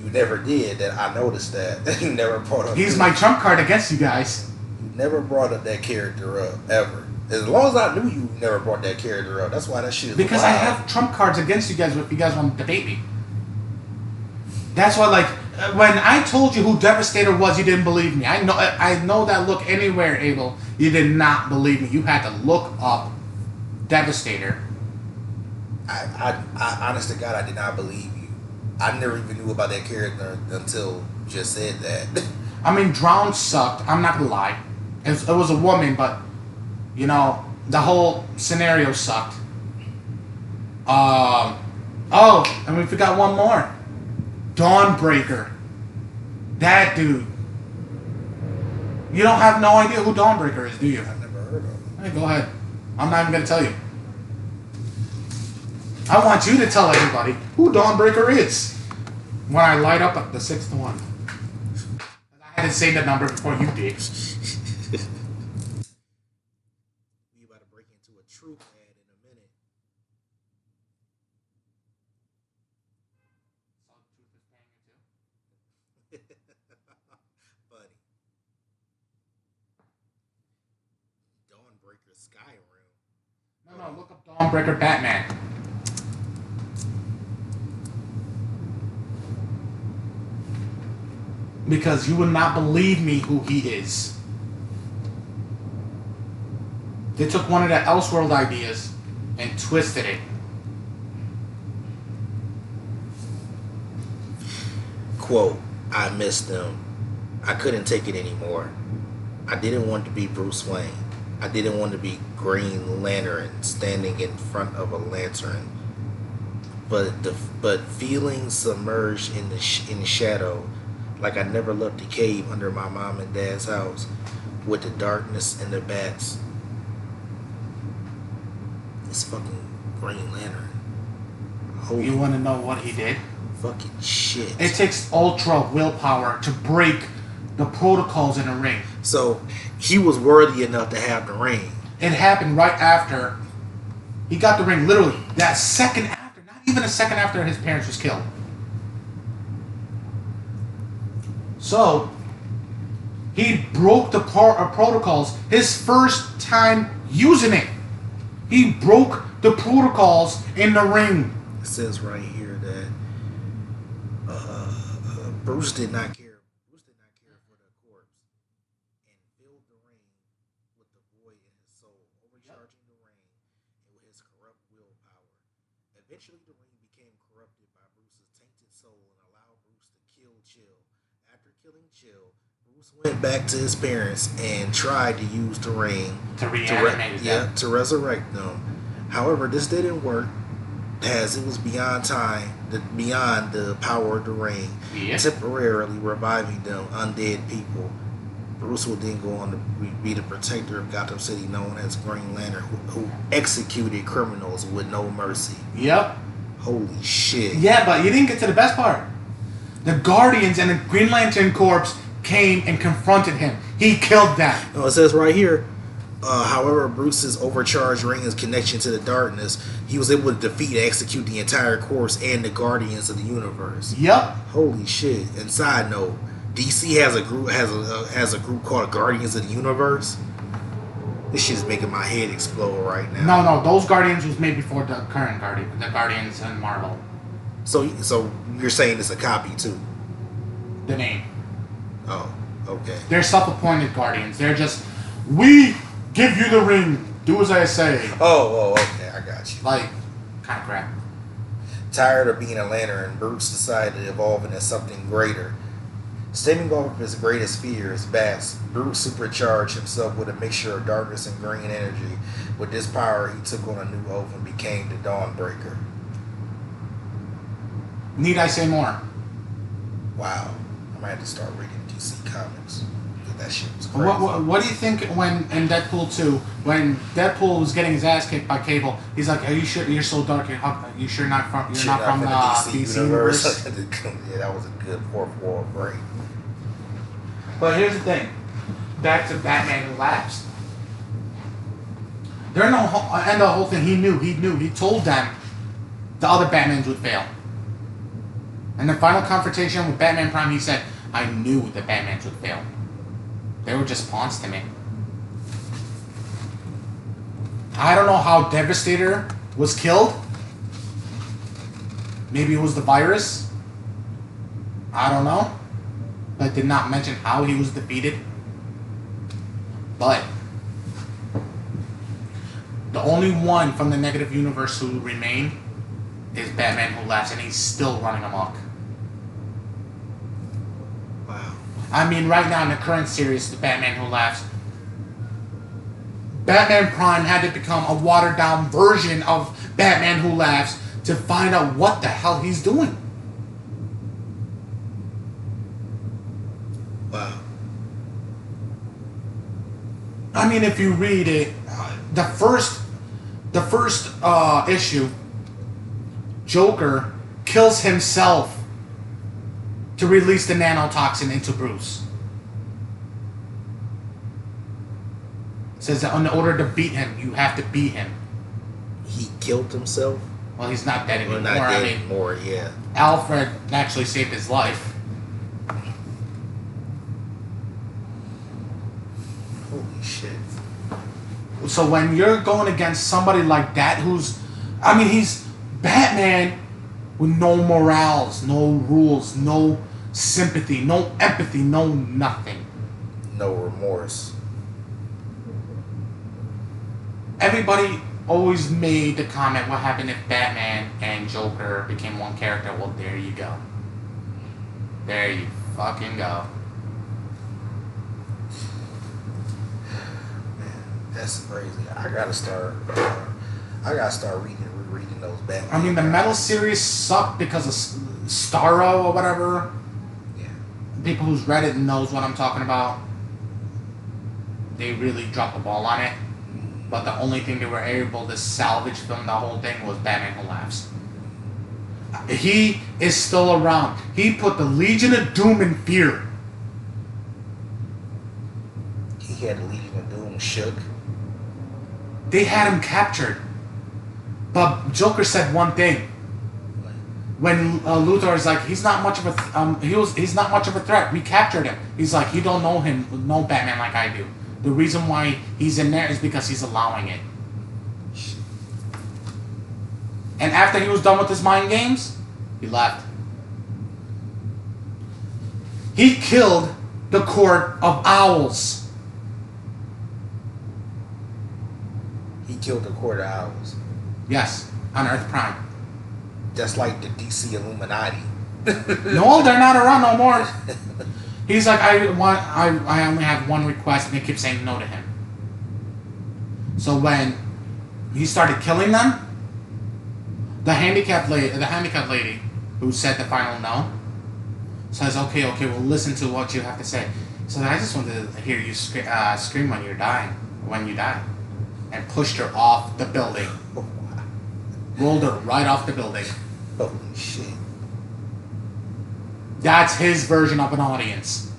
You never did. That I noticed that. You never brought up. He's my trump card against you guys. You never brought up that character up ever. As long as I knew you never brought that character up. That's why that shit is because wild. I have trump cards against you guys if you guys want to debate me. That's why, when I told you who Devastator was, you didn't believe me. I know that look anywhere, Abel. You did not believe me. You had to look up Devastator. I honest to God, I did not believe you. I never even knew about that character until you just said that. I mean, Drowned sucked. I'm not gonna lie. It was a woman, but the whole scenario sucked. Oh, and we forgot one more. Dawnbreaker. That dude. You don't have no idea who Dawnbreaker is, do you? I've never heard of him. Hey, go ahead. I'm not even gonna tell you. I want you to tell everybody who Dawnbreaker is when I light up the sixth one. I had to say the number before you did. We about to break into a troop ad in a minute. Buddy. Dawnbreaker Skyrim. No, look up Dawnbreaker Batman. Because you would not believe me who he is. They took one of the Elseworld ideas and twisted it. Quote, I missed them. I couldn't take it anymore. I didn't want to be Bruce Wayne. I didn't want to be Green Lantern standing in front of a lantern. But feeling submerged in the shadow, like I never left the cave under my mom and dad's house, with the darkness and the bats. It's fucking Green Lantern. Holy You want to know what he did? fucking shit. It takes ultra willpower to break the protocols in a ring. So he was worthy enough to have the ring. It happened right after he got the ring. Literally, that second after, not even a second after his parents was killed. So he broke the protocols. His first time using it, he broke the protocols in the ring. It says right here that Bruce did not care. Bruce did not care for the corpse and filled the ring with the void in his soul, overcharging the ring with his corrupt willpower. Eventually, the ring became corrupted by Bruce's tainted soul and allowed Bruce to kill Chill. After killing Chill, Bruce went back to his parents and tried to use the ring To reanimate them. to resurrect them. However, this didn't work, as it was beyond the power of the ring, temporarily reviving them undead people. Bruce would then go on to be the protector of Gotham City, known as Green Lantern, who executed criminals with no mercy. Yep. Holy shit. Yeah, but you didn't get to the best part. The Guardians and the Green Lantern Corps came and confronted him. He killed them. No, it says right here, however, Bruce's overcharged ring's connection to the darkness, he was able to defeat and execute the entire Corps and the Guardians of the Universe. Yep. Holy shit! And side note, DC has a group called Guardians of the Universe. This shit's making my head explode right now. No, those Guardians was made before the current Guardians, the Guardians in Marvel. So you're saying it's a copy too? The name. Oh, okay. They're self-appointed Guardians. They're just, we give you the ring. Do as I say. Oh, okay. I got you. Like, kind of crap. Tired of being a lantern, Bruce decided to evolve into something greater. Stemming off of his greatest fears, bats, Bruce supercharged himself with a mixture of darkness and green energy. With this power, he took on a new oath and became the Dawnbreaker. Need I say more? Wow. I might have to start reading DC Comics. That shit was crazy. What do you think when in Deadpool 2, when Deadpool was getting his ass kicked by Cable, he's like, "Are you sure you're so dark? You sure not from you're not from the DC universe?" Yeah, that was a good fourth wall break. But here's the thing. Back to Batman Who Laughs. During the whole thing, he knew. He told them the other Batmans would fail. And the final confrontation with Batman Prime, he said, I knew the Batmans would fail. They were just pawns to me. I don't know how Devastator was killed. Maybe it was the virus. I don't know. But did not mention how he was defeated. But the only one from the negative universe who remained is Batman Who Laughs, and he's still running amok. Wow. I mean, right now in the current series, the Batman Who Laughs, Batman Prime had to become a watered-down version of Batman Who Laughs to find out what the hell he's doing. Wow. I mean, if you read it, the first issue, Joker kills himself to release the nanotoxin into Bruce. It says that in order to beat him, you have to beat him. He killed himself? Well, he's not dead anymore. Well, not dead anymore, yeah. Alfred actually saved his life. Holy shit. So when you're going against somebody like that he's Batman with no morals, no rules, no sympathy, no empathy, no nothing. No remorse. Everybody always made the comment, what happened if Batman and Joker became one character? Well, there you go. There you fucking go. Man, that's crazy. I gotta start rereading those Batman. I mean, the Metal series sucked because of Starro or whatever. Yeah. People who's read it knows what I'm talking about. They really dropped the ball on it. But the only thing they were able to salvage from the whole thing was Batman Who Laughs. He is still around. He put the Legion of Doom in fear. He had the Legion of Doom shook. They had him captured. But Joker said one thing. When Luthor is like, he's not much of a he's not much of a threat. We captured him. He's like, you don't know Batman like I do. The reason why he's in there is because he's allowing it. And after he was done with his mind games, he left. He killed the Court of Owls. He killed the Court of Owls. Yes, on Earth Prime. That's like the DC Illuminati. No, they're not around no more. He's like, I only have one request, and they keep saying no to him. So when he started killing them, the handicapped lady who said the final no says, okay, we'll listen to what you have to say. So I just wanted to hear you scream when you die, and pushed her off the building. Rolled her right off the building. Holy shit. That's his version of an audience.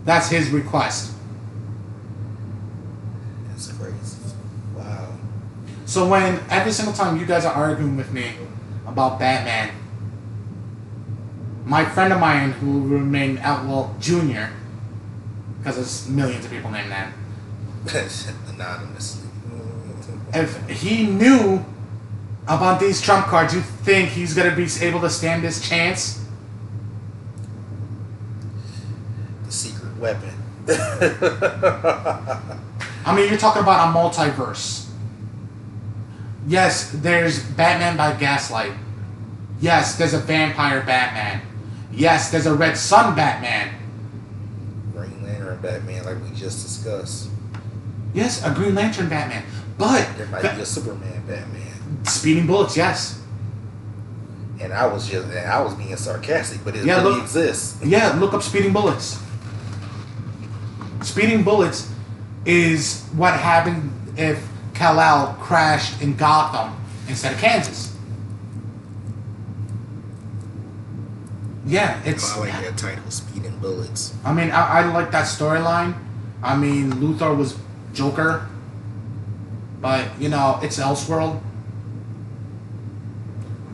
That's his request. That's crazy. Wow. So when every single time you guys are arguing with me about Batman, my friend of mine who remained Outlaw Jr., because there's millions of people named that, anonymously. if he knew about these trump cards, you think he's going to be able to stand this chance? The secret weapon. I mean, you're talking about a multiverse. Yes, there's Batman by Gaslight. Yes, there's a vampire Batman. Yes, there's a Red Sun Batman. Green Lantern Batman, like we just discussed. Yes, a Green Lantern Batman. But there might be a Superman Batman. Speeding Bullets, yes. And I was being sarcastic, but it really exists. Yeah, look up Speeding Bullets. Speeding Bullets is what happened if Kal-El crashed in Gotham instead of Kansas. Yeah, it's... I like that title, Speeding Bullets. I mean, I like that storyline. I mean, Luthor was Joker. But, you know, it's Elseworld.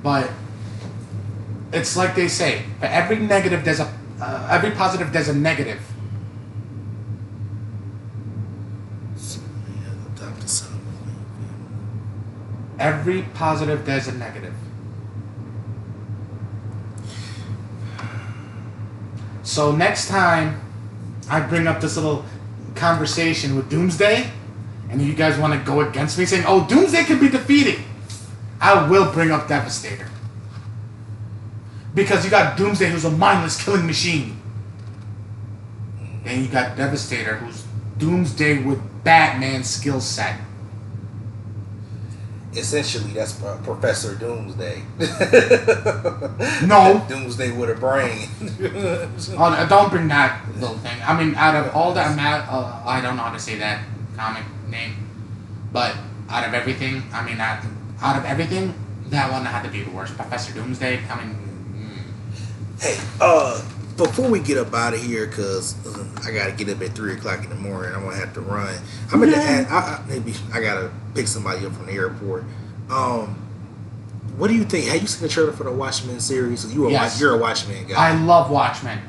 But it's like they say, for every negative there's a every positive there's a negative. Every positive there's a negative. So next time I bring up this little conversation with Doomsday, and you guys want to go against me saying, oh, Doomsday can be defeated, I will bring up Devastator. Because you got Doomsday, who's a mindless killing machine. And you got Devastator, who's Doomsday with Batman's skill set. Essentially, that's Professor Doomsday. No. Doomsday with a brain. Oh, don't bring that little thing. I mean, out of all that, I don't know how to say that comic name. But out of everything, I mean, out of everything, that one had to be the worst. Professor Doomsday, I mean... Hey, before we get up out of here, because I got to get up at 3 o'clock in the morning, I'm going to have to run. I'm going to add, maybe I got to pick somebody up from the airport. What do you think? Have you seen the trailer for the Watchmen series? Yes. You're a Watchmen guy. I love Watchmen.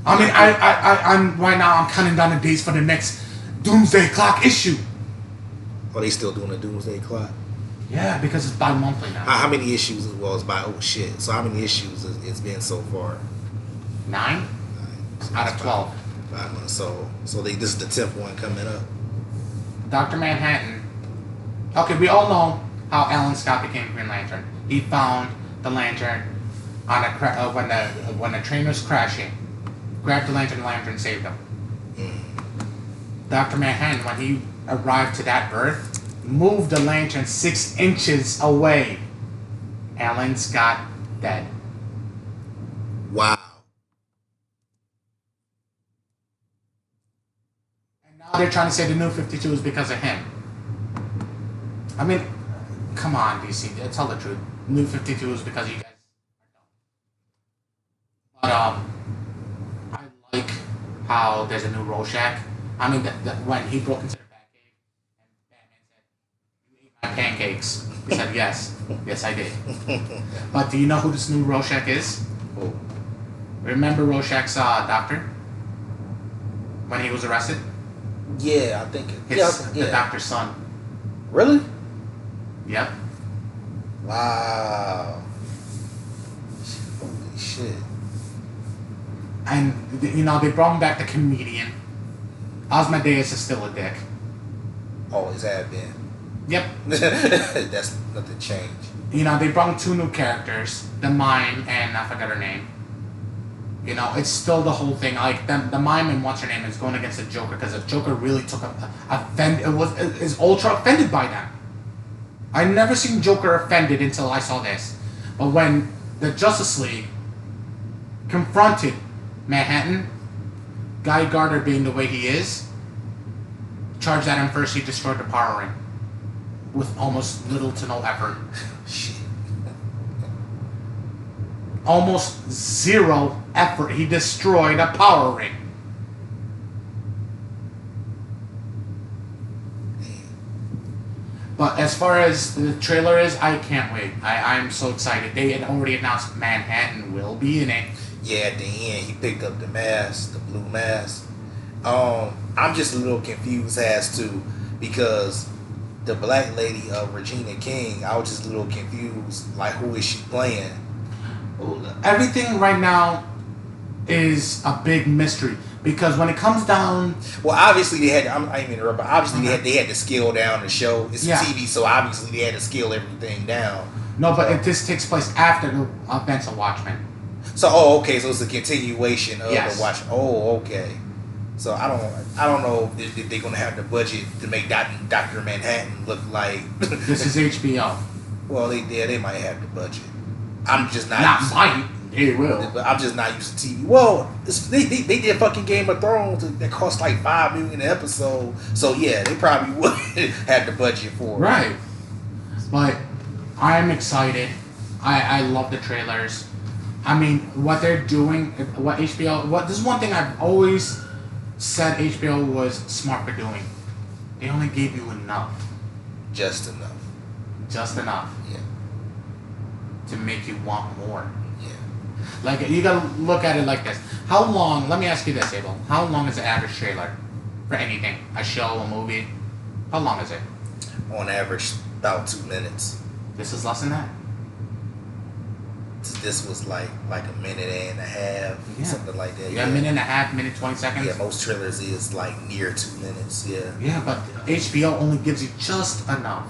I mean, I'm right now, I'm counting down the days for the next Doomsday Clock issue. Are they still doing a Doomsday Clock? Yeah, because it's bi-monthly now. How many issues? Well, it's by, oh shit. So how many issues it's been so far? 9 So out of 12. 5 months. So this is the 10th one coming up. Dr. Manhattan. Okay, we all know how Alan Scott became Green Lantern. He found the lantern on when the train was crashing. Grabbed the lantern saved him. Dr. Manhattan, when he arrived to that Earth, moved the lantern 6 inches away. Alan Scott dead. Wow. And now they're trying to say the new 52 is because of him. I mean, come on, DC. Tell the truth. New 52 is because you guys are dumb. But I like how there's a new Rorschach. I mean, when he broke into the Batcave and Batman said, "You ate my pancakes," he said, "Yes, yes, I did." But do you know who this new Rorschach is? Oh. Remember Rorschach's doctor when he was arrested? Yeah, I think The doctor's son. Really? Yep. Wow. Holy shit. And they brought him back the comedian. Osmodeus is still a dick. Always have been. Yep. That's nothing changed. They brought 2 new characters, the Mime and I forgot her name. It's still the whole thing. Like the Mime and what's her name is going against the Joker because the Joker really took is ultra offended by them. I never seen Joker offended until I saw this. But when the Justice League confronted Manhattan, Guy Gardner being the way he is, charged at him first. He destroyed the power ring with almost little to no effort. Shit. Almost 0 effort. He destroyed a power ring. But as far as the trailer is, I can't wait. I'm so excited. They had already announced Manhattan will be in it. Yeah, at the end he picked up the mask, the blue mask. I'm just a little confused as to because the black lady Regina King, I was just a little confused. Like, who is she playing? Everything right now is a big mystery because when it comes down, well, obviously they had. I didn't mean to interrupt, but obviously they had to scale down the show. It's TV, so obviously they had to scale everything down. No, but this takes place after the events of Watchmen. So, okay, so it's a continuation of the Watchmen. Oh, okay. So I don't know if they're gonna have the budget to make Dr. Manhattan look like. This is HBO. Well, they might have the budget. I'm just not. They will. But I'm just not used to TV. Well, they did fucking Game of Thrones that cost like $5 million an episode. So yeah, they probably would have the budget for it. Right. But I'm excited. I love the trailers. I mean, what they're doing, what HBO. This is one thing I've always said HBO was smart for doing. They only gave you enough. Just enough. Just enough. Yeah. To make you want more. Yeah. Like, you gotta look at it like this. How long, let me ask you this, Abel. How long is the average trailer for anything? A show, a movie? How long is it? On average, about 2 minutes. This is less than that. This was like a minute and a half, something like that. Yeah, a minute and a half, minute 20 seconds. Yeah, most trailers is like near 2 minutes. Yeah. Yeah, but HBO only gives you just enough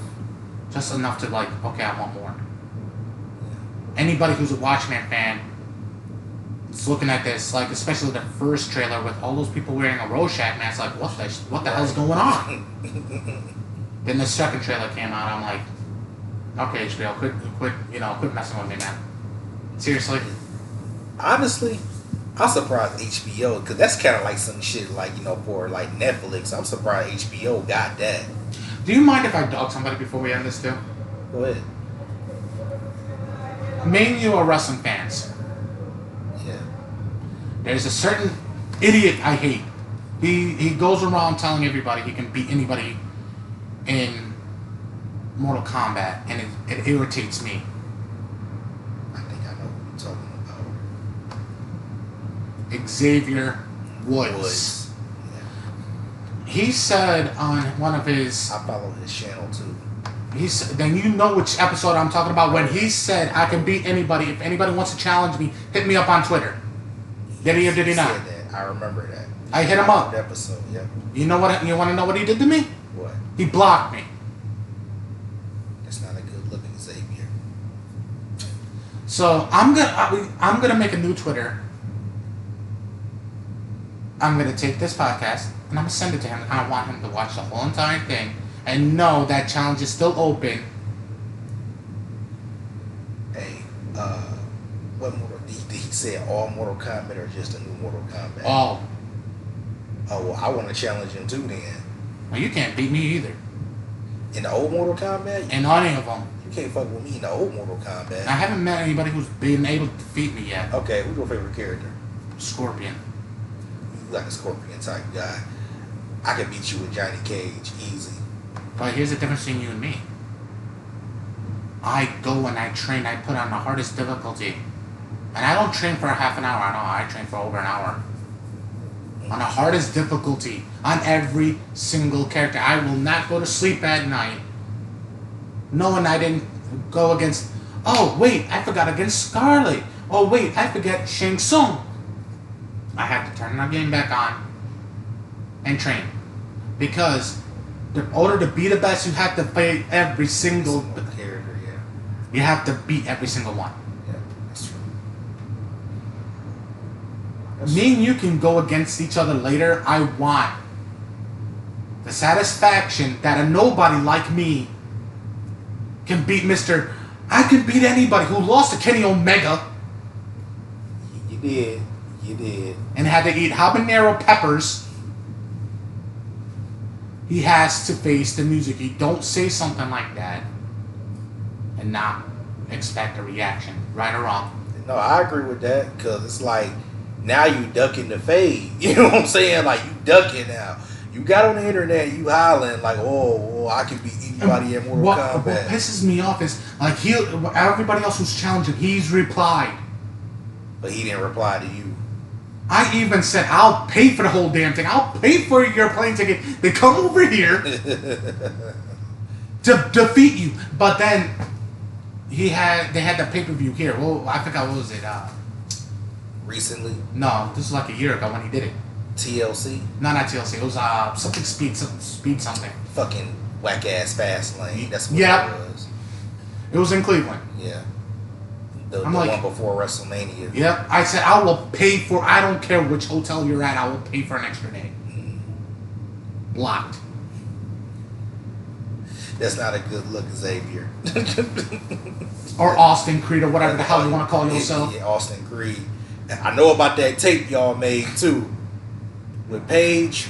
to like, okay, I want more. Anybody who's a Watchmen fan is looking at this, like especially the first trailer with all those people wearing a Rorschach mask, like what the hell's going on? Then the second trailer came out, I'm like, okay, HBO, quit messing with me, man. Seriously. Honestly, I'm surprised HBO, because that's kind of like some shit like, for like Netflix. I'm surprised HBO got that. Do you mind if I dog somebody before we end this too? Go ahead. Me and you are wrestling fans. Yeah. There's a certain idiot I hate. He goes around telling everybody he can beat anybody in Mortal Kombat, and it irritates me. I think I know what you're talking about. Xavier Woods. Yeah. He said on one of his... I follow his channel too. Then you know which episode I'm talking about when he said I can beat anybody. If anybody wants to challenge me, hit me up on Twitter. Did he or did he not? Said that. I remember that. I hit him up. Episode, yeah. You know what? You want to know what he did to me? What? He blocked me. That's not a good looking Xavier. So I'm gonna make a new Twitter. I'm gonna take this podcast and I'm gonna send it to him. I want him to watch the whole entire thing and know that challenge is still open. Hey, what Mortal? Did he say all Mortal Kombat or just a new Mortal Kombat? All. Oh well, I want to challenge him too then. Well, you can't beat me either. In the old Mortal Kombat? In any of them. You can't fuck with me in the old Mortal Kombat. I haven't met anybody who's been able to defeat me yet. Okay, who's your favorite character? Scorpion. You like a Scorpion type guy. I could beat you with Johnny Cage, easy. But here's the difference between you and me. I go and I train, I put on the hardest difficulty. And I don't train for a half an hour, I train for over an hour. On the hardest difficulty, on every single character. I will not go to sleep at night knowing I didn't go against, oh wait, I forgot against Scarlet. Oh wait, I forget Shang Tsung. I have to turn my game back on and train. Because in order to be the best, you have to play every single character, yeah. You have to beat every single one. Yeah, that's true. Me and you can go against each other later. I want the satisfaction that a nobody like me can beat Mr. I can beat anybody who lost to Kenny Omega. You did. You did. And had to eat habanero peppers. He has to face the music. You don't say something like that and not expect a reaction, right or wrong. No, I agree with that because it's like now you ducking the fade. You know what I'm saying? Like you ducking now. You got on the internet, you hollering like, oh, I can beat anybody in Mortal Kombat. What pisses me off is like everybody else who's challenging, he's replied. But he didn't reply to you. I even said, I'll pay for the whole damn thing. I'll pay for your plane ticket. They come over here to defeat you. But then they had the pay-per-view here. Well, I forgot, what was it? Recently? No, this was like a year ago when he did it. TLC? No, not TLC. It was something speed something. Fucking whack ass fast lane. That's what it was. It was in Cleveland. Yeah. The one before WrestleMania. Yep. I said I will pay for. I don't care which hotel you're at. I will pay for an extra day. Blocked. That's not a good look, Xavier. Or Austin Creed or whatever the hell you want to call yourself. Yeah, Austin Creed. I know about that tape y'all made too. With Paige.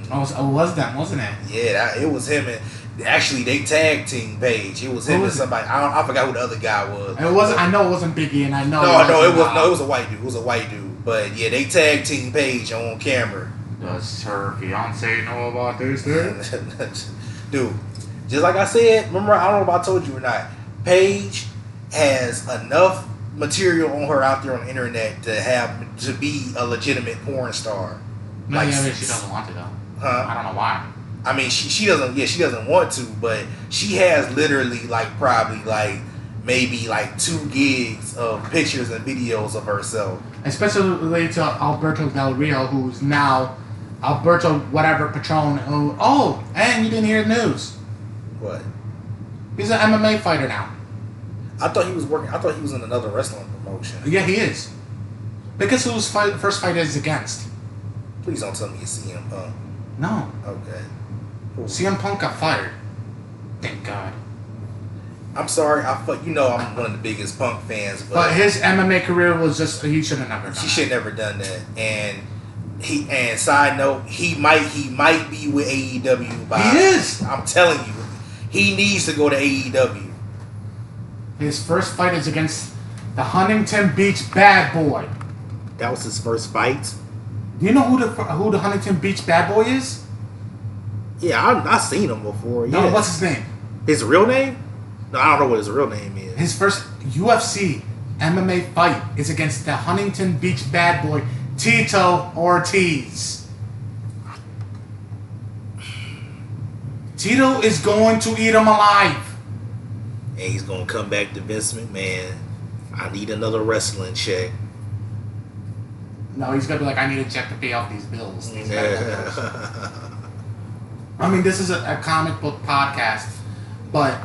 Oh, it was them, wasn't it? Yeah, it was him and actually they tag team Paige. It was him and somebody. I forgot who the other guy was. It wasn't. I know it wasn't Biggie, and I know. It was a white dude. It was a white dude. But yeah, they tag team Paige on camera. Does her fiance know about this thing? Dude, just like I said, remember, I don't know if I told you or not, Paige has enough material on her out there on the internet to be a legitimate porn star. No, yeah, she doesn't want to though. Huh? I don't know why. I mean, she doesn't. Yeah, she doesn't want to, but she has literally probably maybe 2 gigs of pictures and videos of herself. Especially related to Alberto Del Rio, who's now Alberto whatever Patron. Oh, and you didn't hear the news. What? He's an MMA fighter now. I thought he was working. I thought he was in another wrestling promotion. Yeah, he is. Because whose first fight is against? Please don't tell me it's CM Punk. No. Okay. Cool. CM Punk got fired. Thank God. I'm sorry. I'm one of the biggest Punk fans, but his MMA career was just he should have never done. He should never done that. And side note, he might be with AEW. He is. I'm telling you, he needs to go to AEW. His first fight is against the Huntington Beach Bad Boy. That was his first fight. Do you know who the Huntington Beach Bad Boy is? Yeah, I've seen him before. No, yeah. What's his name? His real name? No, I don't know what his real name is. His first UFC MMA fight is against the Huntington Beach Bad Boy, Tito Ortiz. Tito is going to eat him alive. And he's going to come back to Vince McMahon. I need another wrestling check. No, he's gonna be like, I need a check to pay off these bills. These bills. I mean, this is a comic book podcast, but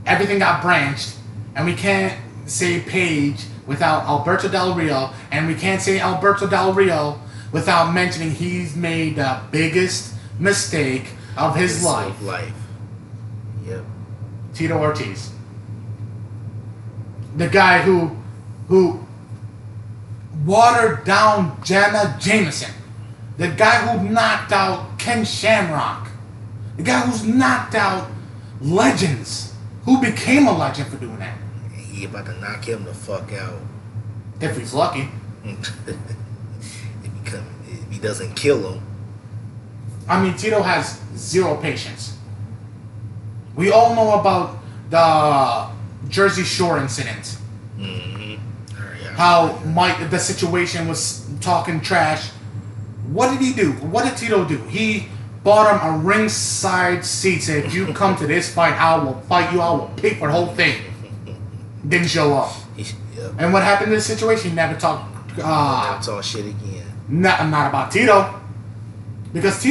everything got branched, and we can't say Page without Alberto Del Rio, and we can't say Alberto Del Rio without mentioning he's made the biggest mistake of his life. Yep. Tito Ortiz. The guy who watered down Jenna Jameson. The guy who knocked out Ken Shamrock. The guy who's knocked out legends. Who became a legend for doing that. He about to knock him the fuck out. If he's lucky. If he doesn't kill him. I mean, Tito has zero patience. We all know about the Jersey Shore incident. Mm-hmm. How the situation was talking trash. What did he do? What did Tito do? He bought him a ringside seat. Said, if you come to this fight, I will fight you. I will pay for the whole thing. Didn't show up. Yep. And what happened in this situation? He never talked. Never talk shit again. Not about Tito. Because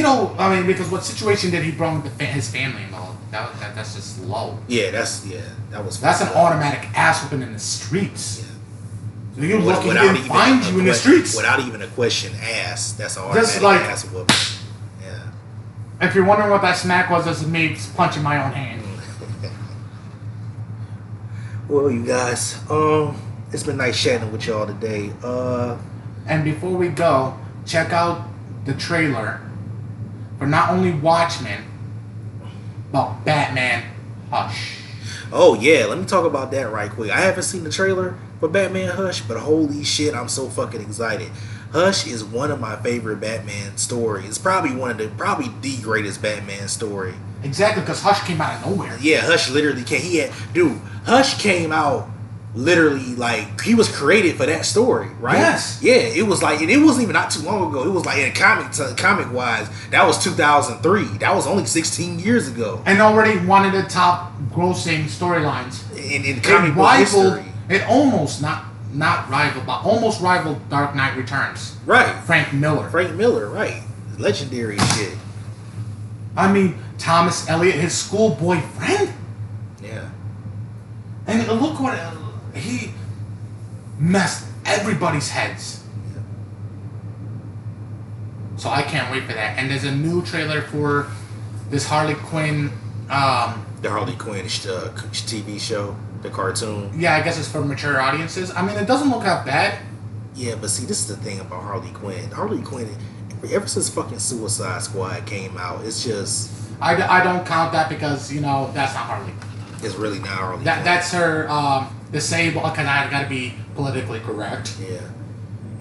what situation did he bring his family involved? That's just low. That's an automatic ass whooping in the streets. Yeah. So you're lucky he didn't find you in the streets. Without even a question asked. That's an automatic just like, ass whooping. Yeah. If you're wondering what that smack was, that's me punching my own hand. Well, you guys, it's been nice chatting with y'all today. And before we go, check out the trailer for not only Watchmen, but Batman Hush. Oh yeah, let me talk about that right quick. I haven't seen the trailer for Batman Hush, but holy shit, I'm so fucking excited. Hush is one of my favorite Batman stories. It's probably the greatest Batman story. Exactly, because Hush came out of nowhere. Yeah, Hush literally came. Hush came out literally like he was created for that story, right? Yes. Yeah, it was like, and it wasn't even not too long ago. It was like in comic wise, that was 2003. That was only 16 years ago. And already one of the top grossing storylines in comic book history. It almost not rivaled, but almost rivaled Dark Knight Returns. Right. Frank Miller, right. Legendary shit. I mean, Thomas Elliot, his schoolboy friend. Yeah. And look what he messed everybody's heads. Yeah. So I can't wait for that. And there's a new trailer for this Harley Quinn. The Harley Quinn TV show, the cartoon. Yeah, I guess it's for mature audiences. I mean, it doesn't look that bad. Yeah, but see, this is the thing about Harley Quinn. Harley Quinn, ever since fucking Suicide Squad came out, it's just... I don't count that because, that's not Harley. It's really not Harley Quinn. That's her disabled... Okay, I gotta be politically correct. Yeah.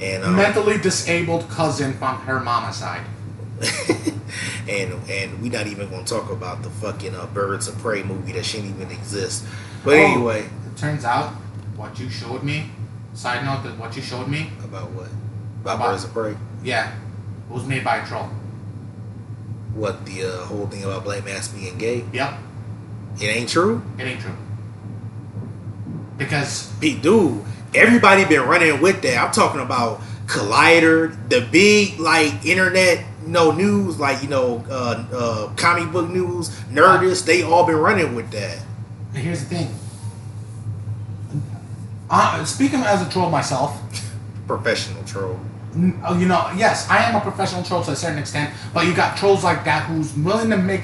And mentally disabled cousin from her mama's side. and we not even gonna talk about the fucking Birds of Prey movie that shouldn't even exist. But anyway, it turns out what you showed me. Side note, that what you showed me about what? About Birds of Prey. Yeah, it was made by a troll. What, the whole thing about Black Mass being gay? Yep. It ain't true. It ain't true. Because dude, everybody been running with that. I'm talking about Collider, the big internet news, comic book news, Nerdist. They all been running with that. Here's the thing. Speaking as a troll myself, professional troll. Yes, I am a professional troll to a certain extent, but you got trolls like that who's willing to make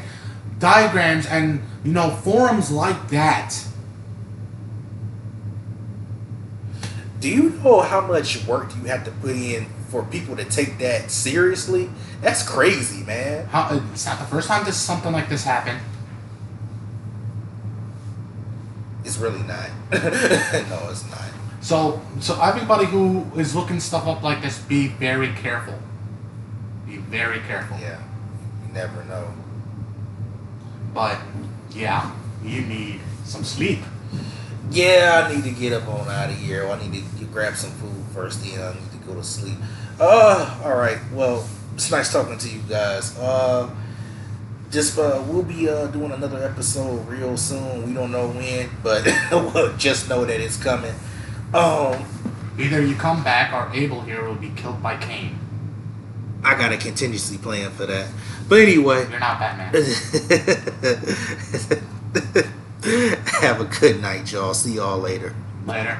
diagrams and forums like that. Do you know how much work you have to put in for people to take that seriously? That's crazy, man. It's not the first time something like this happened. It's really not. No, it's not. So everybody who is looking stuff up like this, be very careful. Be very careful. Yeah. You never know. But, yeah, you need some sleep. Yeah, I need to get up on out of here. I need to grab some food first, then I need to go to sleep. Alright, well, it's nice talking to you guys. We'll be doing another episode real soon. We don't know when, but we'll just know that it's coming. Either you come back or Abel here will be killed by Kane. I got a contingency plan for that. But anyway. You're not Batman. Have a good night, y'all. See y'all later. Later.